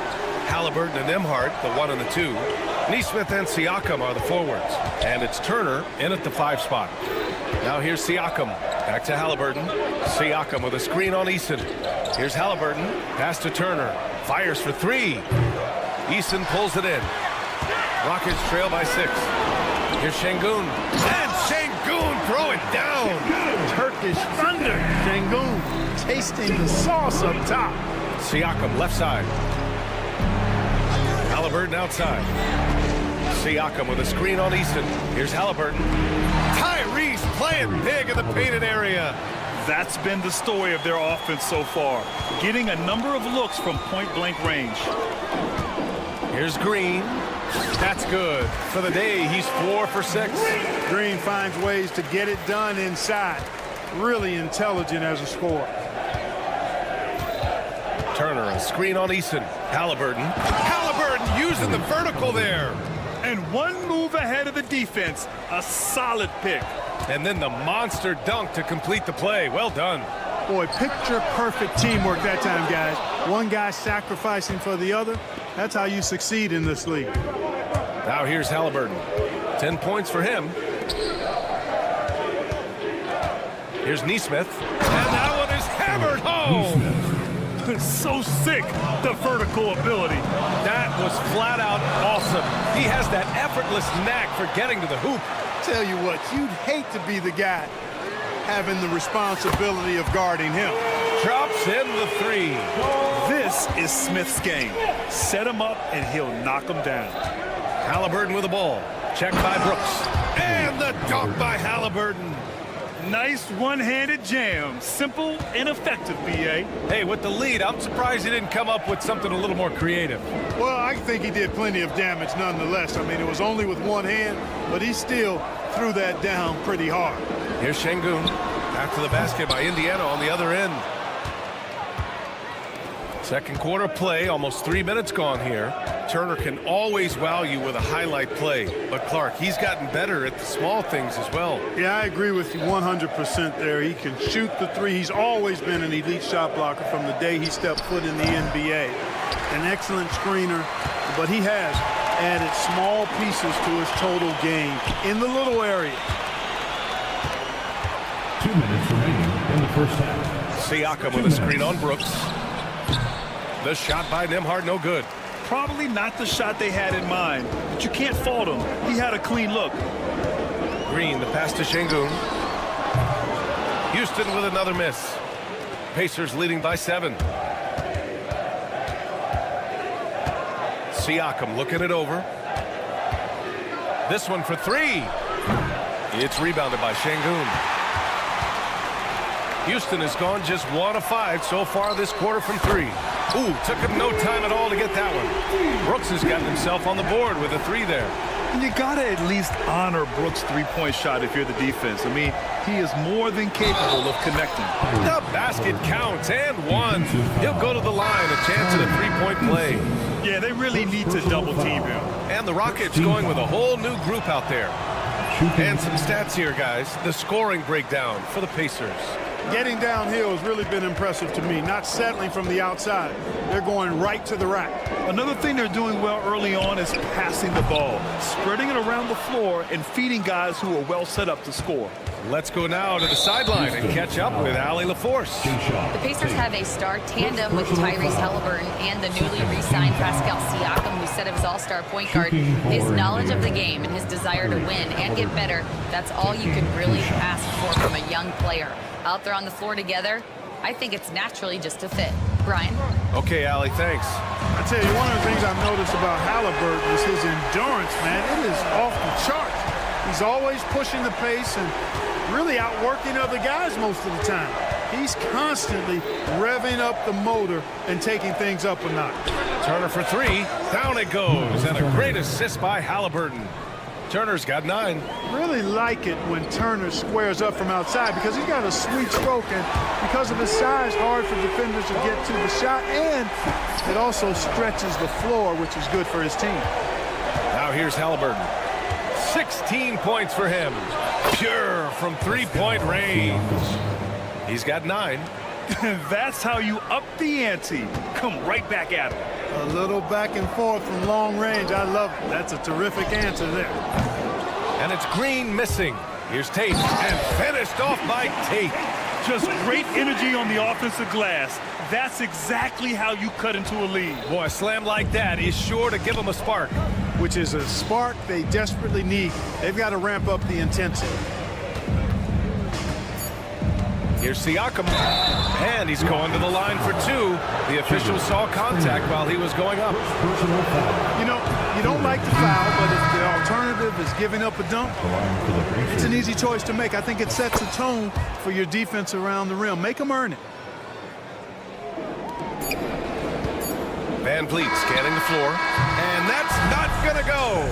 Halliburton and Nembhard, the 1 and the 2. Nesmith and Siakam are the forwards. And it's Turner in at the 5 spot. Now here's Siakam. Back to Halliburton. Siakam with a screen on Easton. Here's Halliburton. Pass to Turner. Fires for 3. Easton pulls it in. Rockets trail by 6. Here's Şengün. And Şengün throw it down. Turkish thunder. Şengün tasting the sauce up top. Siakam left side. Halliburton outside. Siakam with a screen on Easton. Here's Halliburton. Tyrese playing big in the painted area. That's been the story of their offense so far, getting a number of looks from point-blank range. Here's Green. That's good. For the day, he's 4 for 6. Green finds ways to get it done inside. Really intelligent as a scorer. Turner, a screen on Easton. Halliburton. Halliburton using the vertical there. And one move ahead of the defense. A solid pick. And then the monster dunk to complete the play. Well done. Boy, picture-perfect teamwork that time, guys. One guy sacrificing for the other. That's how you succeed in this league. Now here's Halliburton. 10 points for him. Here's Nesmith. And that one is hammered home. So sick, the vertical ability. That was flat out awesome. He has that effortless knack for getting to the hoop. Tell you what, you'd hate to be the guy having the responsibility of guarding him. Drops in the 3. This is Smith's game. Set him up and he'll knock him down. Halliburton with the ball. Checked by Brooks. And the dunk by Halliburton. Nice one-handed jam. Simple and effective, B.A. Hey, with the lead, I'm surprised he didn't come up with something a little more creative. Well, I think he did plenty of damage nonetheless. I mean, it was only with one hand, but he still threw that down pretty hard. Here's Şengün. After the basket by Indiana on the other end. Second quarter play, almost 3 minutes gone here. Turner can always wow you with a highlight play. But Clark, he's gotten better at the small things as well. Yeah, I agree with you 100% there. He can shoot the 3. He's always been an elite shot blocker from the day he stepped foot in the NBA. An excellent screener, but he has added small pieces to his total game in the little area. 2 minutes remaining in the first half. Siakam with a screen on Brooks. The shot by Nembhard, no good. Probably not the shot they had in mind, but you can't fault him. He had a clean look. Green, the pass to Şengün. Houston with another miss. Pacers leading by 7. Siakam looking it over. This one for 3. It's rebounded by Şengün. Houston has gone just 1 of 5 so far this quarter from 3. Ooh, took him no time at all to get that one. Brooks has gotten himself on the board with a 3 there. And you got to at least honor Brooks' three-point shot if you're the defense. I mean, he is more than capable of connecting. The basket counts and 1. He'll go to the line, a chance at a 3-point play. Yeah, they really need to double-team him. And the Rockets going with a whole new group out there. And some stats here, guys. The scoring breakdown for the Pacers. Getting downhill has really been impressive to me, not settling from the outside. They're going right to the rack. Another thing they're doing well early on is passing the ball, spreading it around the floor and feeding guys who are well set up to score. Let's go now to the sideline and catch up with Allie LaForce. The Pacers have a star tandem with Tyrese Halliburton and the newly re-signed Pascal Siakam, who said of his all-star point guard, his knowledge of the game and his desire to win and get better, that's all you can really ask for from a young player. Out there on the floor together, I think it's naturally just a fit. Brian? Okay, Allie, thanks. I tell you, one of the things I've noticed about Halliburton is his endurance, man. It is off the charts. He's always pushing the pace and really outworking other guys most of the time. He's constantly revving up the motor and taking things up a notch. Turner for 3. Down it goes. And a great assist by Halliburton. Turner's got 9. Really like it when Turner squares up from outside because he's got a sweet stroke, and because of his size, hard for defenders to get to the shot, and it also stretches the floor, which is good for his team. Now here's Halliburton. 16 points for him. Pure from 3-point range. He's got 9. That's how you up the ante. Come right back at him. A little back and forth from long range. I love it. That's a terrific answer there. And it's Green missing. Here's Tate, and finished off by Tate. Just great energy on the offensive glass. That's exactly how you cut into a lead. Boy, a slam like that is sure to give them a spark. Which is a spark they desperately need. They've got to ramp up the intensity. Here's Siakam, and he's going to the line for 2. The official saw contact while he was going up. You know, you don't like the foul, but if the alternative is giving up a dunk, it's an easy choice to make. I think it sets a tone for your defense around the rim. Make them earn it. Van Vliet scanning the floor, and that's not gonna go.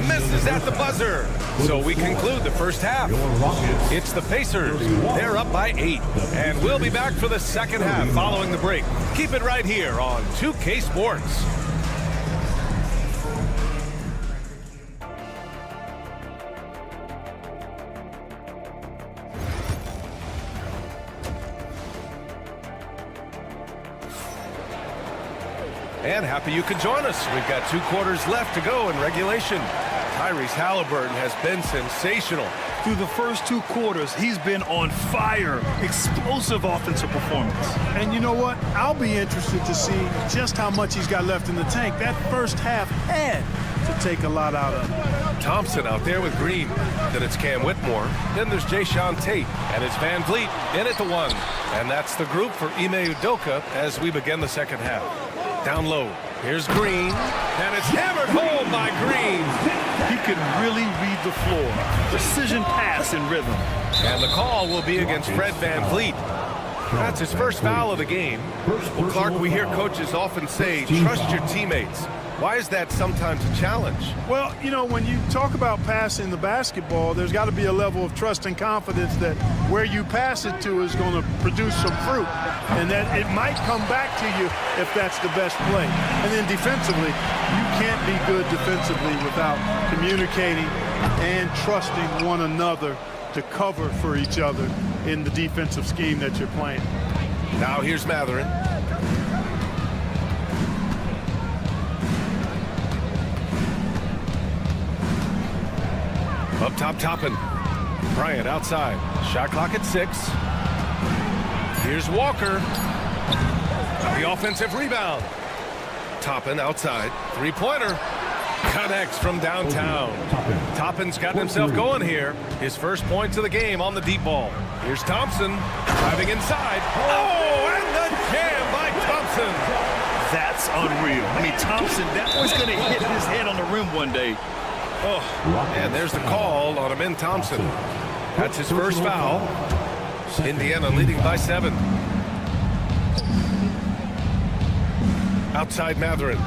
Misses at the buzzer. So we conclude the first half. It's the Pacers. They're up by 8, and we'll be back for the second half following the break. Keep it right here on 2K Sports. And happy you could join us. We've got 2 quarters left to go in regulation. Tyrese Halliburton has been sensational. Through the first 2 quarters, he's been on fire. Explosive offensive performance. And you know what? I'll be interested to see just how much he's got left in the tank. That first half had to take a lot out of him. Thompson out there with Green. Then it's Cam Whitmore. Then there's Jayshawn Tate. And it's Van Vliet in at the 1. And that's the group for Ime Udoka as we begin the second half. Down low. Here's Green. And it's hammered home by Green. He can really read the floor. Precision pass in rhythm. And the call will be against Fred Van Vliet. That's his first foul of the game. Well, Clark, we hear coaches often say, trust your teammates. Why is that sometimes a challenge? Well, you know, when you talk about passing the basketball, there's got to be a level of trust and confidence that where you pass it to is going to produce some fruit, and that it might come back to you if that's the best play. And then defensively, you can't be good defensively without communicating and trusting one another to cover for each other in the defensive scheme that you're playing. Now here's Matherin. Up top, Toppin. Bryant outside. Shot clock at 6. Here's Walker. The offensive rebound. Toppin outside. 3-pointer. Connects from downtown. Toppin's gotten himself going here. His first points of the game on the deep ball. Here's Thompson driving inside. Oh, and the jam by Thompson. That's unreal. I mean, Thompson, that was going to hit his head on the rim one day. Oh, and there's the call on Amin Thompson. That's his first foul. Indiana leading by 7. Outside Matherin.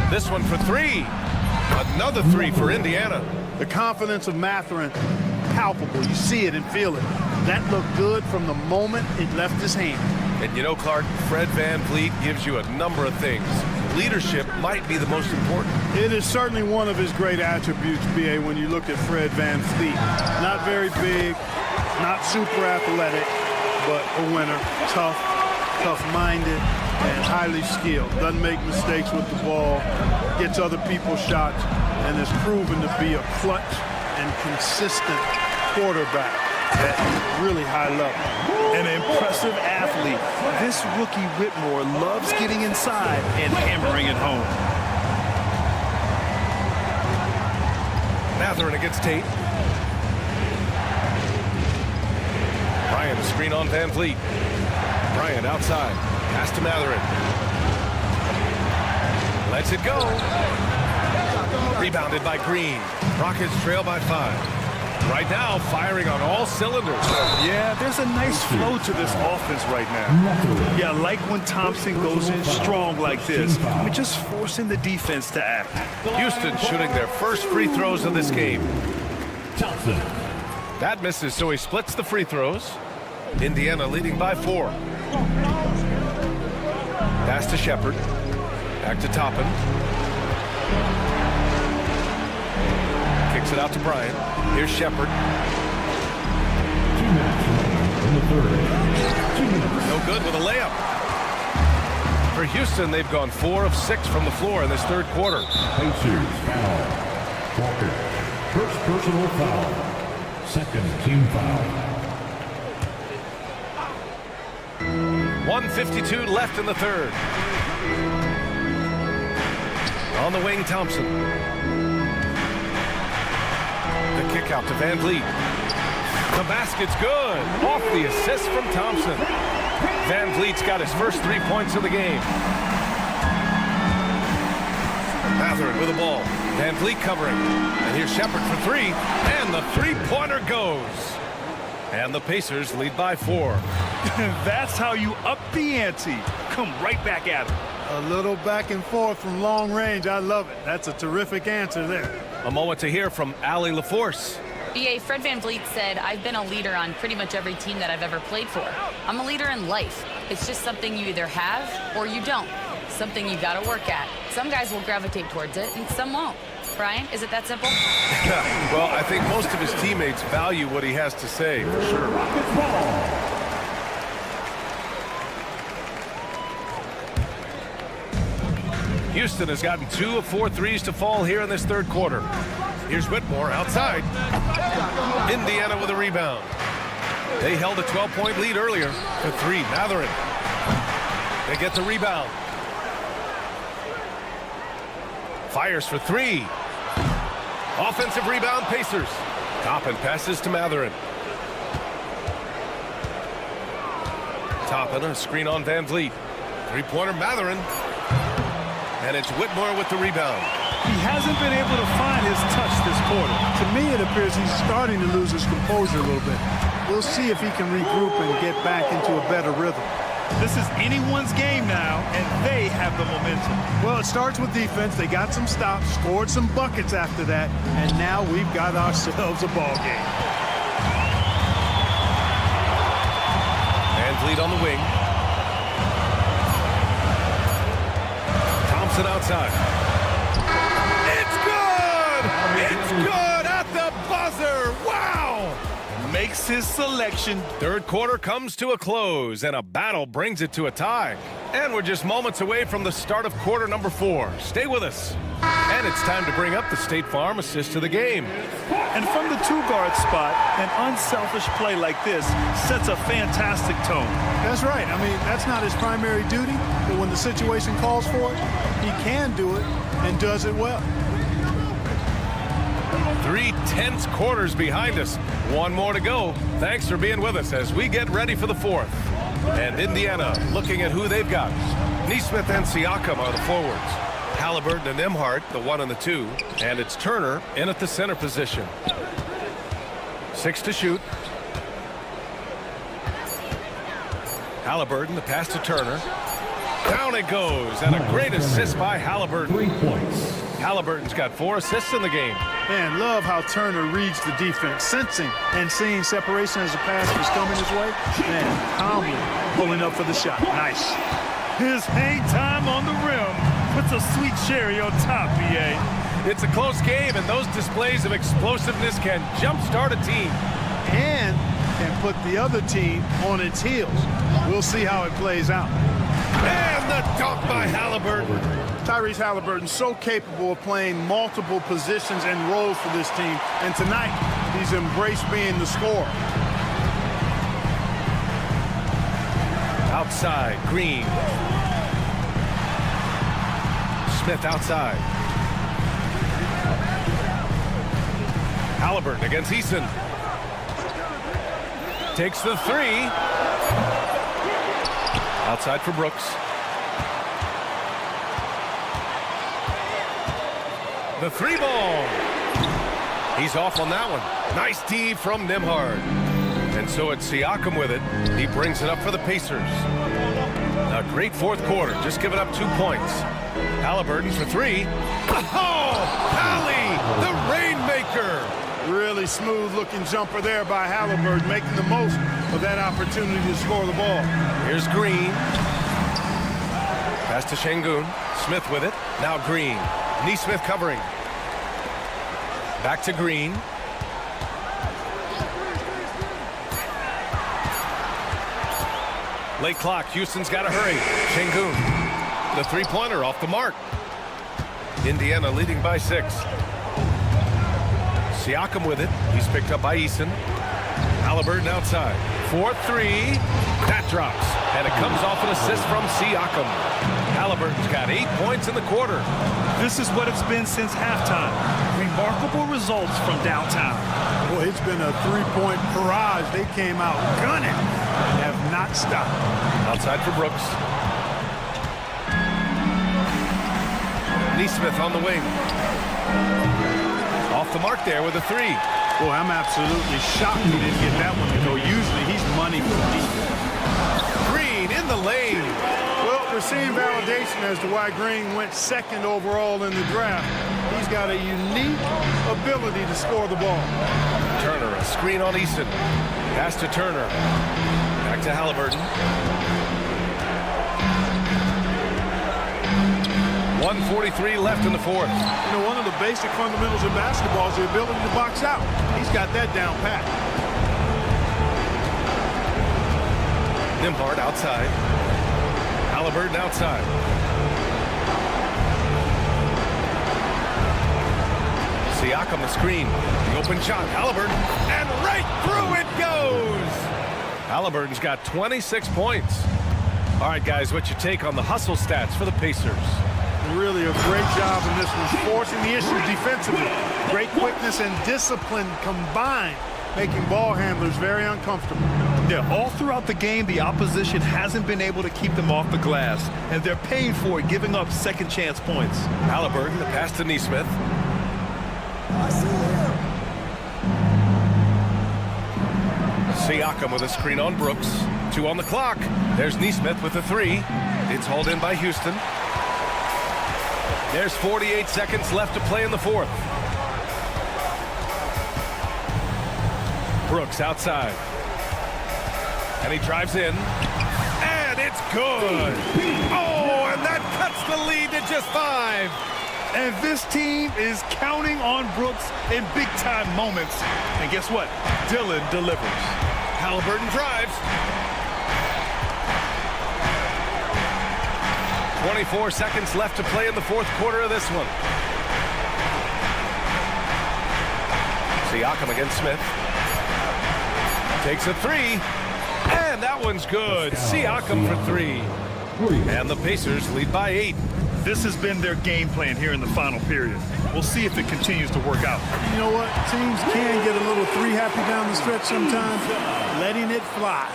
This one for 3. Another 3 for Indiana. The confidence of Matherin, palpable. You see it and feel it. That looked good from the moment it left his hand. And you know, Clark, Fred VanVleet gives you a number of things. Leadership might be the most important. It is certainly one of his great attributes, B.A., when you look at Fred VanVleet. Not very big, not super athletic, but a winner. Tough-minded, and highly skilled. Doesn't make mistakes with the ball, gets other people's shots, and has proven to be a clutch and consistent quarterback at really high level. An impressive athlete. This rookie Whitmore loves getting inside and hammering it home. Matherin against Tate. Bryant, a screen on VanVleet. Bryant outside. Pass to Matherin. Lets it go. Rebounded by Green. Rockets trail by 5. Right now, firing on all cylinders. Yeah, there's a nice flow to this offense right now. Yeah, like when Thompson goes in strong like this. I mean, just forcing the defense to act. Houston shooting their first free throws of this game. Thompson. That misses, so he splits the free throws. Indiana leading by 4. Pass to Shepard. Back to Toppin. Kicks it out to Bryant. Here's Shepard. 2 minutes in the third. 2 minutes. No good with a layup. For Houston, they've gone 4 of 6 from the floor in this third quarter. Pacers foul. Walker. First personal foul. Second team foul. 1:52 left in the third. On the wing, Thompson. The kick out to VanVleet. The basket's good. Off the assist from Thompson. VanVleet's got his first 3 points of the game. Matherin with the ball. VanVleet covering. And here's Shepard for 3. And the three-pointer goes. And the Pacers lead by 4. That's how you up the ante. Come right back at it. A little back and forth from long range. I love it. That's a terrific answer there. A moment to hear from Allie LaForce. B.A. Fred VanVleet said, I've been a leader on pretty much every team that I've ever played for. I'm a leader in life. It's just something you either have or you don't. Something you got to work at. Some guys will gravitate towards it and some won't. Brian, is it that simple? Well, I think most of his teammates value what he has to say, for sure. Houston has gotten 2 of 4 threes to fall here in this third quarter. Here's Whitmore outside. Indiana with a rebound. They held a 12-point lead earlier. For 3, Matherin. They get the rebound. Fires for 3. Offensive rebound, Pacers. Toppin passes to Matherin. Toppin, a screen on VanVleet. Three-pointer, Matherin. And it's Whitmore with the rebound. He hasn't been able to find his touch this quarter. To me, it appears he's starting to lose his composure a little bit. We'll see if he can regroup and get back into a better rhythm. This is anyone's game now, and they have the momentum. Well, it starts with defense. They got some stops, scored some buckets after that, and now we've got ourselves a ball game. VanVleet on the wing. Thompson outside. It's good! It's good at the buzzer! Wow! Makes his selection. Third quarter comes to a close, and a battle brings it to a tie. And we're just moments away from the start of quarter number 4. Stay with us. And it's time to bring up the State Farm assist to the game. And from the 2-guard spot, an unselfish play like this sets a fantastic tone. That's right. I mean, that's not his primary duty, but when the situation calls for it, he can do it and does it well. 3 tense quarters behind us. 1 more to go. Thanks for being with us as we get ready for the 4th. And Indiana looking at who they've got. Neesmith and Siakam are the forwards. Halliburton and Emhart, the 1 and the 2. And it's Turner in at the center position. 6 to shoot. Halliburton, the pass to Turner. Down it goes, and a great assist by Halliburton. 3 points. Halliburton's got 4 assists in the game. Man, love how Turner reads the defense, sensing and seeing separation as the pass was coming his way. Man, calmly pulling up for the shot. Nice. His hang time on the rim puts a sweet cherry on top, BA. It's a close game, and those displays of explosiveness can jumpstart a team. And can put the other team on its heels. We'll see how it plays out. And the dunk by Halliburton. Tyrese Halliburton so capable of playing multiple positions and roles for this team. And tonight, he's embraced being the scorer. Outside, Green. Smith outside. Halliburton against Eason. Takes the 3. Outside for Brooks. The 3 ball. He's off on that one. Nice D from Nembhard. And so it's Siakam with it. He brings it up for the Pacers. A great fourth quarter, just giving up 2 points. Halliburton for 3. Oh, Hallie, the Rainmaker. Really smooth-looking jumper there by Halliburton, making the most of that opportunity to score the ball. Here's Green. Pass to Şengün. Smith with it. Now Green. Nesmith covering. Back to Green. Late clock. Houston's got to hurry. Şengün. The three-pointer off the mark. Indiana leading by 6. Siakam with it. He's picked up by Eason. Halliburton outside. 4-3. That drops. And it comes off an assist from Siakam. Halliburton's got 8 points in the quarter. This is what it's been since halftime. Remarkable results from downtown. Boy, it's been a three-point barrage. They came out gunning and have not stopped. Outside for Brooks. Nesmith on the wing. Off the mark there with a 3. Boy, I'm absolutely shocked he didn't get that one to go. Usually he's money for deep. Green in the lane. Well, we're seeing validation as to why Green went 2nd overall in the draft. He's got a unique ability to score the ball. Turner, a screen on Eason. Pass to Turner. Back to Halliburton. 1:43 left in the fourth. You know, one of the basic fundamentals of basketball is the ability to box out. He's got that down pat. Nembhard outside. Halliburton outside. Siakam the screen. The open shot. Halliburton. And right through it goes. Halliburton's got 26 points. All right, guys, what's your take on the hustle stats for the Pacers? Really a great job in this one, forcing the issue defensively. Great quickness and discipline combined, making ball handlers very uncomfortable. Yeah, all throughout the game, the opposition hasn't been able to keep them off the glass, and they're paying for it, giving up second chance points. Halliburton, the pass to Nesmith. Siakam with a screen on Brooks. 2 on the clock. There's Nesmith with a 3. It's hauled in by Houston. There's 48 seconds left to play in the fourth. Brooks outside. And he drives in. And it's good. Oh, and that cuts the lead to just 5. And this team is counting on Brooks in big-time moments. And guess what? Dillon delivers. Halliburton drives. 24 seconds left to play in the fourth quarter of this one. Siakam against Smith. Takes a 3. And that one's good. Siakam for 3. And the Pacers lead by 8. This has been their game plan here in the final period. We'll see if it continues to work out. You know what? Teams can get a little 3 happy down the stretch sometimes. Letting it fly.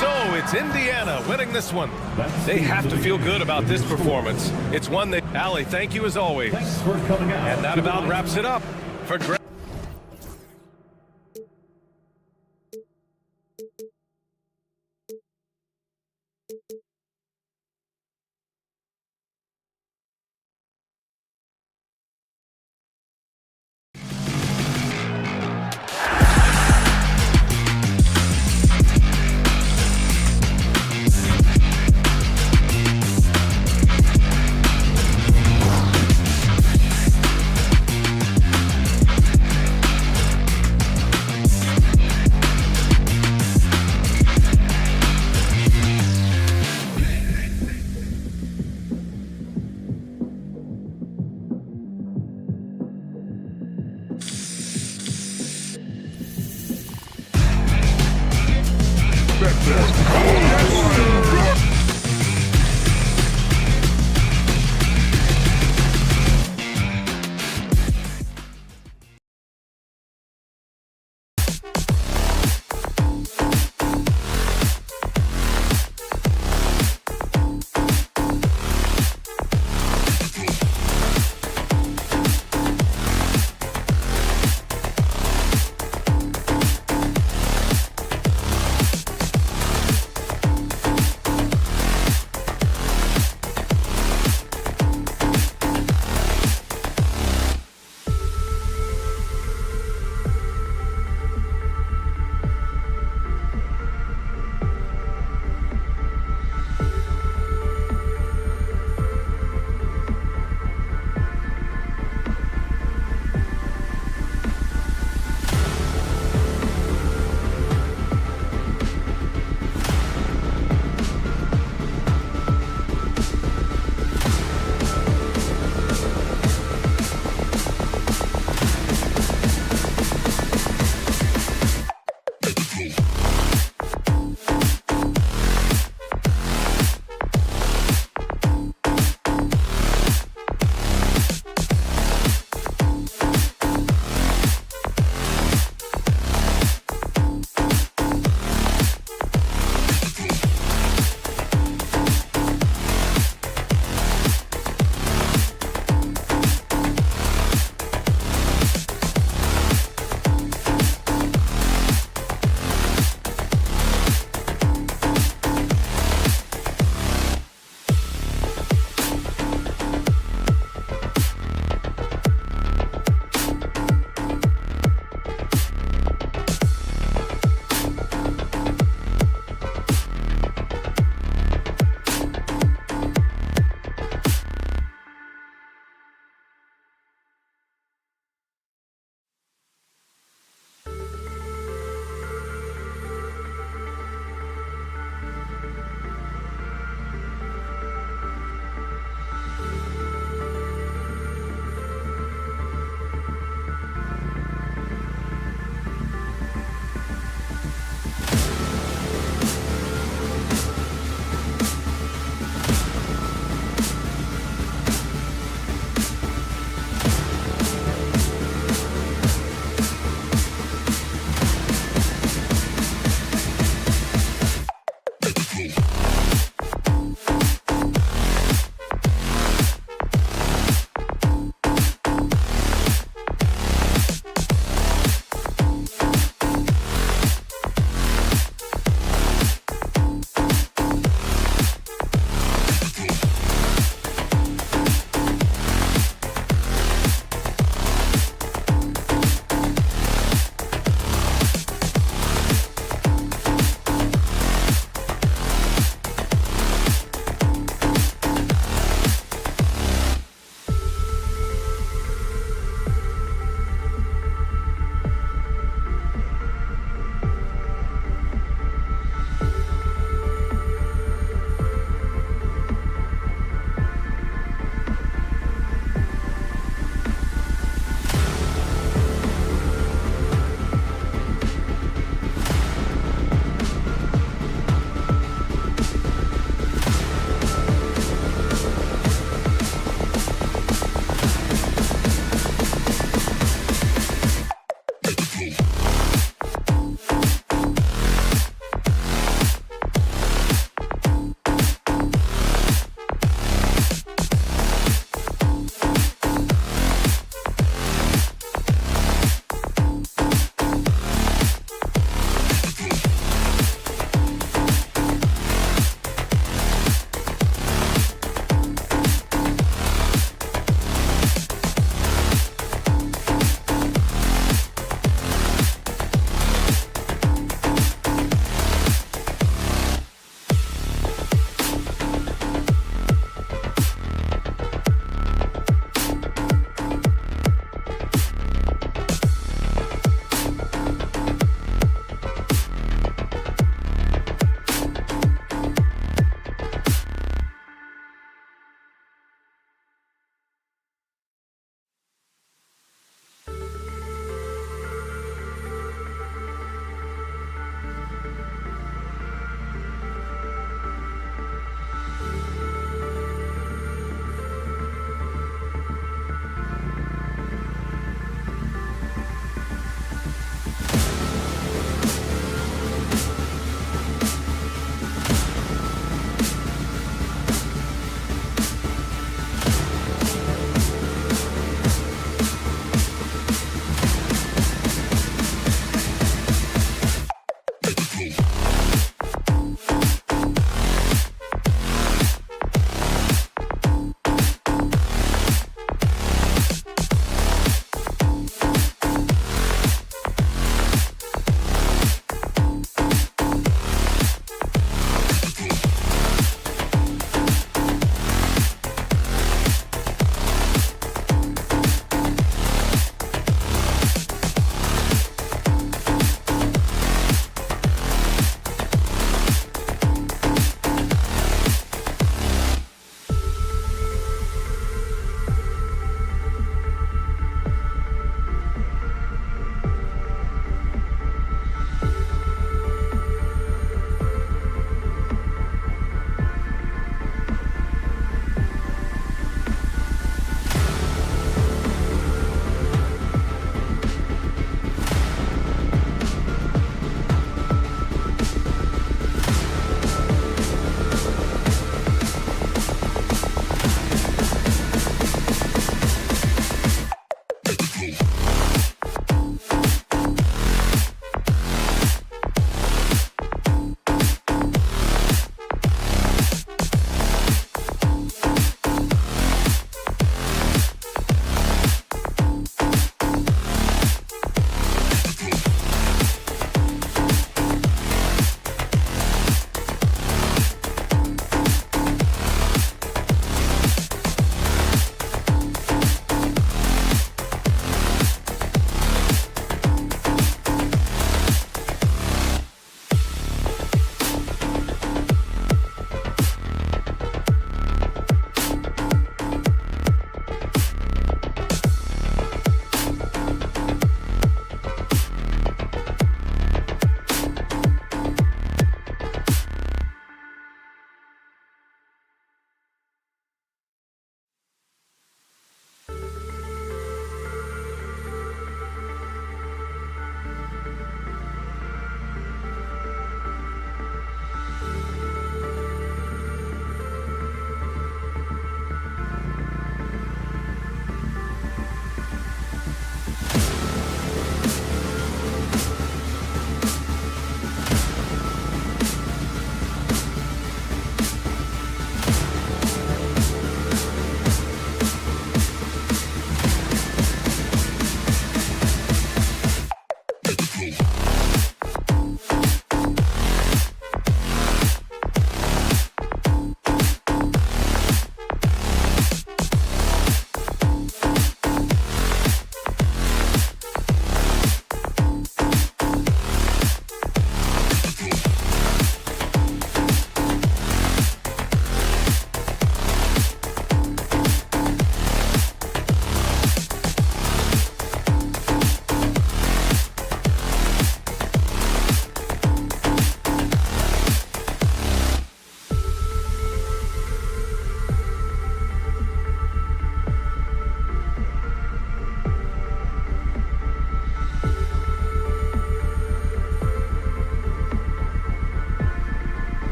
So it's Indiana winning this one. They have to feel good about this performance. It's one that, Allie, thank you as always. Thanks for coming out. And that about wraps it up for Greg.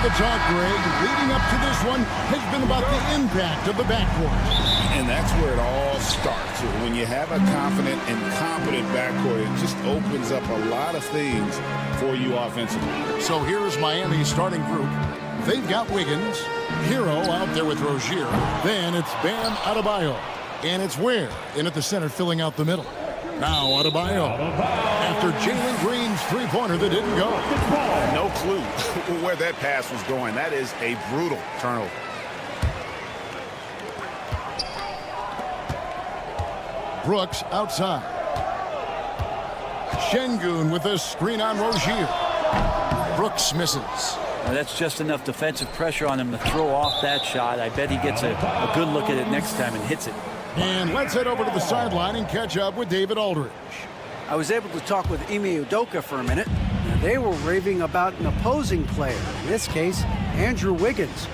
of the talk, Greg, leading up to this one has been about the impact of the backcourt. And that's where it all starts. When you have a confident and competent backcourt, it just opens up a lot of things for you offensively. So here's Miami's starting group. They've got Wiggins, Hero out there with Rozier. Then it's Bam Adebayo. And it's Ware in at the center filling out the middle. Now Adebayo after Jalen Green's three-pointer that didn't go. No clue where that pass was going. That is a brutal turnover. Brooks outside. Şengün with a screen on Rozier. Brooks misses. Now that's just enough defensive pressure on him to throw off that shot. I bet he gets a good look at it next time and hits it. And let's head over to the sideline and catch up with David Aldridge. I was able to talk with Ime Udoka for a minute. And they were raving about an opposing player, in this case, Andrew Wiggins.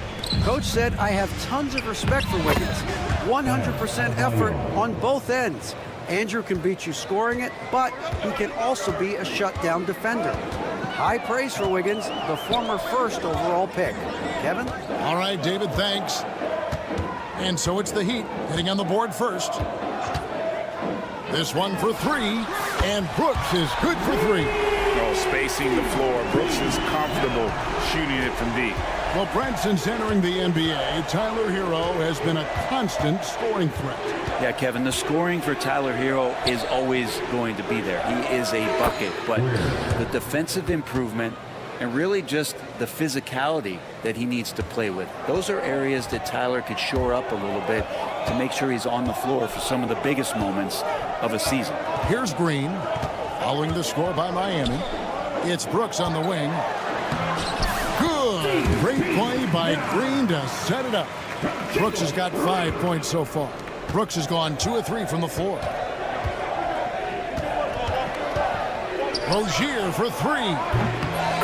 Coach said, I have tons of respect for Wiggins. 100% effort on both ends. Andrew can beat you scoring it, but he can also be a shutdown defender. High praise for Wiggins, the former first overall pick. Kevin? All right, David, thanks. And so it's the Heat hitting on the board first. This one for three, and Brooks is good for three. Oh, spacing the floor. Brooks is comfortable shooting it from deep. Well, Brent, since entering the NBA, Tyler Hero has been a constant scoring threat. Yeah, Kevin, the scoring for Tyler Hero is always going to be there. He is a bucket, but the defensive improvement and really just the physicality that he needs to play with. Those are areas that Tyler could shore up a little bit to make sure he's on the floor for some of the biggest moments of a season. Here's Green, following the score by Miami. It's Brooks on the wing. Good. Great play by Green to set it up. Brooks has got 5 points so far. Brooks has gone 2 of 3 from the floor. Rozier for three.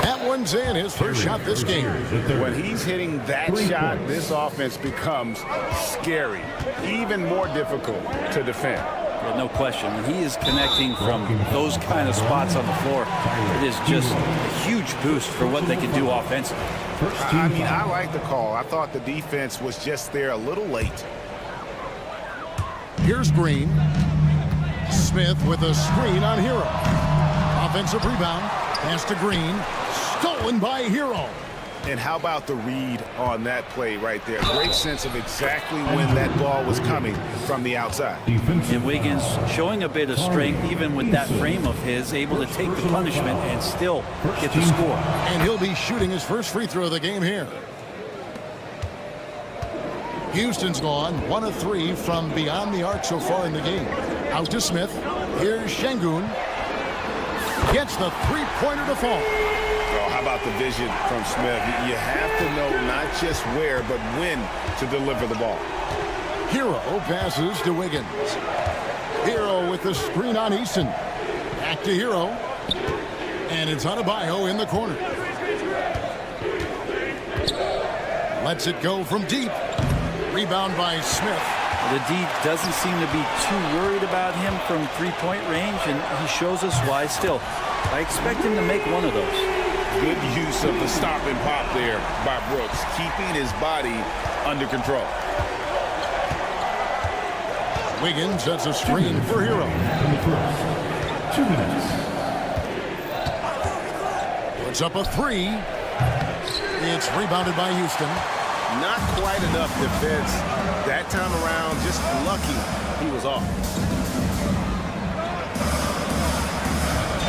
That one's in, his first shot this game. When he's hitting that shot, this offense becomes scary, even more difficult to defend. Yeah, no question. When he is connecting from those kind of spots on the floor, it is just a huge boost for what they can do offensively. I mean, I like the call. I thought the defense was just there a little late. Here's Green. Smith with a screen on Hero. Offensive rebound. Pass to Green. Stolen by Hero. And how about the read on that play right there? Great sense of exactly when that ball was coming from the outside. And Wiggins showing a bit of strength, even with that frame of his, able to take the punishment and still get the score. And he'll be shooting his first free throw of the game here. Houston's gone 1 of 3 from beyond the arc so far in the game. Out to Smith. Here's Şengün. Gets the three-pointer to fall. Oh, how about the vision from Smith? You have to know not just where, but when to deliver the ball. Hero passes to Wiggins. Hero with the screen on Easton. Back to Hero. And it's Adebayo in the corner. Lets it go from deep. Rebound by Smith. The D doesn't seem to be too worried about him from three-point range, and he shows us why still. I expect him to make one of those. Good use of the stop and pop there by Brooks, keeping his body under control. Wiggins sets a screen for Hero. 2 minutes. Puts up a three. It's rebounded by Houston. Not quite enough defense that time around. Just lucky he was off.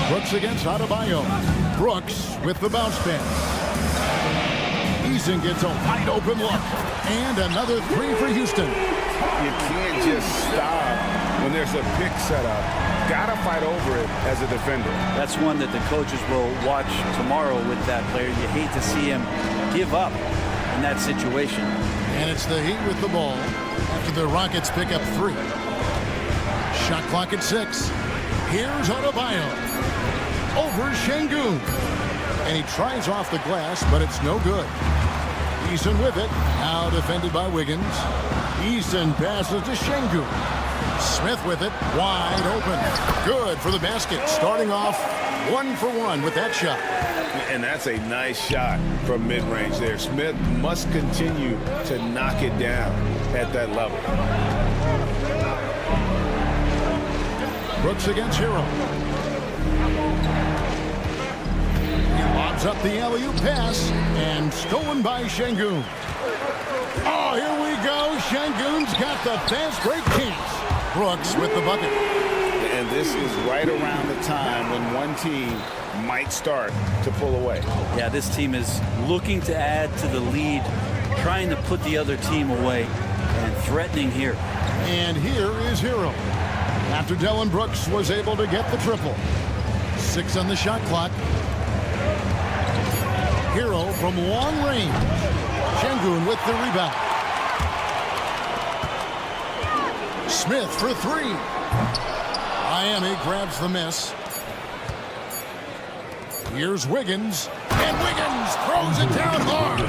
Brooks against Adebayo. Brooks with the bounce pass. Eason gets a wide open look. And another three for Houston. You can't just stop when there's a pick set up. Gotta fight over it as a defender. That's one that the coaches will watch tomorrow with that player. You hate to see him give up in that situation. And it's the Heat with the ball after the Rockets pick up 3. Shot clock at 6. Here's Adebayo. Over Şengün. And he tries off the glass, but it's no good. Eason with it. Now defended by Wiggins. Eason passes to Şengün. Smith with it, wide open. Good for the basket. Starting off 1 for 1 with that shot. And that's a nice shot from mid-range there. Smith must continue to knock it down at that level. Brooks against Hero. He lobs up the alley-oop pass and stolen by Şengün. Oh, here we go. Şengün's got the fast break chance. Brooks with the bucket. And this is right around the time when one team might start to pull away. Yeah, this team is looking to add to the lead, trying to put the other team away, and threatening here. And here is Hero. After Dylan Brooks was able to get the triple. 6 on the shot clock. Hero from long range. Şengün with the rebound. Smith for 3. Miami grabs the miss. Here's Wiggins. And Wiggins throws it down hard.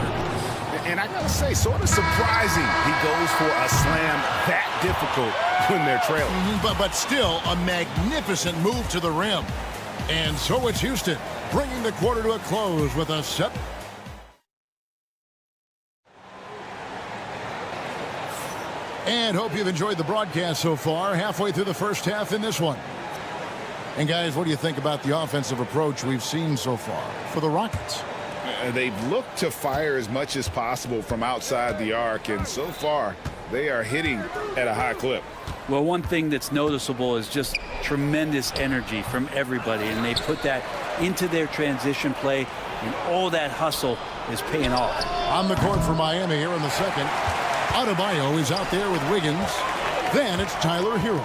And I gotta say, sort of surprising he goes for a slam that difficult when they're trailing. But still a magnificent move to the rim. And so it's Houston bringing the quarter to a close with a set. And hope you've enjoyed the broadcast so far. Halfway through the first half in this one. And guys, what do you think about the offensive approach we've seen so far for the Rockets? They've looked to fire as much as possible from outside the arc, and so far they are hitting at a high clip. Well, one thing that's noticeable is just tremendous energy from everybody, and they put that into their transition play, and all that hustle is paying off. On the court for Miami here in the second. Adebayo is out there with Wiggins. Then it's Tyler Hero.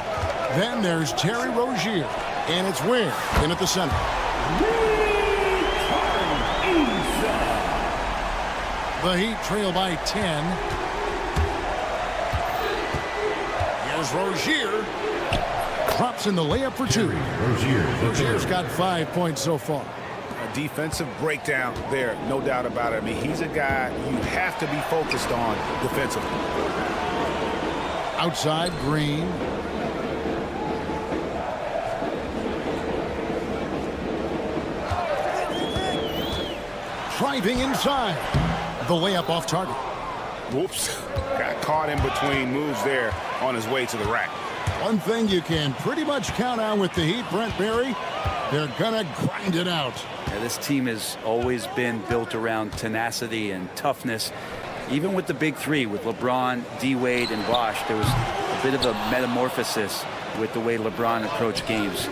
Then there's Terry Rozier. And it's Ware in at the center. The Heat trail by 10. Here's Rozier. Drops in the layup for 2. Rozier's got 5 points so far. A defensive breakdown there, no doubt about it. I mean, he's a guy you have to be focused on defensively. Outside, Green. Driving inside. The layup off target. Whoops. Got caught in between moves there on his way to the rack. One thing you can pretty much count on with the Heat, Brent Barry, they're going to grind it out. Yeah, this team has always been built around tenacity and toughness. Even with the big three, with LeBron, D-Wade, and Bosh, there was a bit of a metamorphosis with the way LeBron approached games.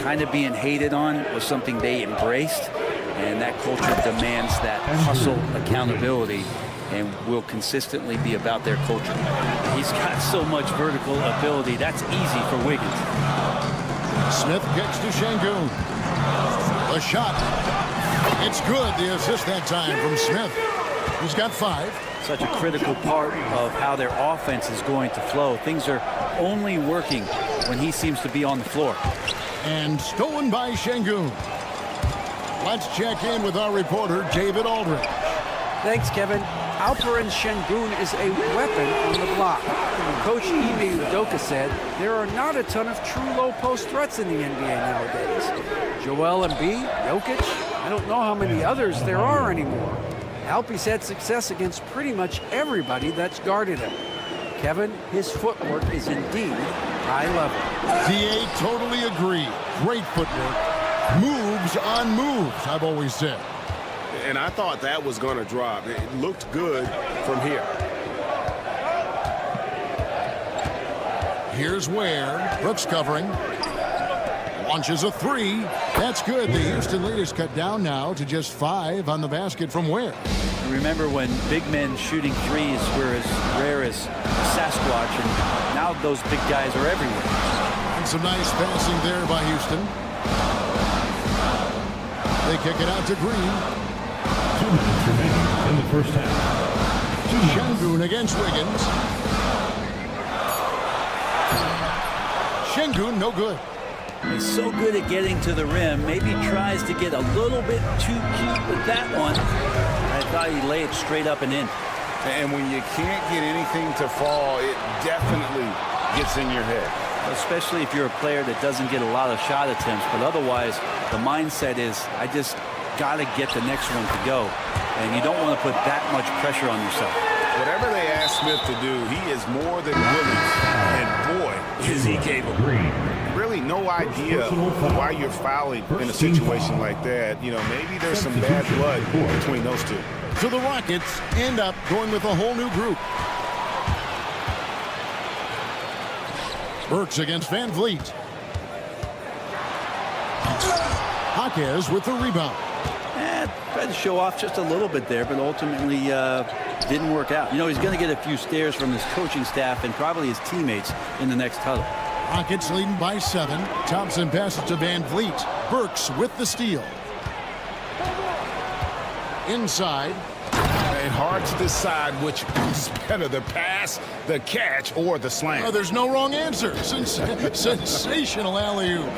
Kind of being hated on was something they embraced, and that culture demands that hustle accountability and will consistently be about their culture. He's got so much vertical ability. That's easy for Wiggins. Smith kicks to Şengün. The shot. It's good. The assist that time from Smith. He's got 5. Such a critical part of how their offense is going to flow. Things are only working when he seems to be on the floor. And stolen by Şengün. Let's check in with our reporter, David Aldridge. Thanks, Kevin. Alperen Şengün is a weapon on the block. Coach Ime Udoka said there are not a ton of true low-post threats in the NBA nowadays. Joel Embiid, Jokic, I don't know how many others there are anymore. Alpe's had success against pretty much everybody that's guarded him. Kevin, his footwork is indeed high level. DA totally agree. Great footwork. Moves on moves, I've always said. And I thought that was going to drop. It looked good from here. Here's Ware. Brooks covering. Launches a 3. That's good. The Houston lead is cut down now to just 5 on the basket from Ware. Remember when big men shooting threes were as rare as Sasquatch, and now those big guys are everywhere. And some nice passing there by Houston. They kick it out to Green. 2 minutes remaining in the first half. Şengün against Wiggins. Şengün no good. He's so good at getting to the rim. Maybe tries to get a little bit too cute with that one. I thought he laid it straight up and in. And when you can't get anything to fall, it definitely gets in your head. especially if you're a player that doesn't get a lot of shot attempts. But otherwise, the mindset is, I just got to get the next one to go. And you don't want to put that much pressure on yourself. Whatever they ask Smith to do, he is more than willing. And boy, is he capable. Really no idea why you're fouling in a situation like that. You know, maybe there's some bad blood between those two. So the Rockets end up going with a whole new group. Burks against Van Vliet. Jaquez with the rebound. Tried to show off just a little bit there, but ultimately didn't work out. You know, he's going to get a few stares from his coaching staff and probably his teammates in the next huddle. Rockets leading by 7. Thompson passes to Van Vliet. Burks with the steal. Inside. And hard to decide which is better, the pass, the catch, or the slam. Oh, there's no wrong answer. Sensational alley-oop.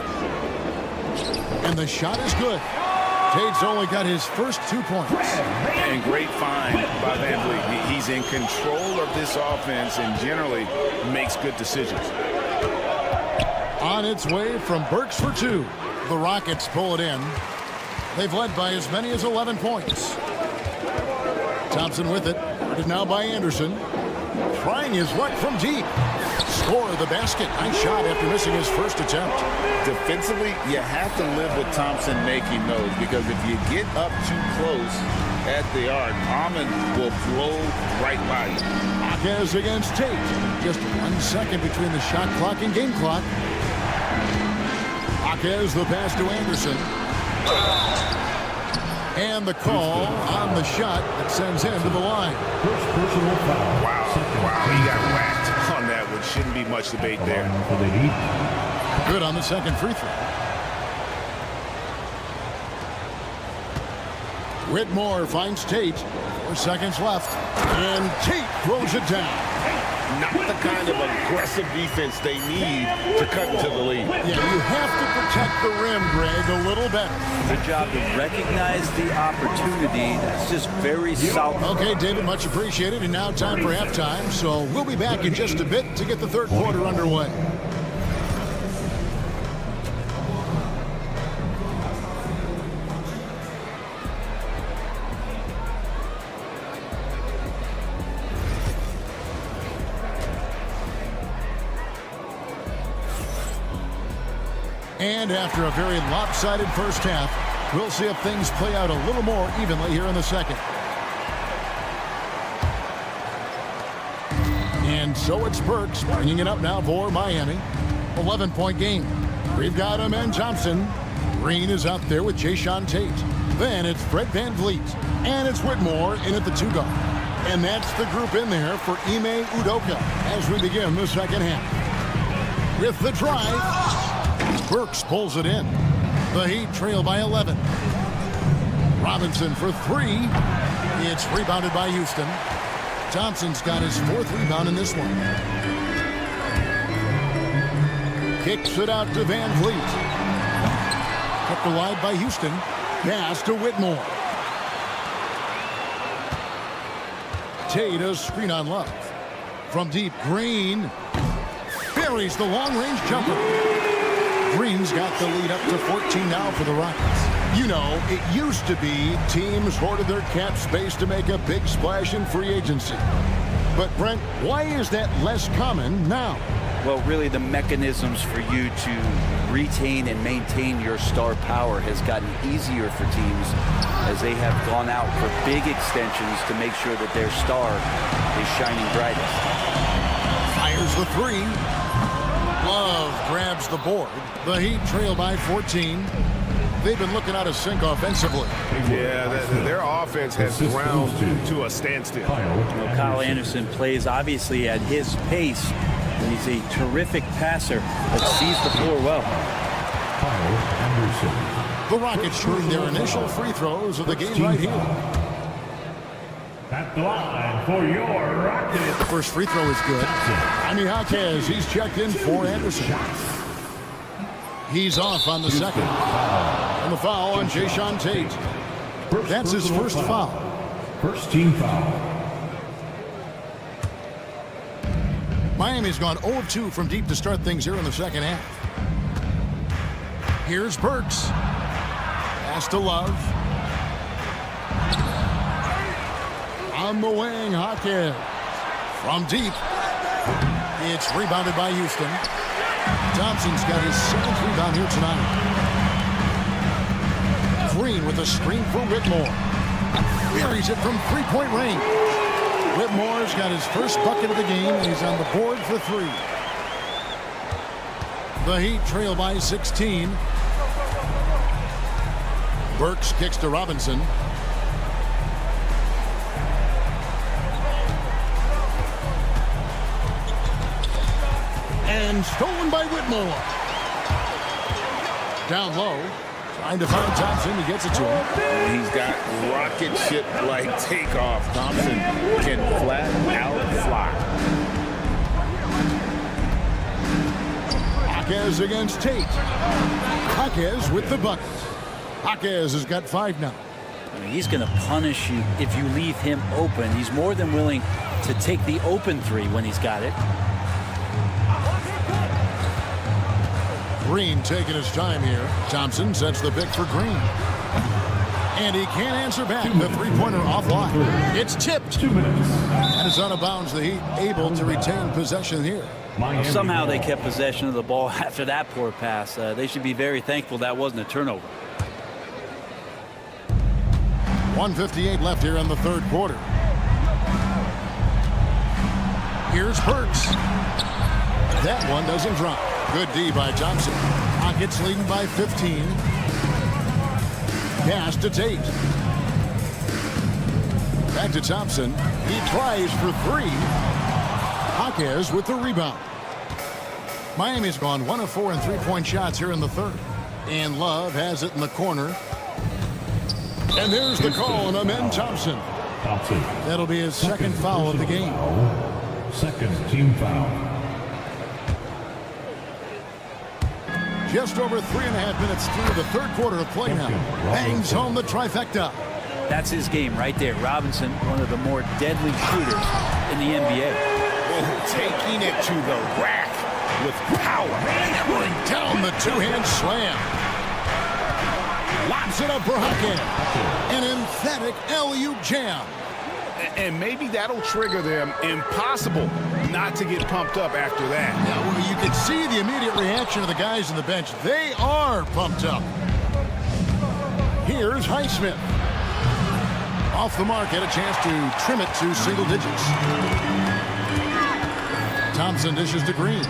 And the shot is good. Tate's only got his first 2 points. And great find by Van Vliet. He's in control of this offense and generally makes good decisions. On its way from Burks for 2. The Rockets pull it in. They've led by as many as 11 points. Thompson with it. Guarded now by Anderson. Trying his luck from deep. Score the basket. Nice shot after missing his first attempt. Defensively, you have to live with Thompson making those, because if you get up too close at the arc, Almond will blow right by you. Jaquez against Tate. Just 1 second between the shot clock and game clock. Jaquez the pass to Anderson. And the call on the shot that sends him to the line. Wow, he got whacked on that one. Shouldn't be much debate there. Good on the second free throw. Whitmore finds Tate. 4 seconds left. And Tate throws it down. Not the kind of aggressive defense they need to cut into the lead. Yeah, you have to protect the rim, Greg, a little better. Good job to recognize the opportunity. That's just very solid. Okay, David, much appreciated. And now time for halftime. So we'll be back in just a bit to get the third quarter underway. And after a very lopsided first half, we'll see if things play out a little more evenly here in the second. And so it's Burks bringing it up now for Miami. 11-point game. We've got him and Thompson. Green is out there with Jayshawn Tate. Then it's Fred Van Vliet. And it's Whitmore in at the 2 guard. And that's the group in there for Ime Udoka as we begin the second half. With the drive, Burks pulls it in. The Heat trail by 11. Robinson for 3. It's rebounded by Houston. Thompson's got his 4th rebound in this one. Kicks it out to Van Vliet. Kept alive by Houston. Pass to Whitmore. Tate a screen on Love. From deep, Green buries the long-range jumper. Green's got the lead up to 14 now for the Rockets. You know, it used to be teams hoarded their cap space to make a big splash in free agency. But, Brent, why is that less common now? Well, really, the mechanisms for you to retain and maintain your star power has gotten easier for teams as they have gone out for big extensions to make sure that their star is shining brightest. Fires the 3. Love grabs the board. The Heat trail by 14. They've been looking out of sync offensively. Yeah, their offense has ground to a standstill. Well, Kyle Anderson plays obviously at his pace, and he's a terrific passer that sees the floor well. The Rockets shooting their initial free throws of the game right here. At the line for your Rockets. The first free throw is good. Jaquez, he's checked in for Anderson. He's off on the second. And the foul on Jayshawn Tate. That's his first foul. First team foul. Miami's gone 0 of 2 from deep to start things here in the second half. Here's Burks. Pass to Love. On the wing, Hawkins. From deep. It's rebounded by Houston. Thompson's got his 7th rebound here tonight. Green with a screen for Whitmore. Buries it from three-point range. Whitmore's got his first bucket of the game, and he's on the board for 3. The Heat trail by 16. Burks kicks to Robinson. And stolen by Whitmore. Down low. Trying to find Thompson. He gets it to him. He's got rocket ship-like takeoff. Thompson can flat out fly. Jaquez against Tate. Jaquez with the bucket. Jaquez has got 5 now. I mean, he's going to punish you if you leave him open. He's more than willing to take the open 3 when he's got it. Green taking his time here. Thompson sets the pick for Green. And he can't answer back. The three-pointer offline. It's tipped. 2 minutes. And it's out of bounds. The Heat able to retain possession here. Somehow they kept possession of the ball after that poor pass. They should be very thankful that wasn't a turnover. 1:58 left here in the third quarter. Here's Burks. That one doesn't drop. Good D by Thompson. Rockets leading by 15. Pass to Tate. Back to Thompson. He tries for 3. Jaquez with the rebound. Miami's gone 1 of 4 in three-point shots here in the third. And Love has it in the corner. And there's the call on Amen Thompson. That'll be his second foul of the game. Second team foul. Just over 3.5 minutes through the third quarter of play now. Bangs home the trifecta. That's his game right there. Robinson, one of the more deadly shooters in the NBA. Taking it to the rack with power. Hammering down the two-hand slam. Lobs it up for Jaquez. An emphatic alley-oop jam. And maybe that'll trigger them. Impossible not to get pumped up after that. Yeah, well, you can see the immediate reaction of the guys on the bench. They are pumped up. Here's Highsmith. Off the mark, had a chance to trim it to single digits. Thompson dishes to Green.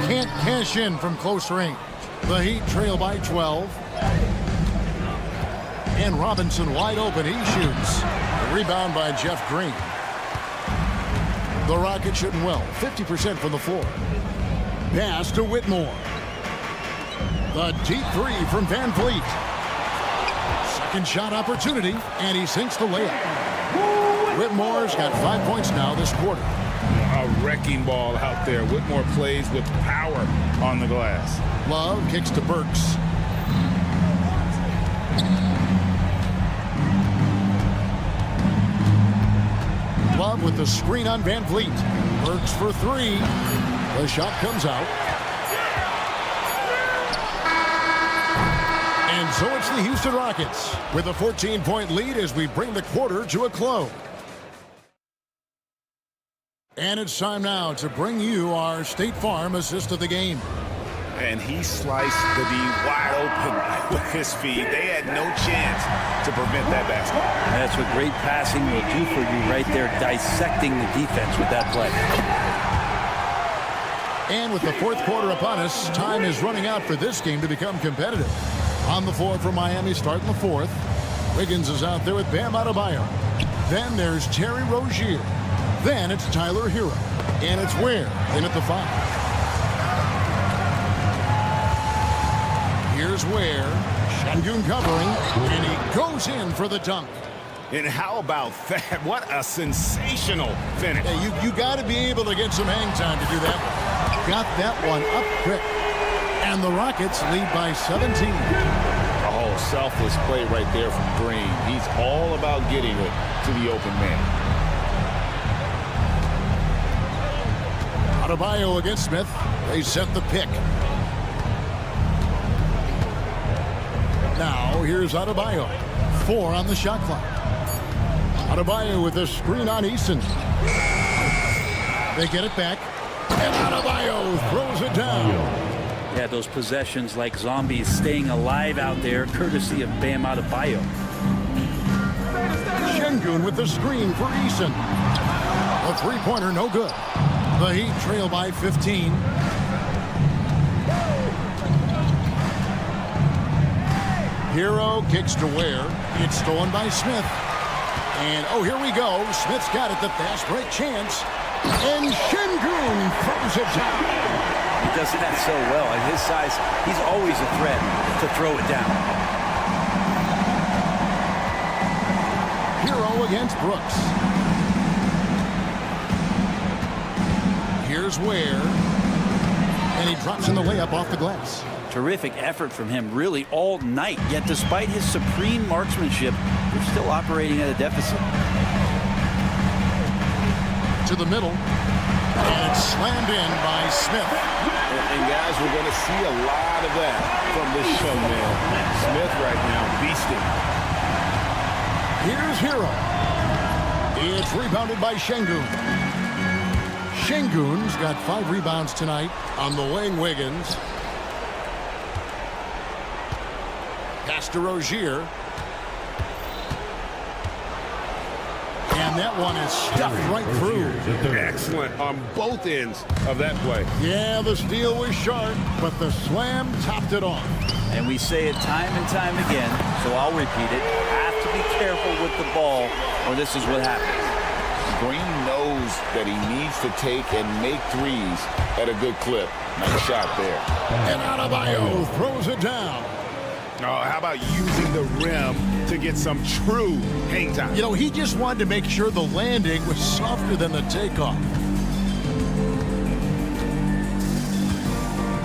Can't cash in from close range. The Heat trail by 12. And Robinson wide open. He shoots. A rebound by Jeff Green. The Rockets shooting well. 50% from the floor. Pass to Whitmore. The deep 3 from Van Vliet. Second shot opportunity, and he sinks the layup. Whitmore's got 5 points now this quarter. A wrecking ball out there. Whitmore plays with power on the glass. Love kicks to Burks. Love with the screen on Van Vliet. Burks for 3. The shot comes out. And so it's the Houston Rockets with a 14-point lead as we bring the quarter to a close. And it's time now to bring you our State Farm assist of the game. And he sliced the D wide open with his feet. They had no chance to prevent that basket. That's what great passing will do for you right there, dissecting the defense with that play. And with the fourth quarter upon us, time is running out for this game to become competitive. On the floor for Miami starting the fourth. Wiggins is out there with Bam Adebayo. Then there's Terry Rozier. Then it's Tyler Hero. And it's Ware in at the 5. Here's Ware. Şengün covering. And he goes in for the dunk. And how about that? What a sensational finish. Yeah, you got to be able to get some hang time to do that one. Got that one up quick. And the Rockets lead by 17. Oh, selfless play right there from Green. He's all about getting it to the open man. Adebayo against Smith. They set the pick. Now here's Adebayo. 4 on the shot clock. Adebayo with a screen on Eason. They get it back. And Adebayo throws it down. Yeah, those possessions like zombies staying alive out there, courtesy of Bam Adebayo. Şengün with the screen for Eason. A three-pointer, no good. The Heat trail by 15. Hero kicks to Ware. It's stolen by Smith. And, oh, here we go. Smith's got it, the fast break chance. And Şengün throws it down. He does that so well. At his size, he's always a threat to throw it down. Hero against Brooks. Here's Ware. And he drops in the layup off the glass. Terrific effort from him really all night. Yet despite his supreme marksmanship, they're still operating at a deficit. To the middle. And it's slammed in by Smith. And guys, we're going to see a lot of that from this young man. Smith right now beasting. Here's Hero. It's rebounded by Şengün. Şengün's got 5 rebounds tonight on the wing. Wiggins. Pass to Rozier. And that one is stuffed right through. Excellent on both ends of that play. Yeah, the steal was sharp, but the slam topped it off. And we say it time and time again, so I'll repeat it. You have to be careful with the ball, or this is what happens. Green knows that he needs to take and make threes at a good clip. Nice shot there. And Adebayo throws it down. Oh, how about using the rim to get some true hang time? You know, he just wanted to make sure the landing was softer than the takeoff.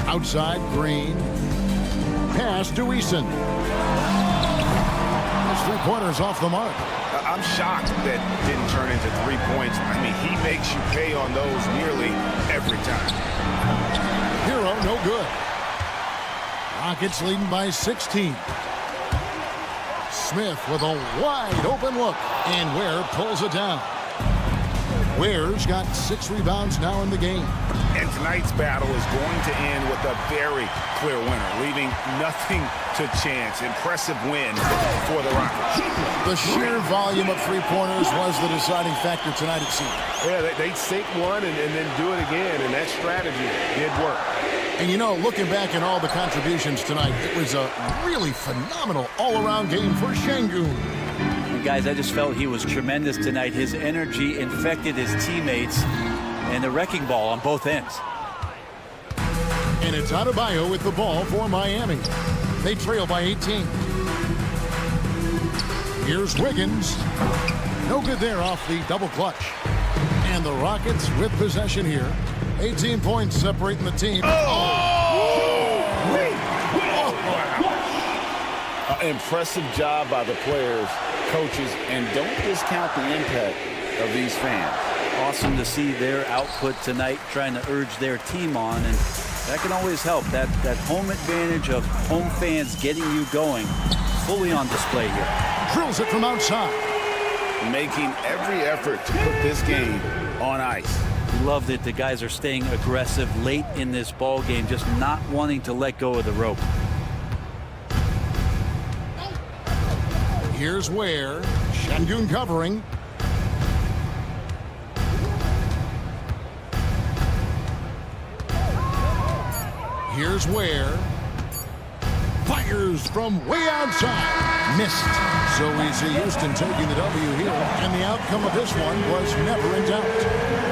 Outside, Green. Pass to Eason. Those 3-pointers off the mark. I'm shocked that didn't turn into 3 points. I mean, he makes you pay on those nearly every time. Hero, no good. Rockets leading by 16. Smith with a wide open look. And Ware pulls it down. Ware's got 6 rebounds now in the game. And tonight's battle is going to end with a very clear winner, leaving nothing to chance. Impressive win for the Rockets. The sheer volume of 3-pointers was the deciding factor tonight, it seemed. Yeah, they sink one and then do it again, and that strategy did work. And you know, looking back at all the contributions tonight, it was a really phenomenal all-around game for Şengün. And guys, I just felt he was tremendous tonight. His energy infected his teammates, and the wrecking ball on both ends. And it's Adebayo with the ball for Miami. They trail by 18. Here's Wiggins. No good there off the double clutch. And the Rockets with possession here. 18 points separating the team. Impressive job by the players, coaches, and don't discount the impact of these fans. Awesome to see their output tonight, trying to urge their team on, and that can always help. That home advantage of home fans getting you going, fully on display here. Drills it from outside. Making every effort to put this game on ice. Love that the guys are staying aggressive late in this ball game, just not wanting to let go of the rope. Here's Ware. Şengün covering. Here's Ware. Fires from way outside. Missed. So we see Houston taking the W here. And the outcome of this one was never in doubt.